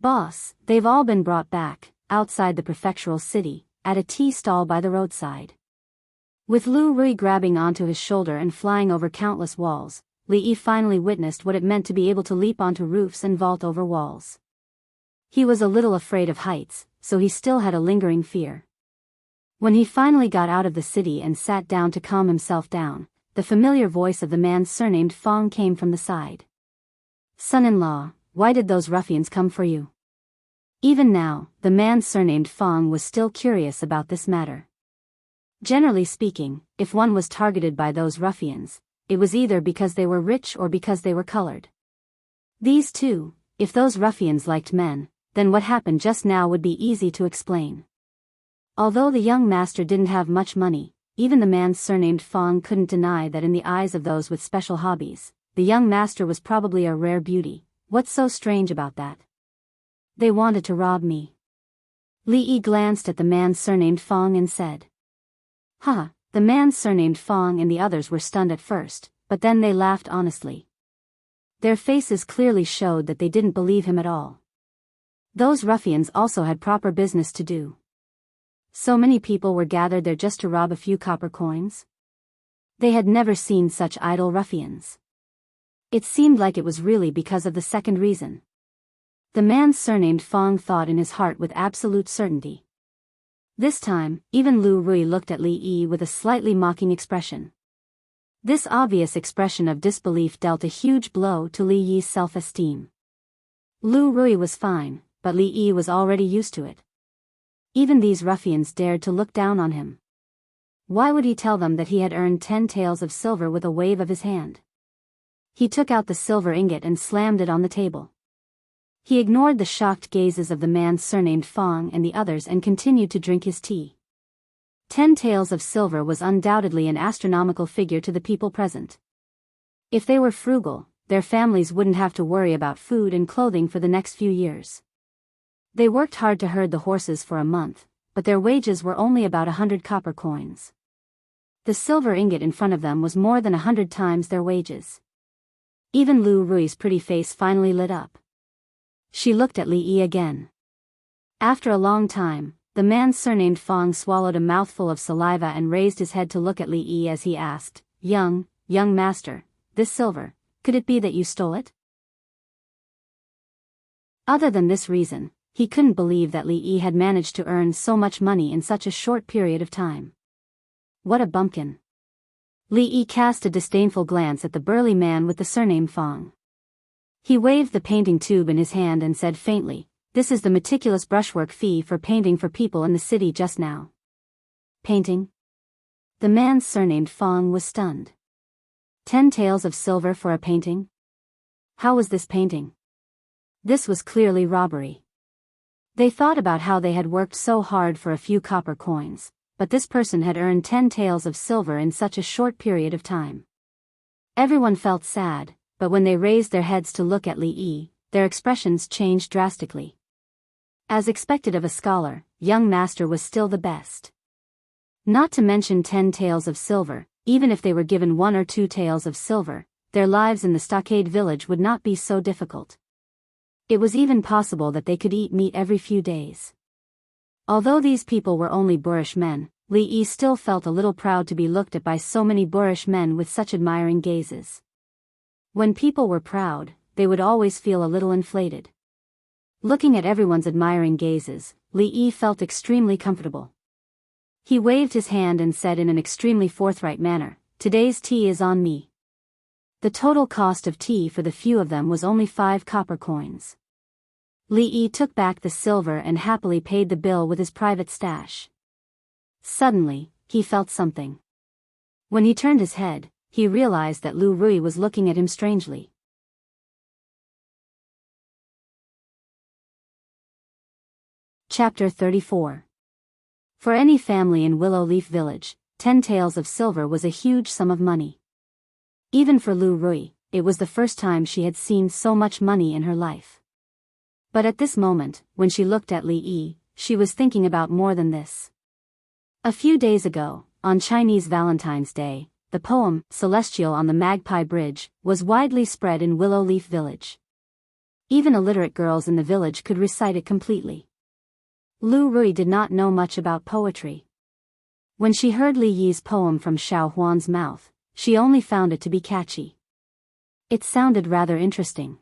Boss, they've all been brought back, outside the prefectural city, at a tea stall by the roadside. With Lu Rui grabbing onto his shoulder and flying over countless walls, Li Yi finally witnessed what it meant to be able to leap onto roofs and vault over walls. He was a little afraid of heights, so he still had a lingering fear. When he finally got out of the city and sat down to calm himself down, the familiar voice of the man surnamed Fong came from the side. Son-in-law, why did those ruffians come for you? Even now, the man surnamed Fong was still curious about this matter. Generally speaking, if one was targeted by those ruffians, it was either because they were rich or because they were colored. These two, if those ruffians liked men, then what happened just now would be easy to explain. Although the young master didn't have much money, even the man surnamed Fong couldn't deny that in the eyes of those with special hobbies, the young master was probably a rare beauty. What's so strange about that? They wanted to rob me. Li Yi glanced at the man surnamed Fong and said. Huh, the man surnamed Fong and the others were stunned at first, but then they laughed honestly. Their faces clearly showed that they didn't believe him at all. Those ruffians also had proper business to do. So many people were gathered there just to rob a few copper coins? They had never seen such idle ruffians. It seemed like it was really because of the second reason. The man surnamed Fong thought in his heart with absolute certainty. This time, even Lu Rui looked at Li Yi with a slightly mocking expression. This obvious expression of disbelief dealt a huge blow to Li Yi's self-esteem. Lu Rui was fine, but Li Yi was already used to it. Even these ruffians dared to look down on him. Why would he tell them that he had earned 10 taels of silver with a wave of his hand? He took out the silver ingot and slammed it on the table. He ignored the shocked gazes of the man surnamed Fong and the others and continued to drink his tea. 10 taels of silver was undoubtedly an astronomical figure to the people present. If they were frugal, their families wouldn't have to worry about food and clothing for the next few years. They worked hard to herd the horses for a month, but their wages were only about 100 copper coins. The silver ingot in front of them was more than 100 times their wages. Even Lu Rui's pretty face finally lit up. She looked at Li Yi again. After a long time, the man surnamed Fong swallowed a mouthful of saliva and raised his head to look at Li Yi as he asked, young master, this silver, could it be that you stole it? Other than this reason, he couldn't believe that Li Yi had managed to earn so much money in such a short period of time. What a bumpkin. Li Yi cast a disdainful glance at the burly man with the surname Fong. He waved the painting tube in his hand and said faintly, "This is the meticulous brushwork fee for painting for people in the city just now." Painting? The man surnamed Fong was stunned. 10 taels of silver for a painting? How was this painting? This was clearly robbery. They thought about how they had worked so hard for a few copper coins, but this person had earned 10 taels of silver in such a short period of time. Everyone felt sad, but when they raised their heads to look at Li Yi, their expressions changed drastically. As expected of a scholar, young master was still the best. Not to mention 10 taels of silver, even if they were given 1 or 2 taels of silver, their lives in the stockade village would not be so difficult. It was even possible that they could eat meat every few days. Although these people were only boorish men, Li Yi still felt a little proud to be looked at by so many boorish men with such admiring gazes. When people were proud, they would always feel a little inflated. Looking at everyone's admiring gazes, Li Yi felt extremely comfortable. He waved his hand and said in an extremely forthright manner, "Today's tea is on me." The total cost of tea for the few of them was only 5 copper coins. Li Yi took back the silver and happily paid the bill with his private stash. Suddenly, he felt something. When he turned his head, he realized that Lu Rui was looking at him strangely. Chapter 34. For any family in Willow Leaf Village, 10 taels of silver was a huge sum of money. Even for Lu Rui, it was the first time she had seen so much money in her life. But at this moment, when she looked at Li Yi, she was thinking about more than this. A few days ago, on Chinese Valentine's Day, the poem, Celestial on the Magpie Bridge, was widely spread in Willow Leaf Village. Even illiterate girls in the village could recite it completely. Lu Rui did not know much about poetry. When she heard Li Yi's poem from Xiao Huan's mouth, she only found it to be catchy. It sounded rather interesting.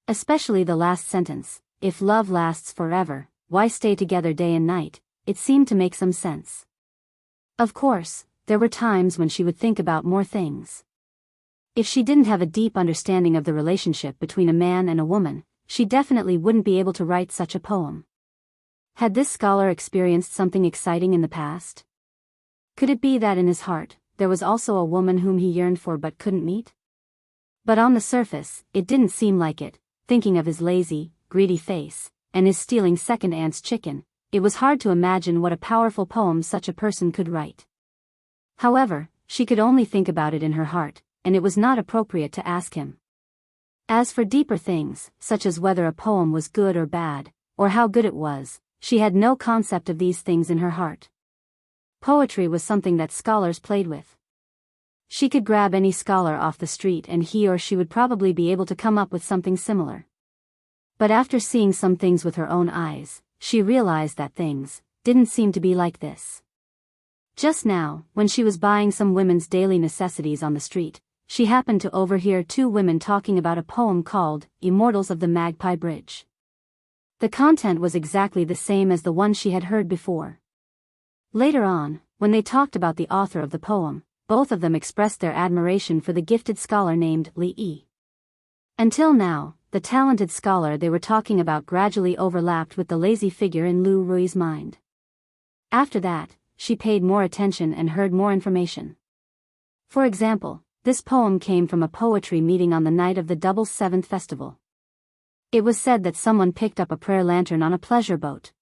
Especially the last sentence, if love lasts forever, why stay together day and night, it seemed to make some sense. Of course, there were times when she would think about more things. If she didn't have a deep understanding of the relationship between a man and a woman, she definitely wouldn't be able to write such a poem. Had this scholar experienced something exciting in the past? Could it be that in his heart, there was also a woman whom he yearned for but couldn't meet? But on the surface, it didn't seem like it. Thinking of his lazy, greedy face, and his stealing second aunt's chicken, it was hard to imagine what a powerful poem such a person could write. However, she could only think about it in her heart, and it was not appropriate to ask him. As for deeper things, such as whether a poem was good or bad, or how good it was, she had no concept of these things in her heart. Poetry was something that scholars played with. She could grab any scholar off the street and he or she would probably be able to come up with something similar. But after seeing some things with her own eyes, she realized that things didn't seem to be like this. Just now, when she was buying some women's daily necessities on the street, she happened to overhear 2 women talking about a poem called Immortals of the Magpie Bridge. The content was exactly the same as the one she had heard before. Later on, when they talked about the author of the poem, both of them expressed their admiration for the gifted scholar named Li Yi. Until now, the talented scholar they were talking about gradually overlapped with the lazy figure in Lu Rui's mind. After that, she paid more attention and heard more information. For example, this poem came from a poetry meeting on the night of the Double Seventh Festival. It was said that someone picked up a prayer lantern on a pleasure boat.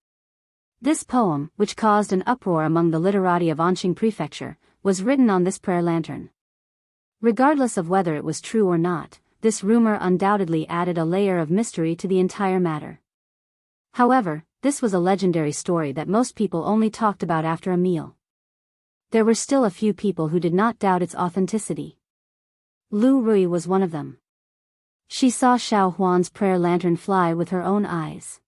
This poem, which caused an uproar among the literati of Anqing Prefecture, was written on this prayer lantern. Regardless of whether it was true or not, this rumor undoubtedly added a layer of mystery to the entire matter. However, this was a legendary story that most people only talked about after a meal. There were still a few people who did not doubt its authenticity. Lu Rui was one of them. She saw Xiao Huan's prayer lantern fly with her own eyes.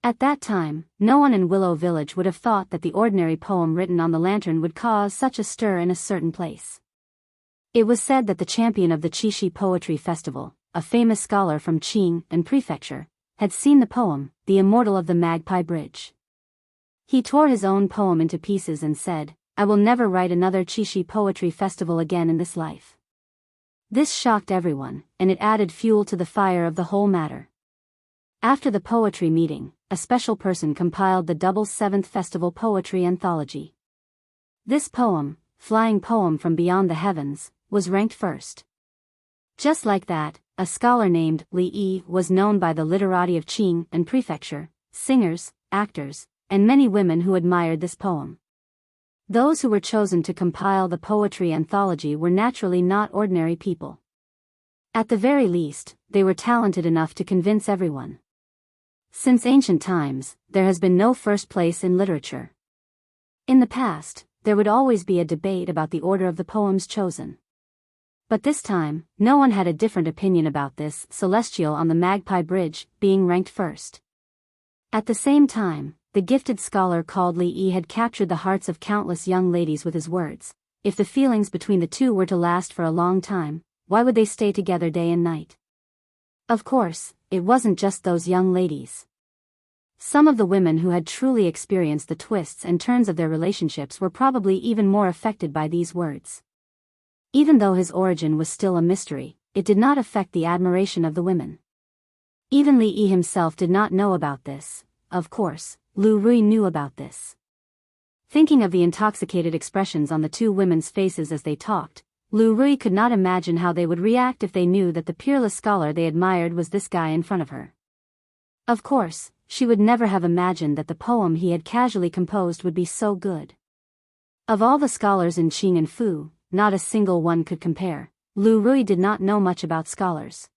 At that time, no one in Willow Village would have thought that the ordinary poem written on the lantern would cause such a stir in a certain place. It was said that the champion of the Qixi Poetry Festival, a famous scholar from Qing and Prefecture, had seen the poem, The Immortal of the Magpie Bridge. He tore his own poem into pieces and said, "I will never write another Qixi Poetry Festival again in this life." This shocked everyone, and it added fuel to the fire of the whole matter. After the poetry meeting, a special person compiled the Double Seventh Festival Poetry Anthology. This poem, Flying Poem from Beyond the Heavens, was ranked first. Just like that, a scholar named Li Yi was known by the literati of Qing and Prefecture, singers, actors, and many women who admired this poem. Those who were chosen to compile the poetry anthology were naturally not ordinary people. At the very least, they were talented enough to convince everyone. Since ancient times, there has been no first place in literature. In the past, there would always be a debate about the order of the poems chosen. But this time, no one had a different opinion about this Celestial on the Magpie Bridge being ranked first. At the same time, the gifted scholar called Li Yi had captured the hearts of countless young ladies with his words. If the feelings between the two were to last for a long time, why would they stay together day and night? Of course, it wasn't just those young ladies. Some of the women who had truly experienced the twists and turns of their relationships were probably even more affected by these words. Even though his origin was still a mystery, it did not affect the admiration of the women. Even Li Yi himself did not know about this. Of course, Lu Rui knew about this. Thinking of the intoxicated expressions on the two women's faces as they talked, Lu Rui could not imagine how they would react if they knew that the peerless scholar they admired was this guy in front of her. Of course, she would never have imagined that the poem he had casually composed would be so good. Of all the scholars in Qing and Fu, not a single one could compare. Lu Rui did not know much about scholars.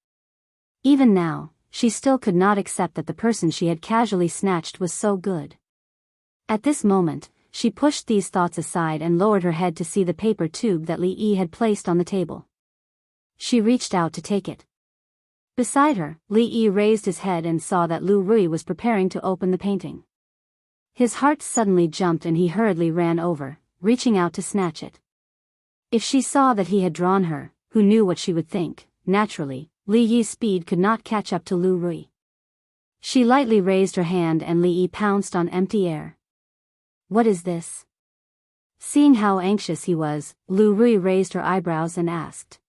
Even now, she still could not accept that the person she had casually snatched was so good. At this moment, she pushed these thoughts aside and lowered her head to see the paper tube that Li Yi had placed on the table. She reached out to take it. Beside her, Li Yi raised his head and saw that Lu Rui was preparing to open the painting. His heart suddenly jumped and he hurriedly ran over, reaching out to snatch it. If she saw that he had drawn her, who knew what she would think? Naturally, Li Yi's speed could not catch up to Lu Rui. She lightly raised her hand and Li Yi pounced on empty air. What is this? Seeing how anxious he was, Lu Rui raised her eyebrows and asked.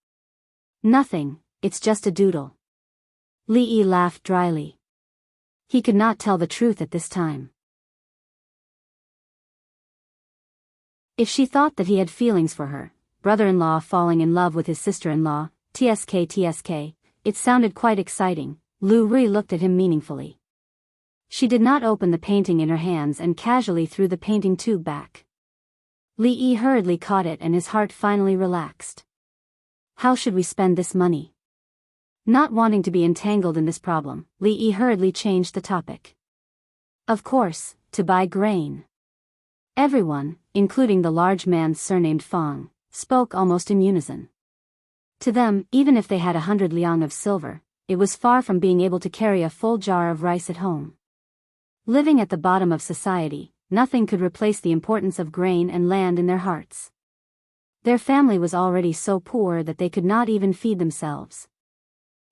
Nothing, it's just a doodle. Li Yi laughed dryly. He could not tell the truth at this time. If she thought that he had feelings for her, brother-in-law falling in love with his sister-in-law, tsk, it sounded quite exciting. Lu Rui looked at him meaningfully. She did not open the painting in her hands and casually threw the painting tube back. Li Yi hurriedly caught it and his heart finally relaxed. How should we spend this money? Not wanting to be entangled in this problem, Li Yi hurriedly changed the topic. Of course, to buy grain. Everyone, including the large man surnamed Fang, spoke almost in unison. To them, even if they had 100 liang of silver, it was far from being able to carry a full jar of rice at home. Living at the bottom of society, nothing could replace the importance of grain and land in their hearts. Their family was already so poor that they could not even feed themselves.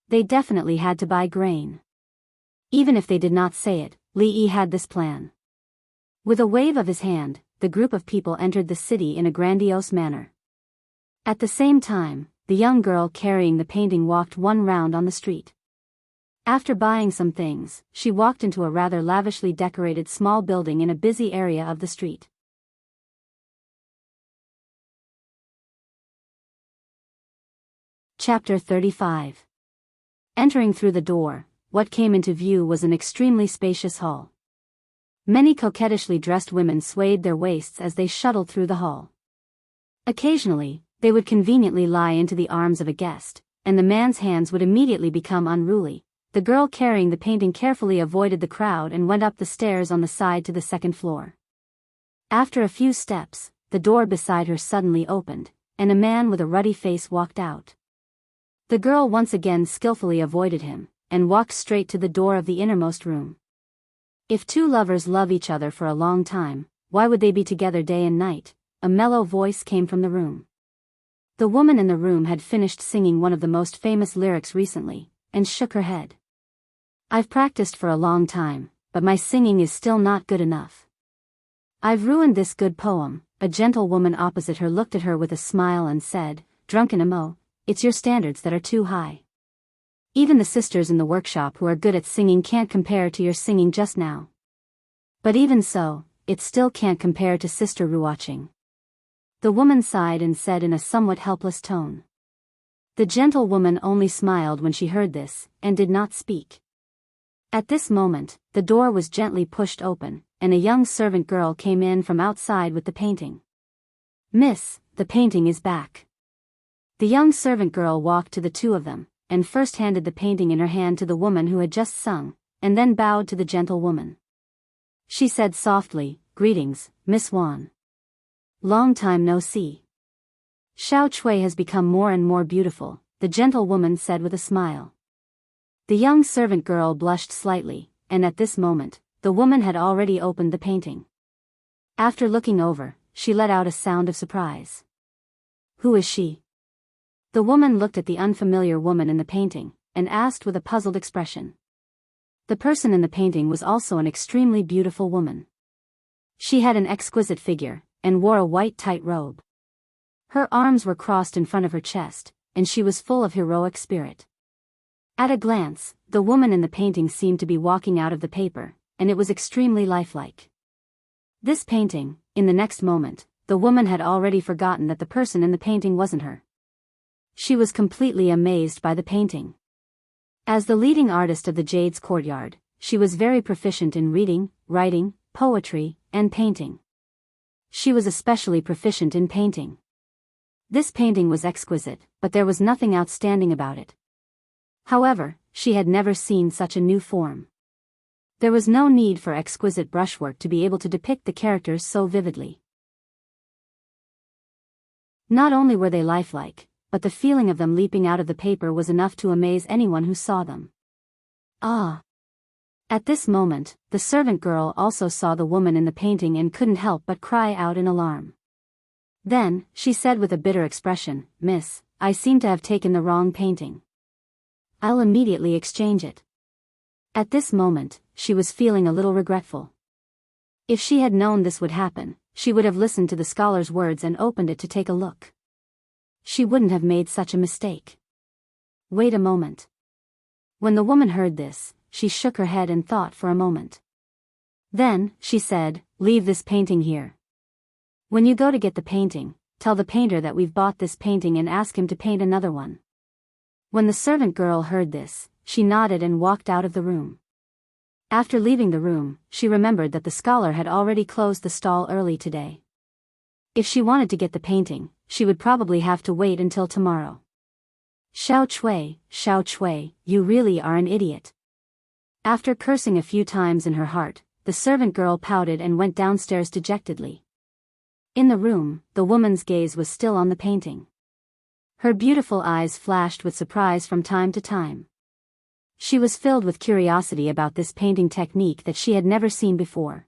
They definitely had to buy grain. Even if they did not say it, Li Yi had this plan. With a wave of his hand, the group of people entered the city in a grandiose manner. At the same time, the young girl carrying the painting walked one round on the street. After buying some things, she walked into a rather lavishly decorated small building in a busy area of the street. Chapter 35. Entering through the door, what came into view was an extremely spacious hall. Many coquettishly dressed women swayed their waists as they shuttled through the hall. Occasionally, they would conveniently lie into the arms of a guest, and the man's hands would immediately become unruly. The girl carrying the painting carefully avoided the crowd and went up the stairs on the side to the second floor. After a few steps, the door beside her suddenly opened, and a man with a ruddy face walked out. The girl once again skillfully avoided him, and walked straight to the door of the innermost room. If two lovers love each other for a long time, why would they be together day and night? A mellow voice came from the room. The woman in the room had finished singing one of the most famous lyrics recently, and shook her head. I've practiced for a long time, but my singing is still not good enough. I've ruined this good poem. A gentle woman opposite her looked at her with a smile and said, Drunken Amo, it's your standards that are too high. Even the sisters in the workshop who are good at singing can't compare to your singing just now. But even so, it still can't compare to Sister Ruoqing. The woman sighed and said in a somewhat helpless tone. The gentle woman only smiled when she heard this, and did not speak. At this moment, the door was gently pushed open, and a young servant girl came in from outside with the painting. Miss, the painting is back. The young servant girl walked to the two of them, and first handed the painting in her hand to the woman who had just sung, and then bowed to the gentle woman. She said softly, Greetings, Miss Wan. Long time no see. Xiao Chui has become more and more beautiful, the gentle woman said with a smile. The young servant girl blushed slightly, and at this moment, the woman had already opened the painting. After looking over, she let out a sound of surprise. Who is she? The woman looked at the unfamiliar woman in the painting, and asked with a puzzled expression. The person in the painting was also an extremely beautiful woman. She had an exquisite figure, and wore a white tight robe. Her arms were crossed in front of her chest, and she was full of heroic spirit. At a glance, the woman in the painting seemed to be walking out of the paper, and it was extremely lifelike. This painting, in the next moment, the woman had already forgotten that the person in the painting wasn't her. She was completely amazed by the painting. As the leading artist of the Jade's Courtyard, she was very proficient in reading, writing, poetry, and painting. She was especially proficient in painting. This painting was exquisite, but there was nothing outstanding about it. However, she had never seen such a new form. There was no need for exquisite brushwork to be able to depict the characters so vividly. Not only were they lifelike, but the feeling of them leaping out of the paper was enough to amaze anyone who saw them. Ah! At this moment, the servant girl also saw the woman in the painting and couldn't help but cry out in alarm. Then, she said with a bitter expression, "Miss, I seem to have taken the wrong painting. I'll immediately exchange it." At this moment, she was feeling a little regretful. If she had known this would happen, she would have listened to the scholar's words and opened it to take a look. She wouldn't have made such a mistake. Wait a moment. When the woman heard this, she shook her head and thought for a moment. Then, she said, "Leave this painting here. When you go to get the painting, tell the painter that we've bought this painting and ask him to paint another one." When the servant girl heard this, she nodded and walked out of the room. After leaving the room, she remembered that the scholar had already closed the stall early today. If she wanted to get the painting, she would probably have to wait until tomorrow. Xiao Chui, you really are an idiot." After cursing a few times in her heart, the servant girl pouted and went downstairs dejectedly. In the room, the woman's gaze was still on the painting. Her beautiful eyes flashed with surprise from time to time. She was filled with curiosity about this painting technique that she had never seen before.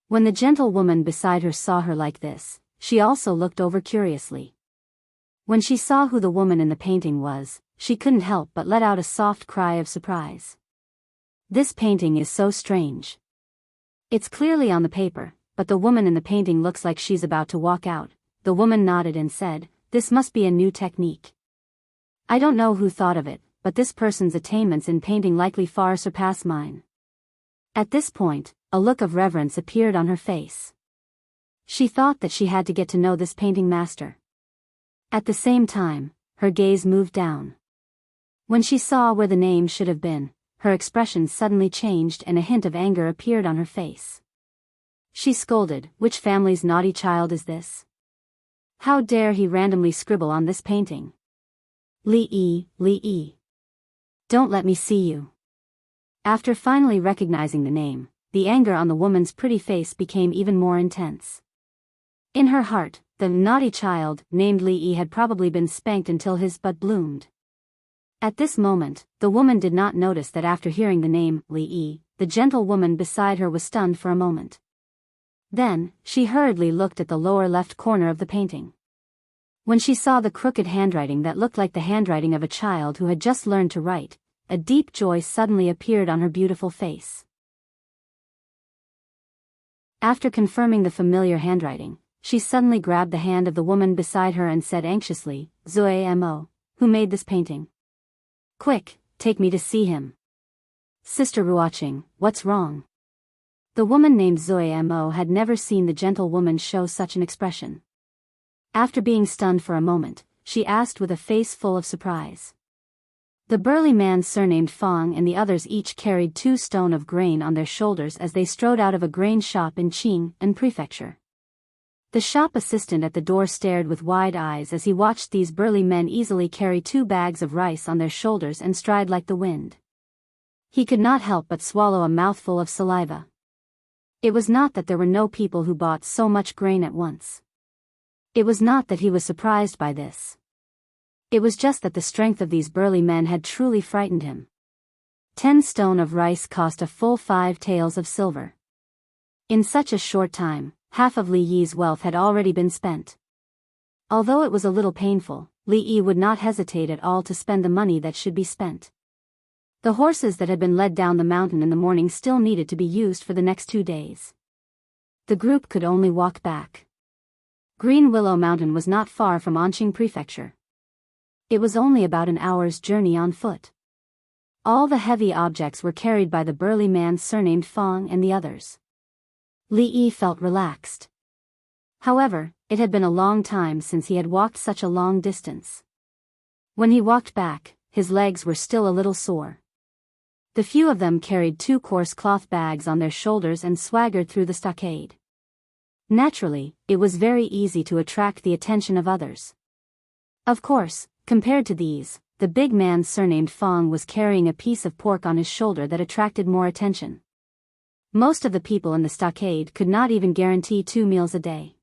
When the gentle woman beside her saw her like this, she also looked over curiously. When she saw who the woman in the painting was, she couldn't help but let out a soft cry of surprise. This painting is so strange. It's clearly on the paper, but the woman in the painting looks like she's about to walk out. The woman nodded and said, "This must be a new technique. I don't know who thought of it, but this person's attainments in painting likely far surpass mine." At this point, a look of reverence appeared on her face. She thought that she had to get to know this painting master. At the same time, her gaze moved down. When she saw where the name should have been, her expression suddenly changed and a hint of anger appeared on her face. She scolded, "Which family's naughty child is this? How dare he randomly scribble on this painting? Li. Don't let me see you." After finally recognizing the name, the anger on the woman's pretty face became even more intense. In her heart, the naughty child, named Li, had probably been spanked until his butt bloomed. At this moment, the woman did not notice that after hearing the name, Li, the gentle woman beside her was stunned for a moment. Then, she hurriedly looked at the lower left corner of the painting. When she saw the crooked handwriting that looked like the handwriting of a child who had just learned to write, a deep joy suddenly appeared on her beautiful face. After confirming the familiar handwriting, she suddenly grabbed the hand of the woman beside her and said anxiously, "Zoe Mo, who made this painting? Quick, take me to see him." "Sister Ruoqing, what's wrong?" The woman named Zoe Mo had never seen the gentle woman show such an expression. After being stunned for a moment, she asked with a face full of surprise. The burly man surnamed Fong and the others each carried 2 stone of grain on their shoulders as they strode out of a grain shop in Qing and Prefecture. The shop assistant at the door stared with wide eyes as he watched these burly men easily carry 2 bags of rice on their shoulders and stride like the wind. He could not help but swallow a mouthful of saliva. It was not that there were no people who bought so much grain at once. It was not that he was surprised by this. It was just that the strength of these burly men had truly frightened him. 10 stone of rice cost a full 5 taels of silver. In such a short time, half of Li Yi's wealth had already been spent. Although it was a little painful, Li Yi would not hesitate at all to spend the money that should be spent. The horses that had been led down the mountain in the morning still needed to be used for the next 2 days. The group could only walk back. Green Willow Mountain was not far from Anqing Prefecture. It was only about an hour's journey on foot. All the heavy objects were carried by the burly man surnamed Fong and the others. Li Yi felt relaxed. However, it had been a long time since he had walked such a long distance. When he walked back, his legs were still a little sore. The few of them carried 2 coarse cloth bags on their shoulders and swaggered through the stockade. Naturally, it was very easy to attract the attention of others. Of course, compared to these, the big man surnamed Fong was carrying a piece of pork on his shoulder that attracted more attention. Most of the people in the stockade could not even guarantee 2 meals a day.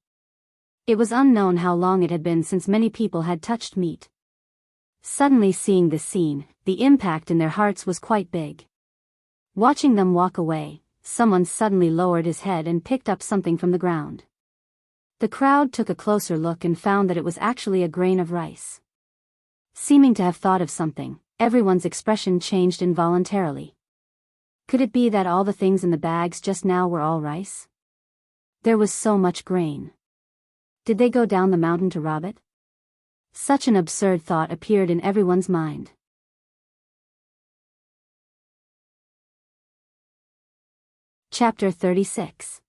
It was unknown how long it had been since many people had touched meat. Suddenly seeing this scene, the impact in their hearts was quite big. Watching them walk away, someone suddenly lowered his head and picked up something from the ground. The crowd took a closer look and found that it was actually a grain of rice. Seeming to have thought of something, everyone's expression changed involuntarily. Could it be that all the things in the bags just now were all rice? There was so much grain. Did they go down the mountain to rob it? Such an absurd thought appeared in everyone's mind. Chapter 36.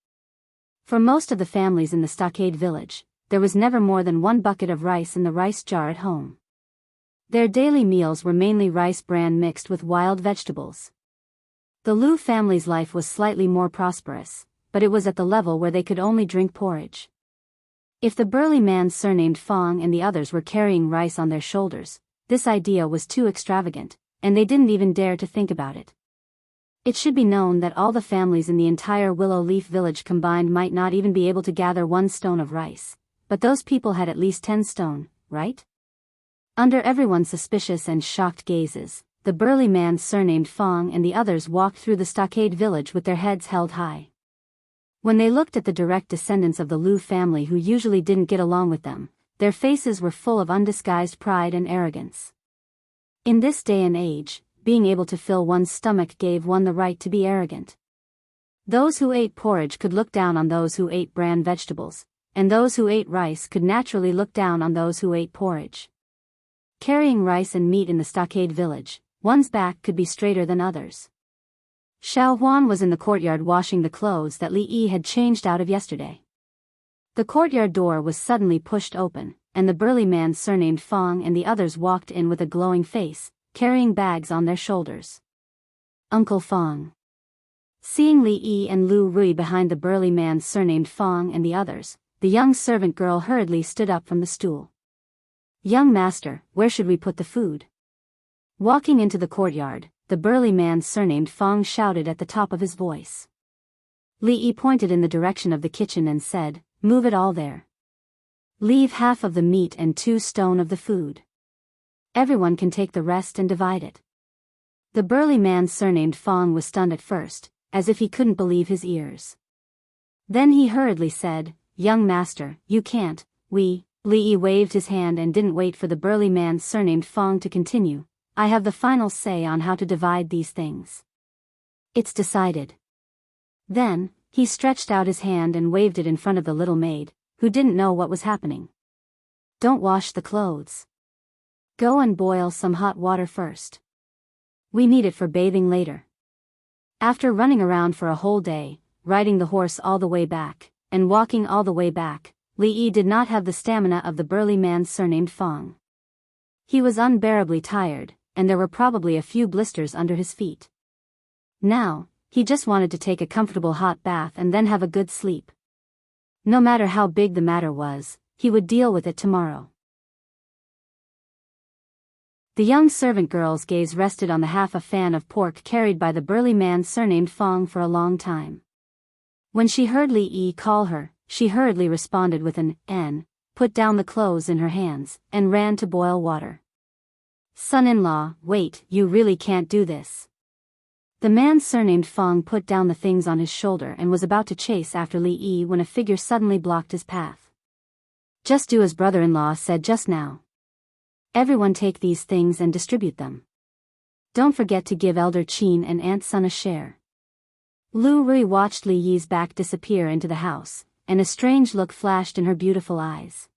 For most of the families in the stockade village, there was never more than 1 bucket of rice in the rice jar at home. Their daily meals were mainly rice bran mixed with wild vegetables. The Lu family's life was slightly more prosperous, but it was at the level where they could only drink porridge. If the burly man surnamed Fong and the others were carrying rice on their shoulders, this idea was too extravagant, and they didn't even dare to think about it. It should be known that all the families in the entire Willow Leaf village combined might not even be able to gather 1 stone of rice, but those people had at least 10 stone, right? Under everyone's suspicious and shocked gazes, the burly man surnamed Fong and the others walked through the stockade village with their heads held high. When they looked at the direct descendants of the Lu family who usually didn't get along with them, their faces were full of undisguised pride and arrogance. In this day and age, being able to fill one's stomach gave one the right to be arrogant. Those who ate porridge could look down on those who ate bran vegetables, and those who ate rice could naturally look down on those who ate porridge. Carrying rice and meat in the stockade village, one's back could be straighter than others. Xiao Huan was in the courtyard washing the clothes that Li Yi had changed out of yesterday. The courtyard door was suddenly pushed open, and the burly man surnamed Fong and the others walked in with a glowing face, carrying bags on their shoulders. Uncle Fong. Seeing Li Yi and Lu Rui behind the burly man surnamed Fong and the others, the young servant girl hurriedly stood up from the stool. Young master, where should we put the food? Walking into the courtyard, the burly man surnamed Fong shouted at the top of his voice. Li Yi pointed in the direction of the kitchen and said, "Move it all there. Leave half of the meat and 2 stone of the food. Everyone can take the rest and divide it." The burly man surnamed Fong was stunned at first, as if he couldn't believe his ears. Then he hurriedly said, "Young master, you can't, we..." Li Yi waved his hand and didn't wait for the burly man surnamed Fong to continue. "I have the final say on how to divide these things. It's decided." Then, he stretched out his hand and waved it in front of the little maid, who didn't know what was happening. "Don't wash the clothes. Go and boil some hot water first. We need it for bathing later." After running around for a whole day, riding the horse all the way back, and walking all the way back, Li Yi did not have the stamina of the burly man surnamed Fong. He was unbearably tired, and there were probably a few blisters under his feet. Now, he just wanted to take a comfortable hot bath and then have a good sleep. No matter how big the matter was, he would deal with it tomorrow. The young servant girl's gaze rested on the half a fan of pork carried by the burly man surnamed Fong for a long time. When she heard Li Yi call her, she hurriedly responded with an "N," put down the clothes in her hands, and ran to boil water. "Son-in-law, wait, you really can't do this." The man surnamed Fong put down the things on his shoulder and was about to chase after Li Yi when a figure suddenly blocked his path. "Just do as brother-in-law said just now. Everyone take these things and distribute them. Don't forget to give Elder Qin and Aunt Sun a share." Lu Rui watched Li Yi's back disappear into the house, and a strange look flashed in her beautiful eyes.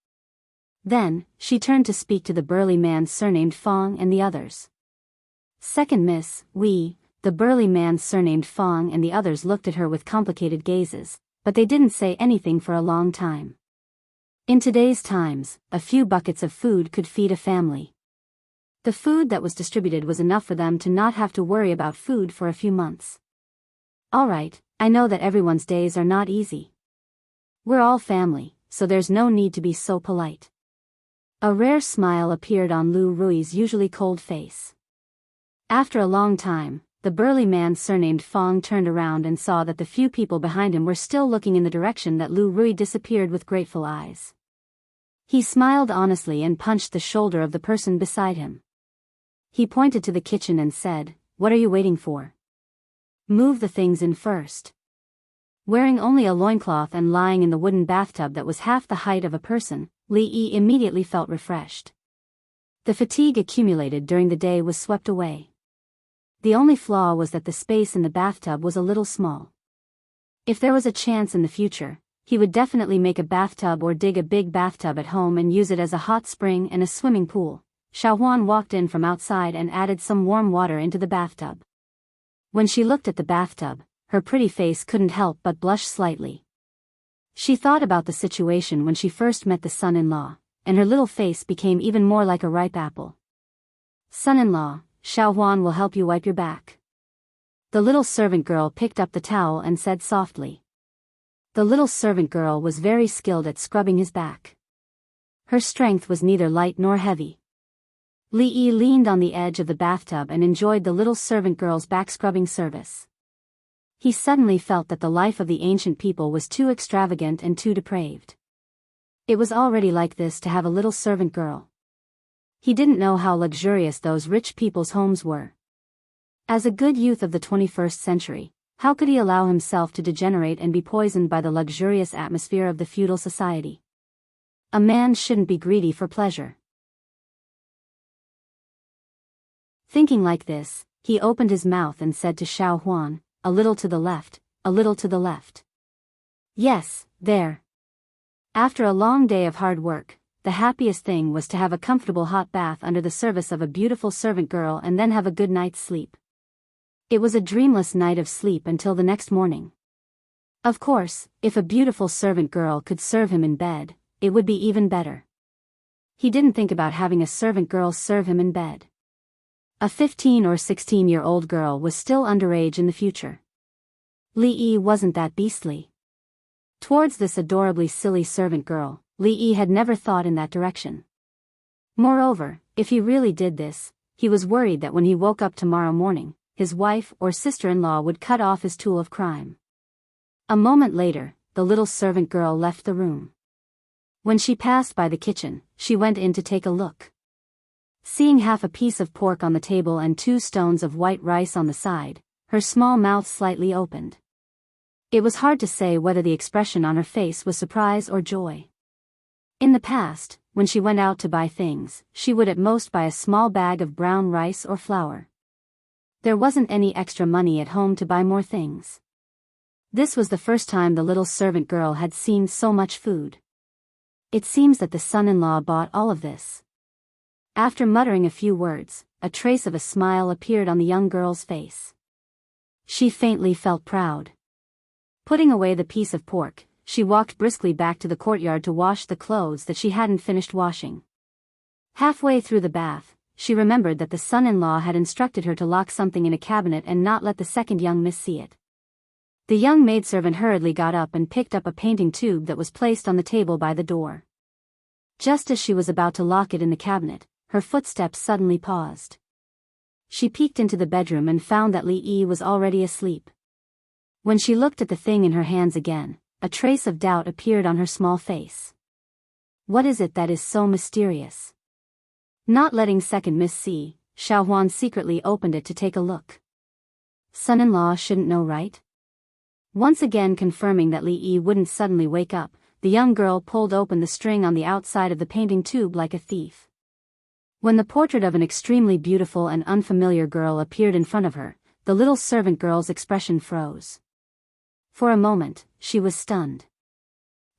Then, she turned to speak to the burly man surnamed Fong and the others. Second Miss, the burly man surnamed Fong and the others looked at her with complicated gazes, but they didn't say anything for a long time. In today's times, a few buckets of food could feed a family. The food that was distributed was enough for them to not have to worry about food for a few months. All right, I know that everyone's days are not easy. We're all family, so there's no need to be so polite. A rare smile appeared on Lu Rui's usually cold face. After a long time, the burly man surnamed Fong turned around and saw that the few people behind him were still looking in the direction that Lu Rui disappeared with grateful eyes. He smiled honestly and punched the shoulder of the person beside him. He pointed to the kitchen and said, "What are you waiting for? Move the things in first." Wearing only a loincloth and lying in the wooden bathtub that was half the height of a person, Li Yi immediately felt refreshed. The fatigue accumulated during the day was swept away. The only flaw was that the space in the bathtub was a little small. If there was a chance in the future, he would definitely make a bathtub or dig a big bathtub at home and use it as a hot spring and a swimming pool. Xiaohuan walked in from outside and added some warm water into the bathtub. When she looked at the bathtub, her pretty face couldn't help but blush slightly. She thought about the situation when she first met the son-in-law, and her little face became even more like a ripe apple. "Son-in-law, Xiaohuan will help you wipe your back." The little servant girl picked up the towel and said softly. The little servant girl was very skilled at scrubbing his back. Her strength was neither light nor heavy. Li Yi leaned on the edge of the bathtub and enjoyed the little servant girl's back-scrubbing service. He suddenly felt that the life of the ancient people was too extravagant and too depraved. It was already like this to have a little servant girl. He didn't know how luxurious those rich people's homes were. As a good youth of the 21st century, how could he allow himself to degenerate and be poisoned by the luxurious atmosphere of the feudal society? A man shouldn't be greedy for pleasure. Thinking like this, he opened his mouth and said to Xiaohuan, "A little to the left, a little to the left." Yes, there. After a long day of hard work, the happiest thing was to have a comfortable hot bath under the service of a beautiful servant girl and then have a good night's sleep. It was a dreamless night of sleep until the next morning. Of course, if a beautiful servant girl could serve him in bed, it would be even better. He didn't think about having a servant girl serve him in bed. A 15 or 16-year-old girl was still underage in the future. Li Yi wasn't that beastly. Towards this adorably silly servant girl, Li Yi had never thought in that direction. Moreover, if he really did this, he was worried that when he woke up tomorrow morning, his wife or sister-in-law would cut off his tool of crime. A moment later, the little servant girl left the room. When she passed by the kitchen, she went in to take a look. Seeing half a piece of pork on the table and 2 stones of white rice on the side, her small mouth slightly opened. It was hard to say whether the expression on her face was surprise or joy. In the past, when she went out to buy things, she would at most buy a small bag of brown rice or flour. There wasn't any extra money at home to buy more things. This was the first time the little servant girl had seen so much food. It seems that the son-in-law bought all of this. After muttering a few words, a trace of a smile appeared on the young girl's face. She faintly felt proud. Putting away the piece of pork, she walked briskly back to the courtyard to wash the clothes that she hadn't finished washing. Halfway through the bath, she remembered that the son-in-law had instructed her to lock something in a cabinet and not let the second young miss see it. The young maidservant hurriedly got up and picked up a painting tube that was placed on the table by the door. Just as she was about to lock it in the cabinet, her footsteps suddenly paused. She peeked into the bedroom and found that Li Yi was already asleep. When she looked at the thing in her hands again, a trace of doubt appeared on her small face. What is it that is so mysterious? Not letting second miss see, Xiaohuan secretly opened it to take a look. Son-in-law shouldn't know, right? Once again confirming that Li Yi wouldn't suddenly wake up, the young girl pulled open the string on the outside of the painting tube like a thief. When the portrait of an extremely beautiful and unfamiliar girl appeared in front of her, the little servant girl's expression froze. For a moment, she was stunned.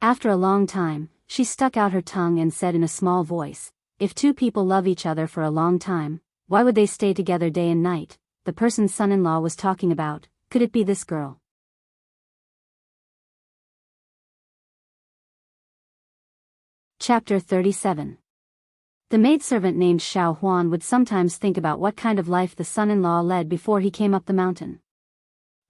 After a long time, she stuck out her tongue and said in a small voice, "If 2 people love each other for a long time, Why would they stay together day and night? The person's son-in-law was talking about, could it be this girl? Chapter 37. The maidservant named Xiao Huan would sometimes think about what kind of life the son-in-law led before he came up the mountain.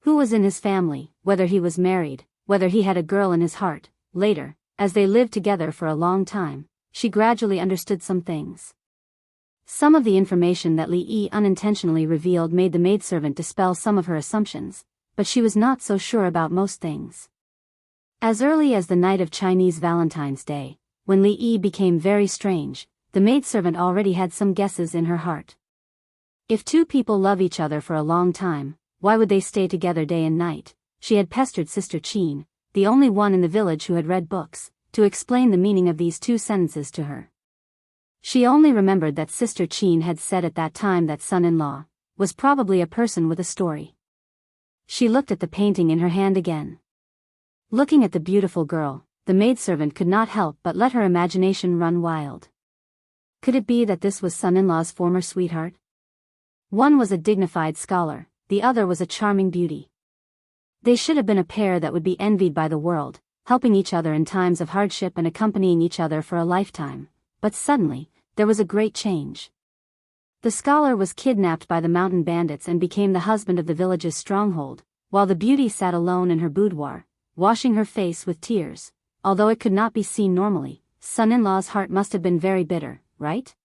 Who was in his family, whether he was married, whether he had a girl in his heart. Later, as they lived together for a long time, she gradually understood some things. Some of the information that Li Yi unintentionally revealed made the maidservant dispel some of her assumptions, but she was not so sure about most things. As early as the night of Chinese Valentine's Day, when Li Yi became very strange, the maidservant already had some guesses in her heart. If two people love each other for a long time, why would they stay together day and night? She had pestered Sister Qin, the only one in the village who had read books, to explain the meaning of these two sentences to her. She only remembered that Sister Qin had said at that time that son-in-law was probably a person with a story. She looked at the painting in her hand again. Looking at the beautiful girl, the maidservant could not help but let her imagination run wild. Could it be that this was son-in-law's former sweetheart? One was a dignified scholar, the other was a charming beauty. They should have been a pair that would be envied by the world, helping each other in times of hardship and accompanying each other for a lifetime. But suddenly, there was a great change. The scholar was kidnapped by the mountain bandits and became the husband of the village's stronghold, while the beauty sat alone in her boudoir, washing her face with tears. Although it could not be seen normally, son-in-law's heart must have been very bitter, right?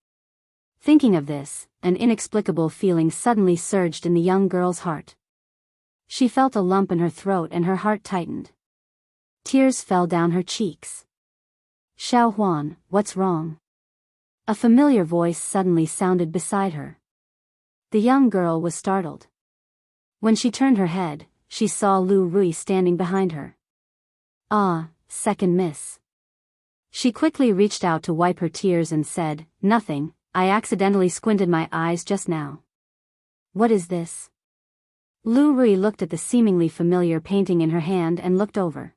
Thinking of this, an inexplicable feeling suddenly surged in the young girl's heart. She felt a lump in her throat and her heart tightened. Tears fell down her cheeks. Xiao Huan, what's wrong? A familiar voice suddenly sounded beside her. The young girl was startled. When she turned her head, she saw Lu Rui standing behind her. Ah, second miss. She quickly reached out to wipe her tears and said, nothing, I accidentally squinted my eyes just now. What is this? Lu Rui looked at the seemingly familiar painting in her hand and looked over.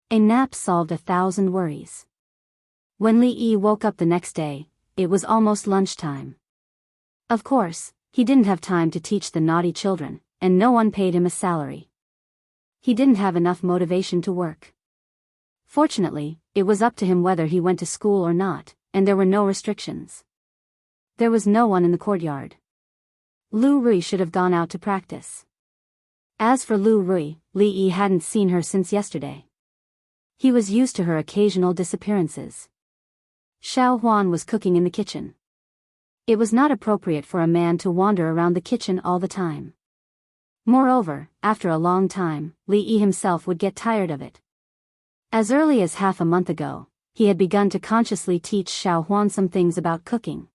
A nap solved 1,000 worries. When Li Yi woke up the next day, it was almost lunchtime. Of course, he didn't have time to teach the naughty children, and no one paid him a salary. He didn't have enough motivation to work. Fortunately, it was up to him whether he went to school or not, and there were no restrictions. There was no one in the courtyard. Lu Rui should have gone out to practice. As for Lu Rui, Li Yi hadn't seen her since yesterday. He was used to her occasional disappearances. Xiao Huan was cooking in the kitchen. It was not appropriate for a man to wander around the kitchen all the time. Moreover, after a long time, Li Yi himself would get tired of it. As early as half a month ago, he had begun to consciously teach Xiao Huan some things about cooking.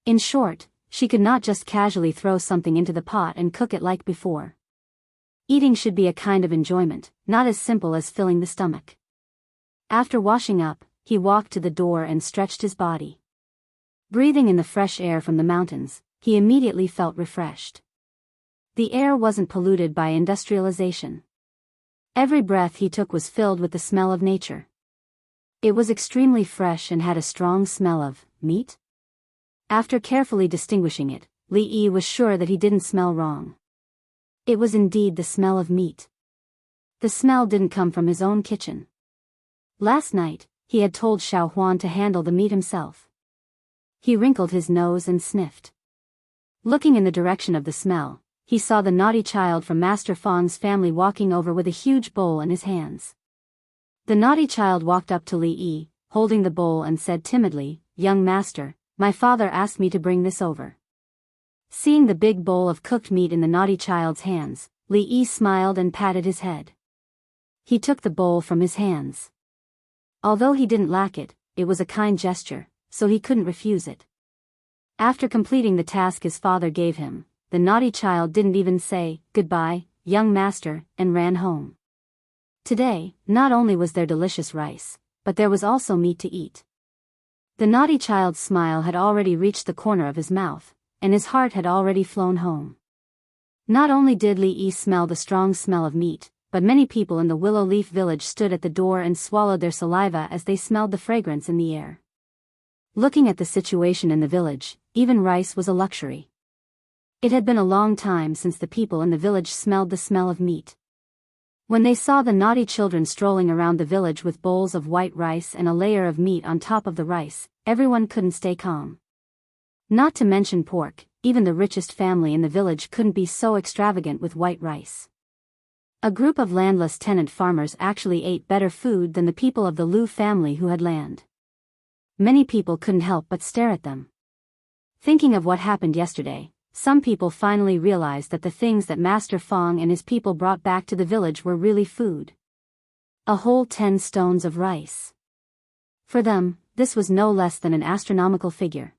In short, she could not just casually throw something into the pot and cook it like before. Eating should be a kind of enjoyment, not as simple as filling the stomach. After washing up, he walked to the door and stretched his body. Breathing in the fresh air from the mountains, he immediately felt refreshed. The air wasn't polluted by industrialization. Every breath he took was filled with the smell of nature. It was extremely fresh and had a strong smell of meat. After carefully distinguishing it, Li Yi was sure that he didn't smell wrong. It was indeed the smell of meat. The smell didn't come from his own kitchen. Last night, he had told Xiao Huan to handle the meat himself. He wrinkled his nose and sniffed. Looking in the direction of the smell, he saw the naughty child from Master Fang's family walking over with a huge bowl in his hands. The naughty child walked up to Li Yi, holding the bowl and said timidly, "Young master, my father asked me to bring this over." Seeing the big bowl of cooked meat in the naughty child's hands, Li Yi smiled and patted his head. He took the bowl from his hands. Although he didn't lack it, it was a kind gesture, so he couldn't refuse it. After completing the task his father gave him, the naughty child didn't even say, "Goodbye, young master," and ran home. Today, not only was there delicious rice, but there was also meat to eat. The naughty child's smile had already reached the corner of his mouth, and his heart had already flown home. Not only did Li Yi smell the strong smell of meat, but many people in the Willow Leaf village stood at the door and swallowed their saliva as they smelled the fragrance in the air. Looking at the situation in the village, even rice was a luxury. It had been a long time since the people in the village smelled the smell of meat. When they saw the naughty children strolling around the village with bowls of white rice and a layer of meat on top of the rice, everyone couldn't stay calm. Not to mention pork, even the richest family in the village couldn't be so extravagant with white rice. A group of landless tenant farmers actually ate better food than the people of the Liu family who had land. Many people couldn't help but stare at them. Thinking of what happened yesterday, some people finally realized that the things that Master Fong and his people brought back to the village were really food. A whole 10 stones of rice. For them, this was no less than an astronomical figure.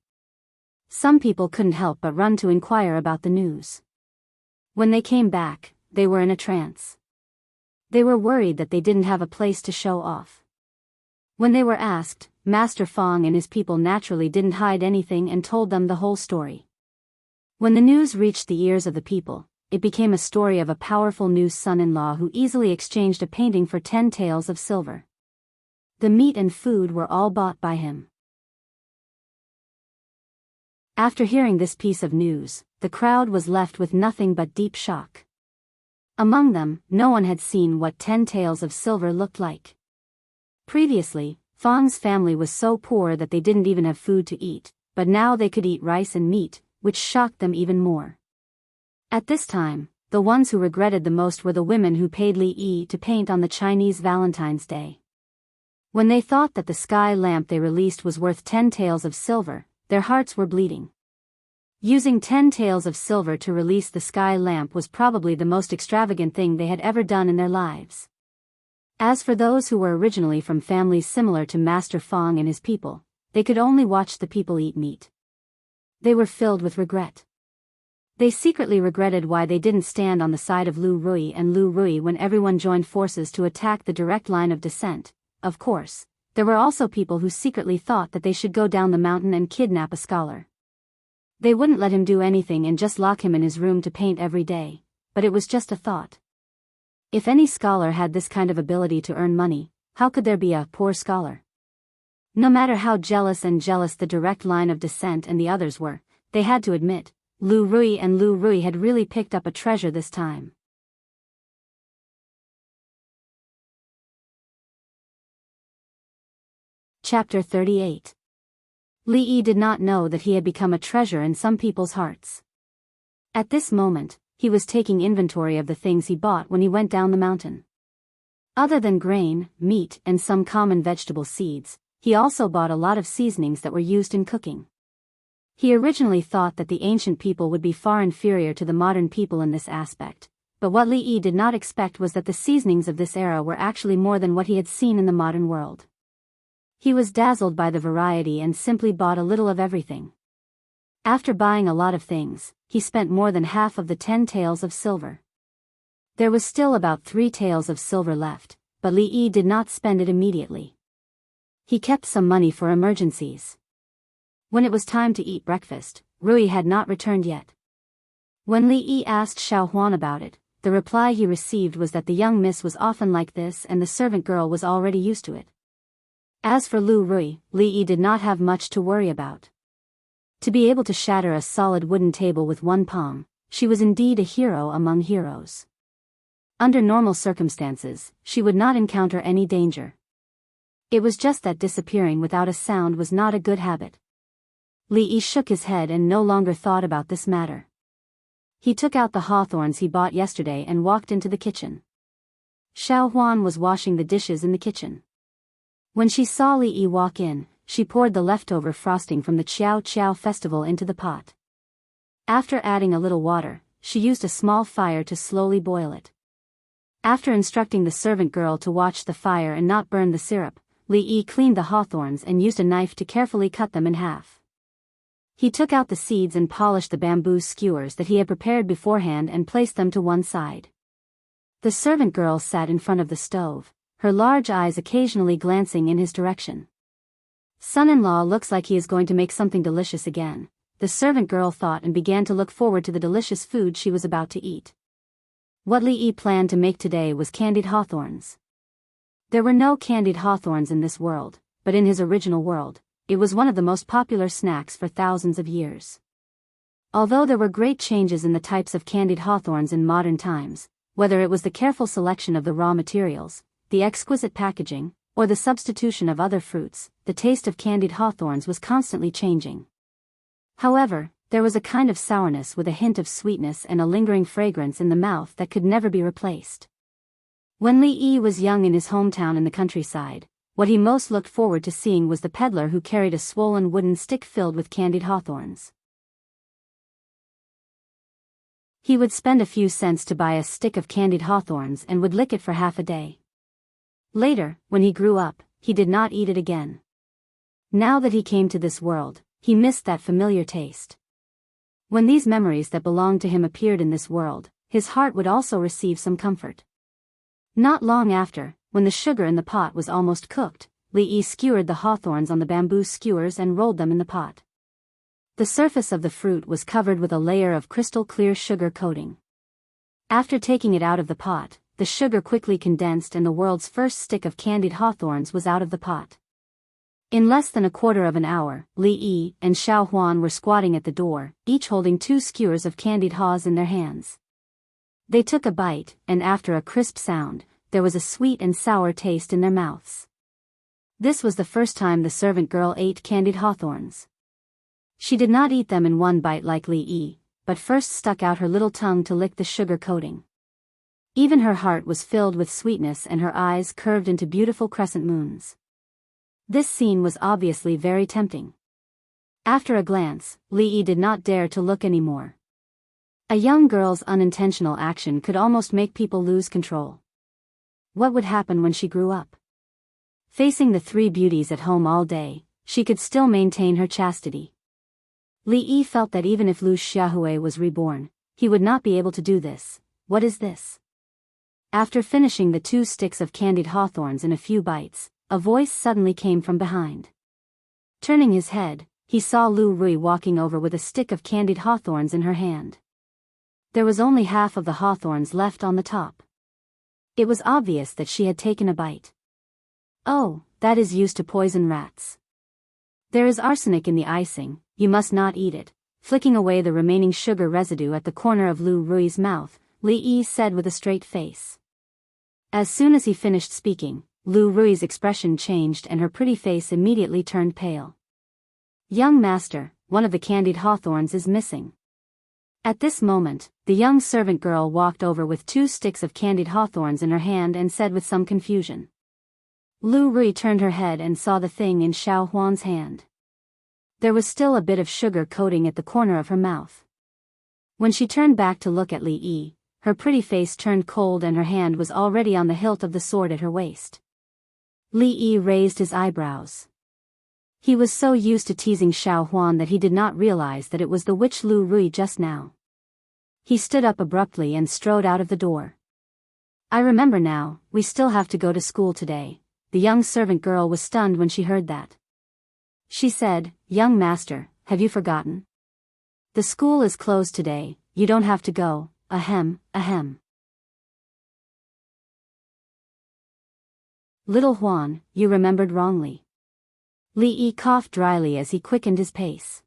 Some people couldn't help but run to inquire about the news. When they came back, they were in a trance. They were worried that they didn't have a place to show off. When they were asked, Master Fong and his people naturally didn't hide anything and told them the whole story. When the news reached the ears of the people, it became a story of a powerful new son-in-law who easily exchanged a painting for 10 taels of silver. The meat and food were all bought by him. After hearing this piece of news, the crowd was left with nothing but deep shock. Among them, no one had seen what 10 taels of silver looked like. Previously, Fong's family was so poor that they didn't even have food to eat, but now they could eat rice and meat, which shocked them even more. At this time, the ones who regretted the most were the women who paid Li Yi to paint on the Chinese Valentine's Day. When they thought that the sky lamp they released was worth 10 taels of silver, their hearts were bleeding. Using 10 taels of silver to release the sky lamp was probably the most extravagant thing they had ever done in their lives. As for those who were originally from families similar to Master Fong and his people, they could only watch the people eat meat. They were filled with regret. They secretly regretted why they didn't stand on the side of Lu Rui and Lu Rui when everyone joined forces to attack the direct line of descent. Of course, there were also people who secretly thought that they should go down the mountain and kidnap a scholar. They wouldn't let him do anything and just lock him in his room to paint every day, but it was just a thought. If any scholar had this kind of ability to earn money, how could there be a poor scholar? No matter how jealous the direct line of descent and the others were, they had to admit, Lu Rui and Lu Rui had really picked up a treasure this time. Chapter 38. Li Yi did not know that he had become a treasure in some people's hearts. At this moment, he was taking inventory of the things he bought when he went down the mountain. Other than grain, meat, and some common vegetable seeds, he also bought a lot of seasonings that were used in cooking. He originally thought that the ancient people would be far inferior to the modern people in this aspect, but what Li Yi did not expect was that the seasonings of this era were actually more than what he had seen in the modern world. He was dazzled by the variety and simply bought a little of everything. After buying a lot of things, he spent more than half of the 10 taels of silver. There was still about 3 taels of silver left, but Li Yi did not spend it immediately. He kept some money for emergencies. When it was time to eat breakfast, Rui had not returned yet. When Li Yi asked Xiao Huan about it, the reply he received was that the young miss was often like this and the servant girl was already used to it. As for Lu Rui, Li Yi did not have much to worry about. To be able to shatter a solid wooden table with one palm, she was indeed a hero among heroes. Under normal circumstances, she would not encounter any danger. It was just that disappearing without a sound was not a good habit. Li Yi shook his head and no longer thought about this matter. He took out the hawthorns he bought yesterday and walked into the kitchen. Xiao Huan was washing the dishes in the kitchen. When she saw Li Yi walk in, she poured the leftover frosting from the Qiao Qiao festival into the pot. After adding a little water, she used a small fire to slowly boil it. After instructing the servant girl to watch the fire and not burn the syrup, Li Yi cleaned the hawthorns and used a knife to carefully cut them in half. He took out the seeds and polished the bamboo skewers that he had prepared beforehand and placed them to one side. The servant girl sat in front of the stove, her large eyes occasionally glancing in his direction. Son-in-law looks like he is going to make something delicious again, the servant girl thought and began to look forward to the delicious food she was about to eat. What Li Yi planned to make today was candied hawthorns. There were no candied hawthorns in this world, but in his original world, it was one of the most popular snacks for thousands of years. Although there were great changes in the types of candied hawthorns in modern times, whether it was the careful selection of the raw materials, the exquisite packaging, or the substitution of other fruits, the taste of candied hawthorns was constantly changing. However, there was a kind of sourness with a hint of sweetness and a lingering fragrance in the mouth that could never be replaced. When Li Yi was young in his hometown in the countryside, what he most looked forward to seeing was the peddler who carried a swollen wooden stick filled with candied hawthorns. He would spend a few cents to buy a stick of candied hawthorns and would lick it for half a day. Later, when he grew up, he did not eat it again. Now that he came to this world, he missed that familiar taste. When these memories that belonged to him appeared in this world, his heart would also receive some comfort. Not long after, when the sugar in the pot was almost cooked, Li Yi skewered the hawthorns on the bamboo skewers and rolled them in the pot. The surface of the fruit was covered with a layer of crystal-clear sugar coating. After taking it out of the pot, the sugar quickly condensed and the world's first stick of candied hawthorns was out of the pot. In less than a quarter of an hour, Li Yi and Xiao Huan were squatting at the door, each holding 2 skewers of candied haws in their hands. They took a bite, and after a crisp sound, there was a sweet and sour taste in their mouths. This was the first time the servant girl ate candied hawthorns. She did not eat them in one bite like Li Yi, but first stuck out her little tongue to lick the sugar coating. Even her heart was filled with sweetness and her eyes curved into beautiful crescent moons. This scene was obviously very tempting. After a glance, Li Yi did not dare to look anymore. A young girl's unintentional action could almost make people lose control. What would happen when she grew up? Facing the 3 beauties at home all day, she could still maintain her chastity. Li Yi felt that even if Lu Xiaohui was reborn, he would not be able to do this. What is this? After finishing the 2 sticks of candied hawthorns in a few bites, a voice suddenly came from behind. Turning his head, he saw Lu Rui walking over with a stick of candied hawthorns in her hand. There was only half of the hawthorns left on the top. It was obvious that she had taken a bite. Oh, that is used to poison rats. There is arsenic in the icing, you must not eat it. Flicking away the remaining sugar residue at the corner of Lu Rui's mouth, Li Yi said with a straight face. As soon as he finished speaking, Lu Rui's expression changed and her pretty face immediately turned pale. Young master, one of the candied hawthorns is missing. At this moment, the young servant girl walked over with 2 sticks of candied hawthorns in her hand and said with some confusion. Lu Rui turned her head and saw the thing in Xiao Huan's hand. There was still a bit of sugar coating at the corner of her mouth. When she turned back to look at Li Yi, her pretty face turned cold and her hand was already on the hilt of the sword at her waist. Li Yi raised his eyebrows. He was so used to teasing Xiao Huan that he did not realize that it was the witch Lu Rui just now. He stood up abruptly and strode out of the door. I remember now, we still have to go to school today. The young servant girl was stunned when she heard that. She said, Young master, have you forgotten? The school is closed today, you don't have to go, ahem, ahem. Little Huan, you remembered wrongly. Li Yi coughed dryly as he quickened his pace.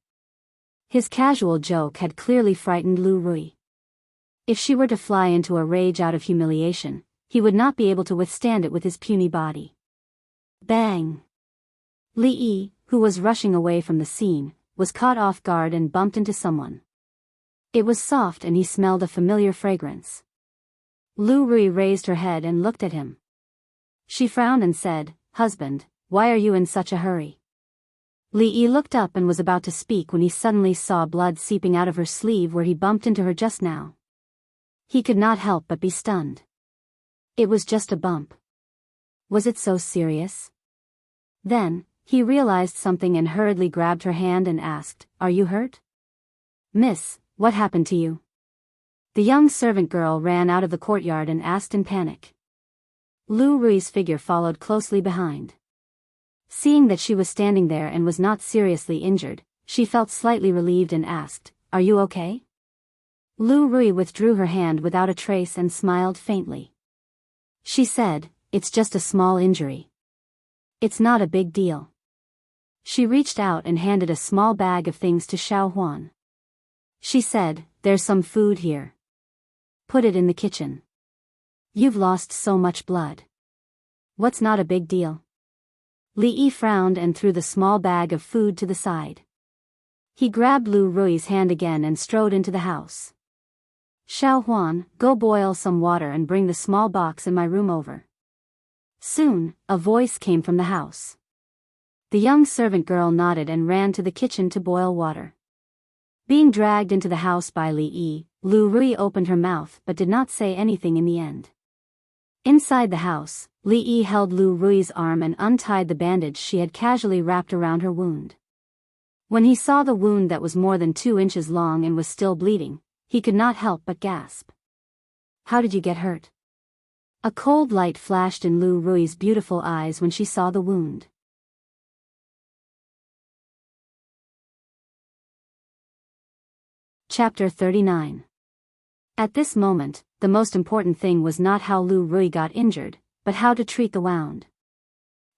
His casual joke had clearly frightened Lu Rui. If she were to fly into a rage out of humiliation, he would not be able to withstand it with his puny body. Bang! Li Yi, who was rushing away from the scene, was caught off guard and bumped into someone. It was soft and he smelled a familiar fragrance. Lu Rui raised her head and looked at him. She frowned and said, Husband, why are you in such a hurry? Li Yi looked up and was about to speak when he suddenly saw blood seeping out of her sleeve where he bumped into her just now. He could not help but be stunned. It was just a bump. Was it so serious? Then, he realized something and hurriedly grabbed her hand and asked, Are you hurt? Miss, what happened to you? The young servant girl ran out of the courtyard and asked in panic. Lu Rui's figure followed closely behind. Seeing that she was standing there and was not seriously injured, she felt slightly relieved and asked, Are you okay? Lu Rui withdrew her hand without a trace and smiled faintly. She said, It's just a small injury. It's not a big deal. She reached out and handed a small bag of things to Xiao Huan. She said, "There's some food here. Put it in the kitchen. You've lost so much blood. What's not a big deal?" Li Yi frowned and threw the small bag of food to the side. He grabbed Lu Rui's hand again and strode into the house. "Xiao Huan, go boil some water and bring the small box in my room over." Soon, a voice came from the house. The young servant girl nodded and ran to the kitchen to boil water. Being dragged into the house by Li Yi, Lu Rui opened her mouth but did not say anything in the end. Inside the house, Li Yi held Lu Rui's arm and untied the bandage she had casually wrapped around her wound. When he saw the wound that was more than 2 inches long and was still bleeding, he could not help but gasp. "How did you get hurt?" A cold light flashed in Lu Rui's beautiful eyes when she saw the wound. Chapter 39. At this moment, the most important thing was not how Lu Rui got injured, but how to treat the wound.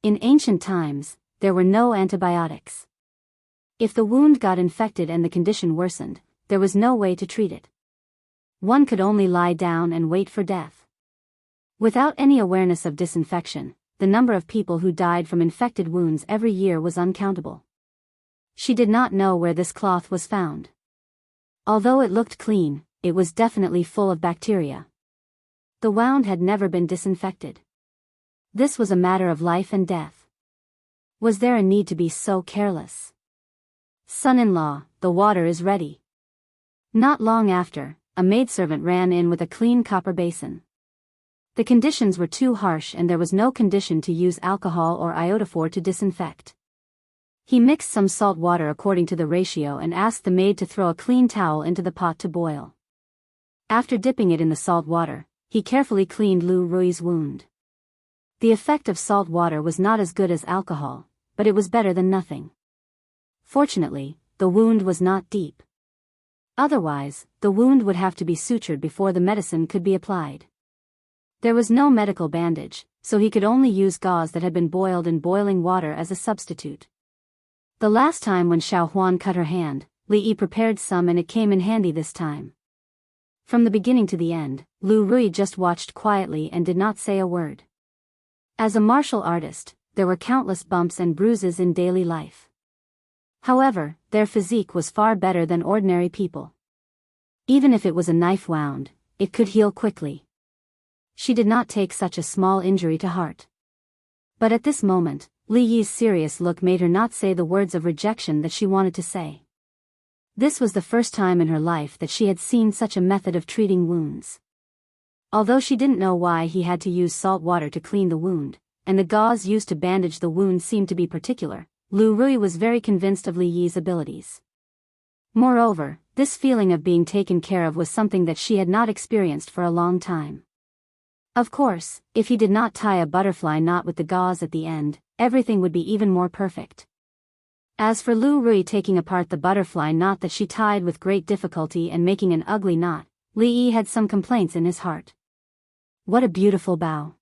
In ancient times, there were no antibiotics. If the wound got infected and the condition worsened, there was no way to treat it. One could only lie down and wait for death. Without any awareness of disinfection, the number of people who died from infected wounds every year was uncountable. She did not know where this cloth was found. Although it looked clean, it was definitely full of bacteria. The wound had never been disinfected. This was a matter of life and death. Was there a need to be so careless? "Son-in-law, the water is ready." Not long after, a maidservant ran in with a clean copper basin. The conditions were too harsh and there was no condition to use alcohol or iodophor to disinfect. He mixed some salt water according to the ratio and asked the maid to throw a clean towel into the pot to boil. After dipping it in the salt water, he carefully cleaned Lu Rui's wound. The effect of salt water was not as good as alcohol, but it was better than nothing. Fortunately, the wound was not deep. Otherwise, the wound would have to be sutured before the medicine could be applied. There was no medical bandage, so he could only use gauze that had been boiled in boiling water as a substitute. The last time when Xiao Huan cut her hand, Li Yi prepared some and it came in handy this time. From the beginning to the end, Lu Rui just watched quietly and did not say a word. As a martial artist, there were countless bumps and bruises in daily life. However, their physique was far better than ordinary people. Even if it was a knife wound, it could heal quickly. She did not take such a small injury to heart. But at this moment, Li Yi's serious look made her not say the words of rejection that she wanted to say. This was the first time in her life that she had seen such a method of treating wounds. Although she didn't know why he had to use salt water to clean the wound, and the gauze used to bandage the wound seemed to be particular, Lu Rui was very convinced of Li Yi's abilities. Moreover, this feeling of being taken care of was something that she had not experienced for a long time. Of course, if he did not tie a butterfly knot with the gauze at the end, everything would be even more perfect. As for Lu Rui taking apart the butterfly knot that she tied with great difficulty and making an ugly knot, Li Yi had some complaints in his heart. What a beautiful bow.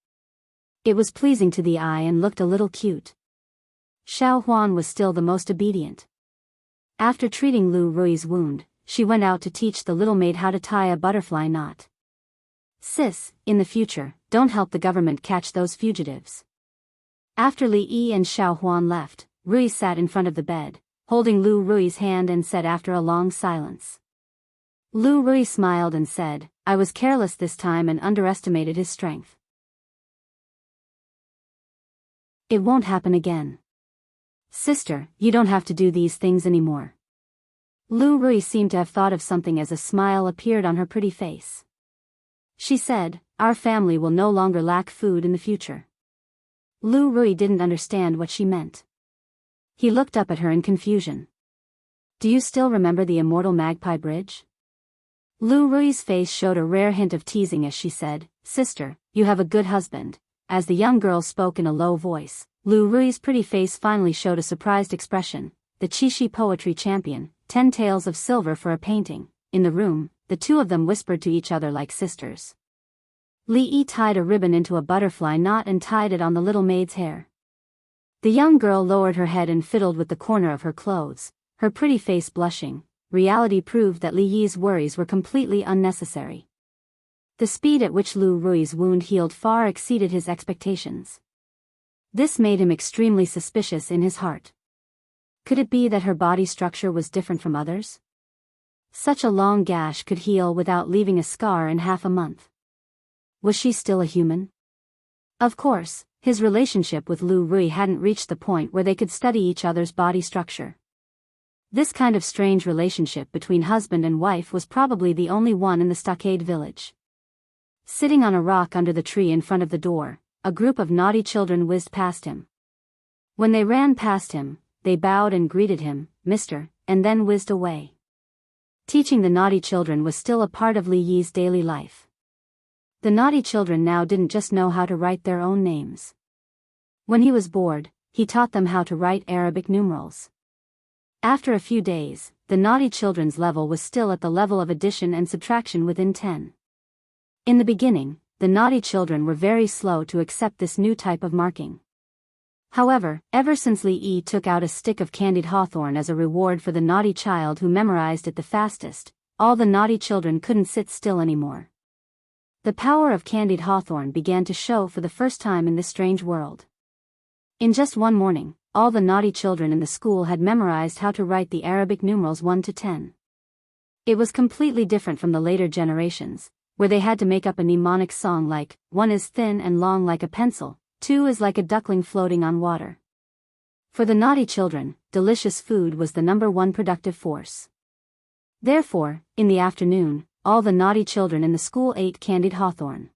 It was pleasing to the eye and looked a little cute. Xiao Huan was still the most obedient. After treating Lu Rui's wound, she went out to teach the little maid how to tie a butterfly knot. "Sis, in the future, don't help the government catch those fugitives." After Li Yi and Xiao Huan left, Rui sat in front of the bed, holding Lu Rui's hand and said after a long silence. Lu Rui smiled and said, "I was careless this time and underestimated his strength. It won't happen again. Sister, you don't have to do these things anymore." Lu Rui seemed to have thought of something as a smile appeared on her pretty face. She said, "Our family will no longer lack food in the future." Lu Rui didn't understand what she meant. He looked up at her in confusion. "Do you still remember the immortal magpie bridge?" Lu Rui's face showed a rare hint of teasing as she said, "Sister, you have a good husband." As the young girl spoke in a low voice, Lu Rui's pretty face finally showed a surprised expression. The Qishi poetry champion, 10 taels of silver for a painting. In the room, the two of them whispered to each other like sisters. Li Yi tied a ribbon into a butterfly knot and tied it on the little maid's hair. The young girl lowered her head and fiddled with the corner of her clothes, her pretty face blushing. Reality proved that Li Yi's worries were completely unnecessary. The speed at which Lu Rui's wound healed far exceeded his expectations. This made him extremely suspicious in his heart. Could it be that her body structure was different from others? Such a long gash could heal without leaving a scar in half a month. Was she still a human? Of course, his relationship with Lu Rui hadn't reached the point where they could study each other's body structure. This kind of strange relationship between husband and wife was probably the only one in the stockade village. Sitting on a rock under the tree in front of the door, a group of naughty children whizzed past him. When they ran past him, they bowed and greeted him, "Mister," and then whizzed away. Teaching the naughty children was still a part of Li Yi's daily life. The naughty children now didn't just know how to write their own names. When he was bored, he taught them how to write Arabic numerals. After a few days, the naughty children's level was still at the level of addition and subtraction within 10. In the beginning, the naughty children were very slow to accept this new type of marking. However, ever since Li Yi took out a stick of candied hawthorn as a reward for the naughty child who memorized it the fastest, all the naughty children couldn't sit still anymore. The power of candied hawthorn began to show for the first time in this strange world. In just one morning, all the naughty children in the school had memorized how to write the Arabic numerals 1 to 10. It was completely different from the later generations, where they had to make up a mnemonic song like, 1 is thin and long like a pencil, 2 is like a duckling floating on water. For the naughty children, delicious food was the number one productive force. Therefore, in the afternoon, all the naughty children in the school ate candied hawthorn.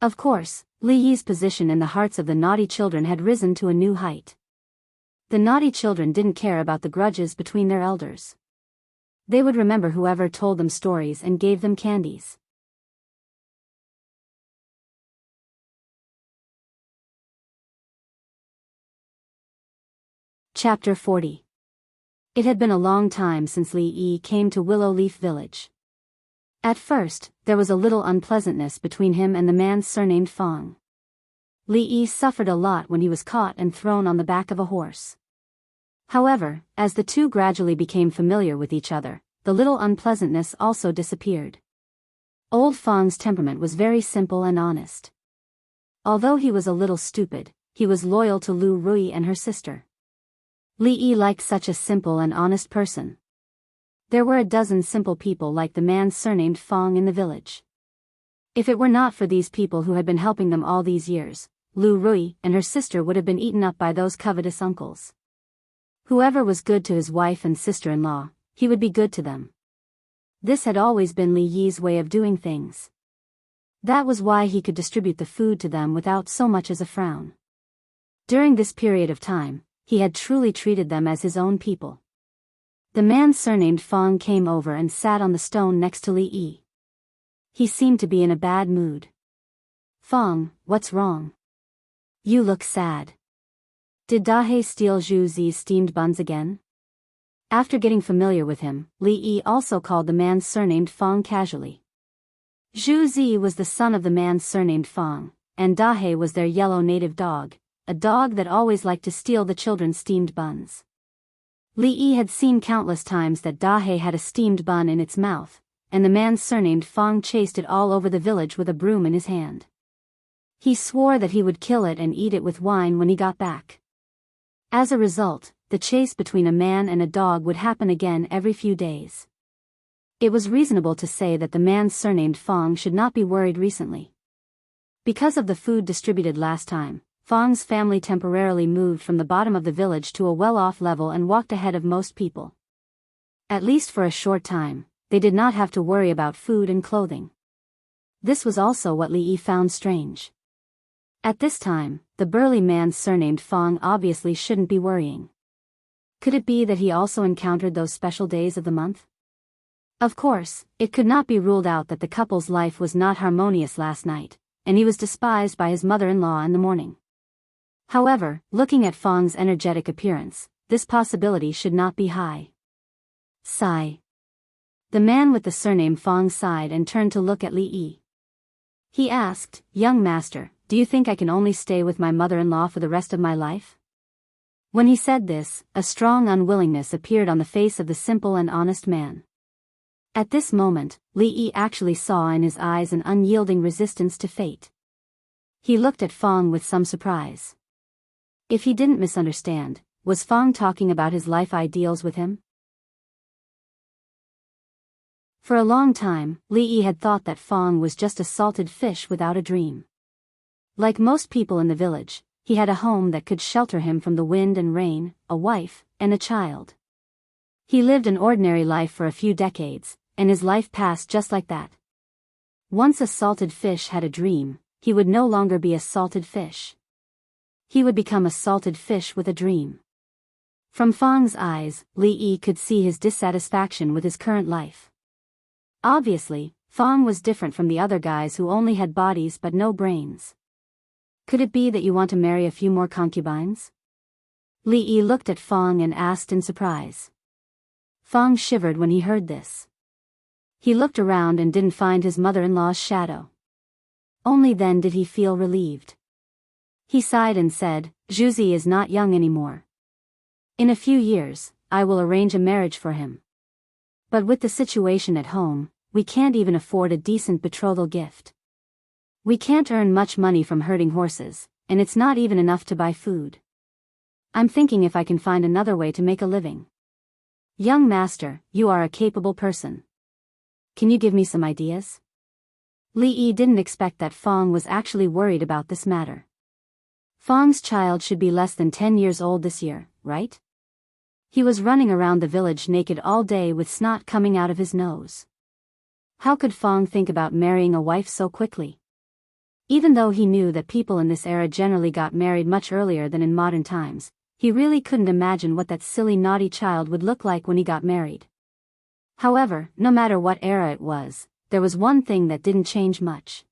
Of course, Li Yi's position in the hearts of the naughty children had risen to a new height. The naughty children didn't care about the grudges between their elders. They would remember whoever told them stories and gave them candies. Chapter 40. It had been a long time since Li Yi came to Willow Leaf Village. At first, there was a little unpleasantness between him and the man surnamed Fang. Li Yi suffered a lot when he was caught and thrown on the back of a horse. However, as the two gradually became familiar with each other, the little unpleasantness also disappeared. Old Fang's temperament was very simple and honest. Although he was a little stupid, he was loyal to Lu Rui and her sister. Li Yi liked such a simple and honest person. There were a dozen simple people like the man surnamed Fang in the village. If it were not for these people who had been helping them all these years, Lu Rui and her sister would have been eaten up by those covetous uncles. Whoever was good to his wife and sister-in-law, he would be good to them. This had always been Li Yi's way of doing things. That was why he could distribute the food to them without so much as a frown. During this period of time, he had truly treated them as his own people. The man surnamed Fang came over and sat on the stone next to Li Yi. He seemed to be in a bad mood. "Fang, what's wrong? You look sad. Did Dahe steal Zhu Zi's steamed buns again?" After getting familiar with him, Li Yi also called the man surnamed Fang casually. Zhu Zi was the son of the man surnamed Fang, and Dahe was their yellow native dog, a dog that always liked to steal the children's steamed buns. Li Yi had seen countless times that Dahe had a steamed bun in its mouth, and the man surnamed Fang chased it all over the village with a broom in his hand. He swore that he would kill it and eat it with wine when he got back. As a result, the chase between a man and a dog would happen again every few days. It was reasonable to say that the man surnamed Fang should not be worried recently. Because of the food distributed last time, Fang's family temporarily moved from the bottom of the village to a well-off level and walked ahead of most people. At least for a short time, they did not have to worry about food and clothing. This was also what Li Yi found strange. At this time, the burly man surnamed Fang obviously shouldn't be worrying. Could it be that he also encountered those special days of the month? Of course, it could not be ruled out that the couple's life was not harmonious last night, and he was despised by his mother-in-law in the morning. However, looking at Fang's energetic appearance, this possibility should not be high. Sigh. The man with the surname Fang sighed and turned to look at Li Yi. He asked, "Young master, do you think I can only stay with my mother-in-law for the rest of my life?" When he said this, a strong unwillingness appeared on the face of the simple and honest man. At this moment, Li Yi actually saw in his eyes an unyielding resistance to fate. He looked at Fong with some surprise. If he didn't misunderstand, was Fong talking about his life ideals with him? For a long time, Li Yi had thought that Fong was just a salted fish without a dream. Like most people in the village, he had a home that could shelter him from the wind and rain, a wife, and a child. He lived an ordinary life for a few decades, and his life passed just like that. Once a salted fish had a dream, he would no longer be a salted fish. He would become a salted fish with a dream. From Fong's eyes, Li Yi could see his dissatisfaction with his current life. Obviously, Fong was different from the other guys who only had bodies but no brains. Could it be that you want to marry a few more concubines? Li Yi looked at Fong and asked in surprise. Fong shivered when he heard this. He looked around and didn't find his mother-in-law's shadow. Only then did he feel relieved. He sighed and said, "Zhuzi is not young anymore. In a few years, I will arrange a marriage for him. But with the situation at home, we can't even afford a decent betrothal gift. We can't earn much money from herding horses, and it's not even enough to buy food. I'm thinking if I can find another way to make a living." "Young master, you are a capable person. Can you give me some ideas?" Li Yi didn't expect that Fong was actually worried about this matter. Fong's child should be less than 10 years old this year, right? He was running around the village naked all day with snot coming out of his nose. How could Fong think about marrying a wife so quickly? Even though he knew that people in this era generally got married much earlier than in modern times, he really couldn't imagine what that silly naughty child would look like when he got married. However, no matter what era it was, there was one thing that didn't change much.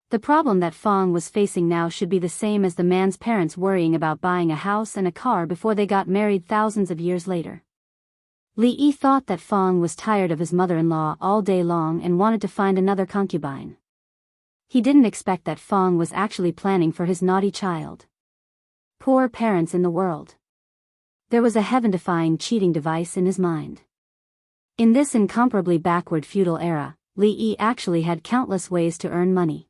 The problem that Fong was facing now should be the same as the man's parents worrying about buying a house and a car before they got married thousands of years later. Li Yi thought that Fong was tired of his mother-in-law all day long and wanted to find another concubine. He didn't expect that Fong was actually planning for his naughty child. Poor parents in the world. There was a heaven-defying cheating device in his mind. In this incomparably backward feudal era, Li Yi actually had countless ways to earn money.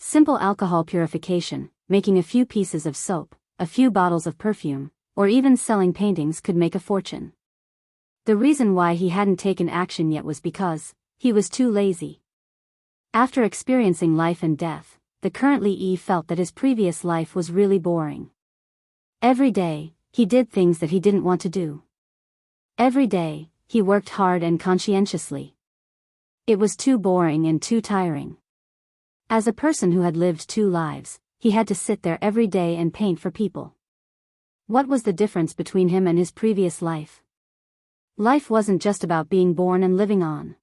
Simple alcohol purification, making a few pieces of soap, a few bottles of perfume, or even selling paintings could make a fortune. The reason why he hadn't taken action yet was because he was too lazy. After experiencing life and death, the current Li Yi felt that his previous life was really boring. Every day, he did things that he didn't want to do. Every day, he worked hard and conscientiously. It was too boring and too tiring. As a person who had lived 2 lives, he had to sit there every day and paint for people. What was the difference between him and his previous life? Life wasn't just about being born and living on.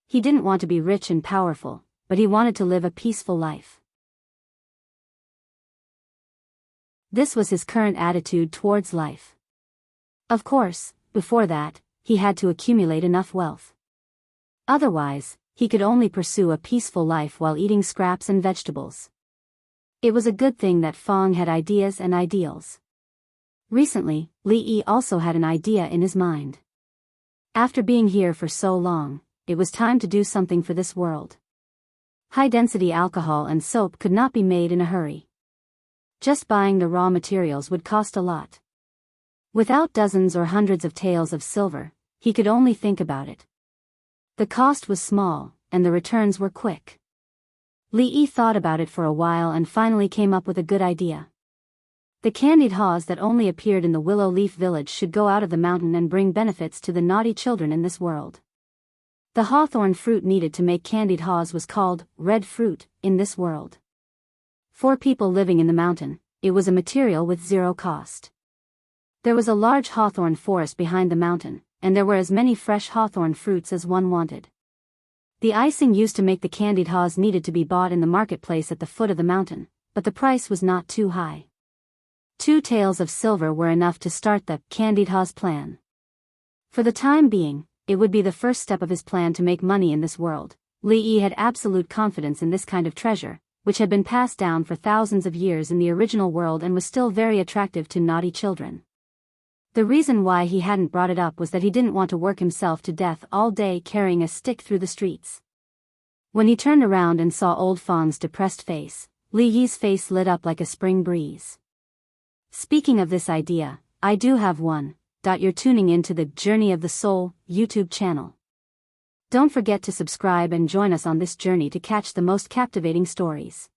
He didn't want to be rich and powerful, but he wanted to live a peaceful life. This was his current attitude towards life. Of course, before that, he had to accumulate enough wealth. Otherwise, he could only pursue a peaceful life while eating scraps and vegetables. It was a good thing that Fong had ideas and ideals. Recently, Li Yi also had an idea in his mind. After being here for so long, it was time to do something for this world. High-density alcohol and soap could not be made in a hurry. Just buying the raw materials would cost a lot. Without dozens or hundreds of taels of silver, he could only think about it. The cost was small, and the returns were quick. Li Yi thought about it for a while and finally came up with a good idea. The candied haws that only appeared in the Willow Leaf Village should go out of the mountain and bring benefits to the naughty children in this world. The hawthorn fruit needed to make candied haws was called red fruit in this world. For people living in the mountain, it was a material with 0 cost. There was a large hawthorn forest behind the mountain, and there were as many fresh hawthorn fruits as one wanted. The icing used to make the candied haws needed to be bought in the marketplace at the foot of the mountain, but the price was not too high. 2 taels of silver were enough to start the candied haws plan. For the time being, it would be the first step of his plan to make money in this world. Li Yi had absolute confidence in this kind of treasure, which had been passed down for thousands of years in the original world and was still very attractive to naughty children. The reason why he hadn't brought it up was that he didn't want to work himself to death all day carrying a stick through the streets. When he turned around and saw Old Fawn's depressed face, Li Yi's face lit up like a spring breeze. Speaking of this idea, I do have one. You're tuning into the Journey of the Soul YouTube channel. Don't forget to subscribe and join us on this journey to catch the most captivating stories.